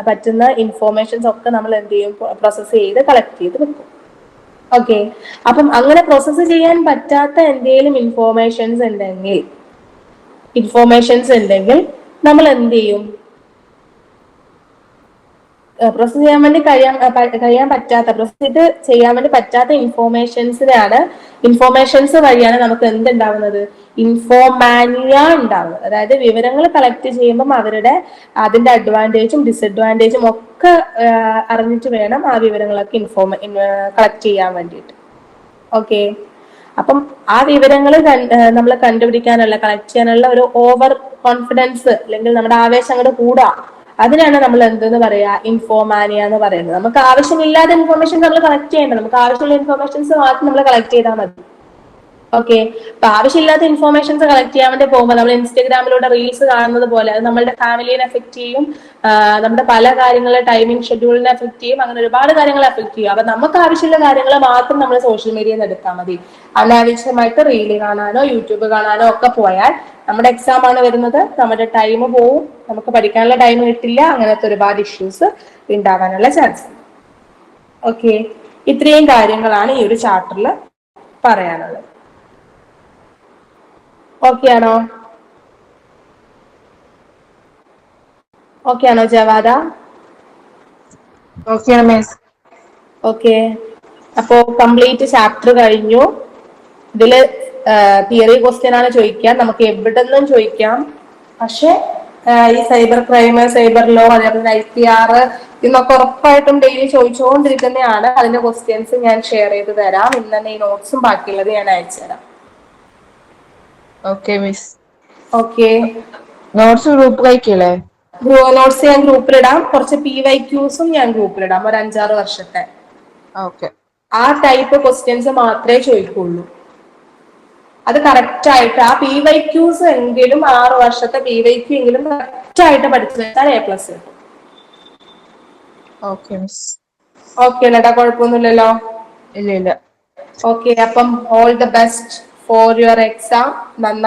പറ്റുന്ന ഇൻഫോർമേഷൻസ് ഒക്കെ നമ്മൾ എന്ത് ചെയ്യും, പ്രോസസ് ചെയ്ത് കളക്ട് ചെയ്ത് വെക്കും. ഓക്കെ, അപ്പം അങ്ങനെ പ്രോസസ് ചെയ്യാൻ പറ്റാത്ത എന്തെങ്കിലും ഇൻഫോർമേഷൻസ് ഉണ്ടെങ്കിൽ നമ്മൾ എന്ത് ചെയ്യും, പ്രോസസ് ചെയ്യാൻ വേണ്ടി പറ്റാത്ത ഇൻഫോർമേഷൻസ് വഴിയാണ് നമുക്ക് എന്തുണ്ടാവുന്നത്, ഇൻഫോമാനിയ ഉണ്ടാവുന്നത്. അതായത് വിവരങ്ങൾ കളക്ട് ചെയ്യുമ്പോൾ അതിന്റെ അഡ്വാൻറ്റേജും ഡിസഡ്വാൻറ്റേജും ഒക്കെ അറിഞ്ഞിട്ട് വേണം ആ വിവരങ്ങളൊക്കെ കളക്ട് ചെയ്യാൻ വേണ്ടിയിട്ട്. ഓക്കെ, അപ്പം ആ വിവരങ്ങൾ നമ്മൾ കണ്ടുപിടിക്കാനുള്ള, കളക്ട് ചെയ്യാനുള്ള ഒരു ഓവർ കോൺഫിഡൻസ് അല്ലെങ്കിൽ നമ്മുടെ ആവേശം അങ്ങോട്ട് കൂടാ, അതിനാണ് നമ്മൾ എന്തെന്ന് പറയാ, ഇൻഫോമാനിയ എന്ന് പറയുന്നത്. നമുക്ക് ആവശ്യമില്ലാത്ത ഇൻഫോർമേഷൻ നമ്മൾ കളക്ട് ചെയ്യേണ്ട, നമുക്ക് ആവശ്യമുള്ള ഇൻഫോർമേഷൻസ് മാത്രം നമ്മൾ കളക്ട് ചെയ്താൽ മതി. ഓക്കെ, അപ്പൊ ആവശ്യമില്ലാത്ത ഇൻഫോർമേഷൻസ് കളക്ട് ചെയ്യാൻ വേണ്ടി പോകുമ്പോൾ നമ്മൾ ഇൻസ്റ്റഗ്രാമിലൂടെ റീൽസ് കാണുന്നത് പോലെ അത് നമ്മുടെ ഫാമിലിനെ എഫക്ട് ചെയ്യും, നമ്മുടെ പല കാര്യങ്ങളെ ടൈമിംഗ് ഷെഡ്യൂളിനെ എഫക്ട് ചെയ്യും, അങ്ങനെ ഒരുപാട് കാര്യങ്ങളെ എഫക്ട് ചെയ്യും. അപ്പൊ നമുക്ക് ആവശ്യമുള്ള കാര്യങ്ങൾ മാത്രം നമ്മൾ സോഷ്യൽ മീഡിയയിൽ നിന്ന് എടുത്താൽ മതി. അനാവശ്യമായിട്ട് റീല് കാണാനോ യൂട്യൂബ് കാണാനോ ഒക്കെ പോയാൽ നമ്മുടെ എക്സാം ആണ് വരുന്നത്, നമ്മുടെ ടൈം പോവും, നമുക്ക് പഠിക്കാനുള്ള ടൈം കിട്ടില്ല, അങ്ങനത്തെ ഒരുപാട് ഇഷ്യൂസ് ഉണ്ടാകാനുള്ള ചാൻസ്. ഓക്കെ, ഇത്രയും കാര്യങ്ങളാണ് ഈ ഒരു ചാപ്റ്ററിൽ പറയാനുള്ളത്. ഓക്കെ ആണോ? ഓക്കെ ആണോ ജവാദ? ഓക്കെ, അപ്പോ കംപ്ലീറ്റ് ചാപ്റ്റർ കഴിഞ്ഞു. ഇതില് തിയറി ക്വസ്റ്റ്യൻ ആണ് ചോദിക്കാം, നമുക്ക് എവിടെ നിന്നും ചോദിക്കാം. പക്ഷെ ഈ സൈബർ ക്രൈം, സൈബർ ലോ, അതേപോലെ IPR ഇന്നൊക്കെ ഉറപ്പായിട്ടും ഡെയിലി ചോദിച്ചുകൊണ്ടിരിക്കുന്നതാണ്. അതിന്റെ ക്വസ്റ്റ്യൻസ് ഞാൻ ഷെയർ ചെയ്ത് തരാം. ഇന്ന് തന്നെ ഈ നോട്ട്സും ബാക്കിയുള്ളത് ഞാൻ അയച്ചു തരാം. Okay miss. ഓക്കെ, നോട്ട്സ് ഗ്രൂപ്പിലേക്കല്ലേ? നോട്ട്സ് ഞാൻ ഗ്രൂപ്പിലിടാം. കുറച്ച് PYQസും ഞാൻ ഗ്രൂപ്പിലിടാം, ഒരു 5-6 വർഷത്തെ. ഓക്കെ, ആ ടൈപ്പ് ക്വസ്റ്റ്യൻസ് മാത്രമേ ചോദിക്കുള്ളൂ. അത് കറക്റ്റ് ആയിട്ട് ആ PYQs എങ്കിലും 6 വർഷത്തെ PYQ എങ്കിലും കറക്റ്റ് ആയിട്ട് പഠിച്ചു വെച്ചാൽ A+ കിട്ടും. Okay miss. ഓക്കെ അല്ലേടാ, കുഴപ്പമൊന്നുമില്ലല്ലോ? ഇല്ല. ഓക്കെ, അപ്പം all the best for your exam. നന്നായി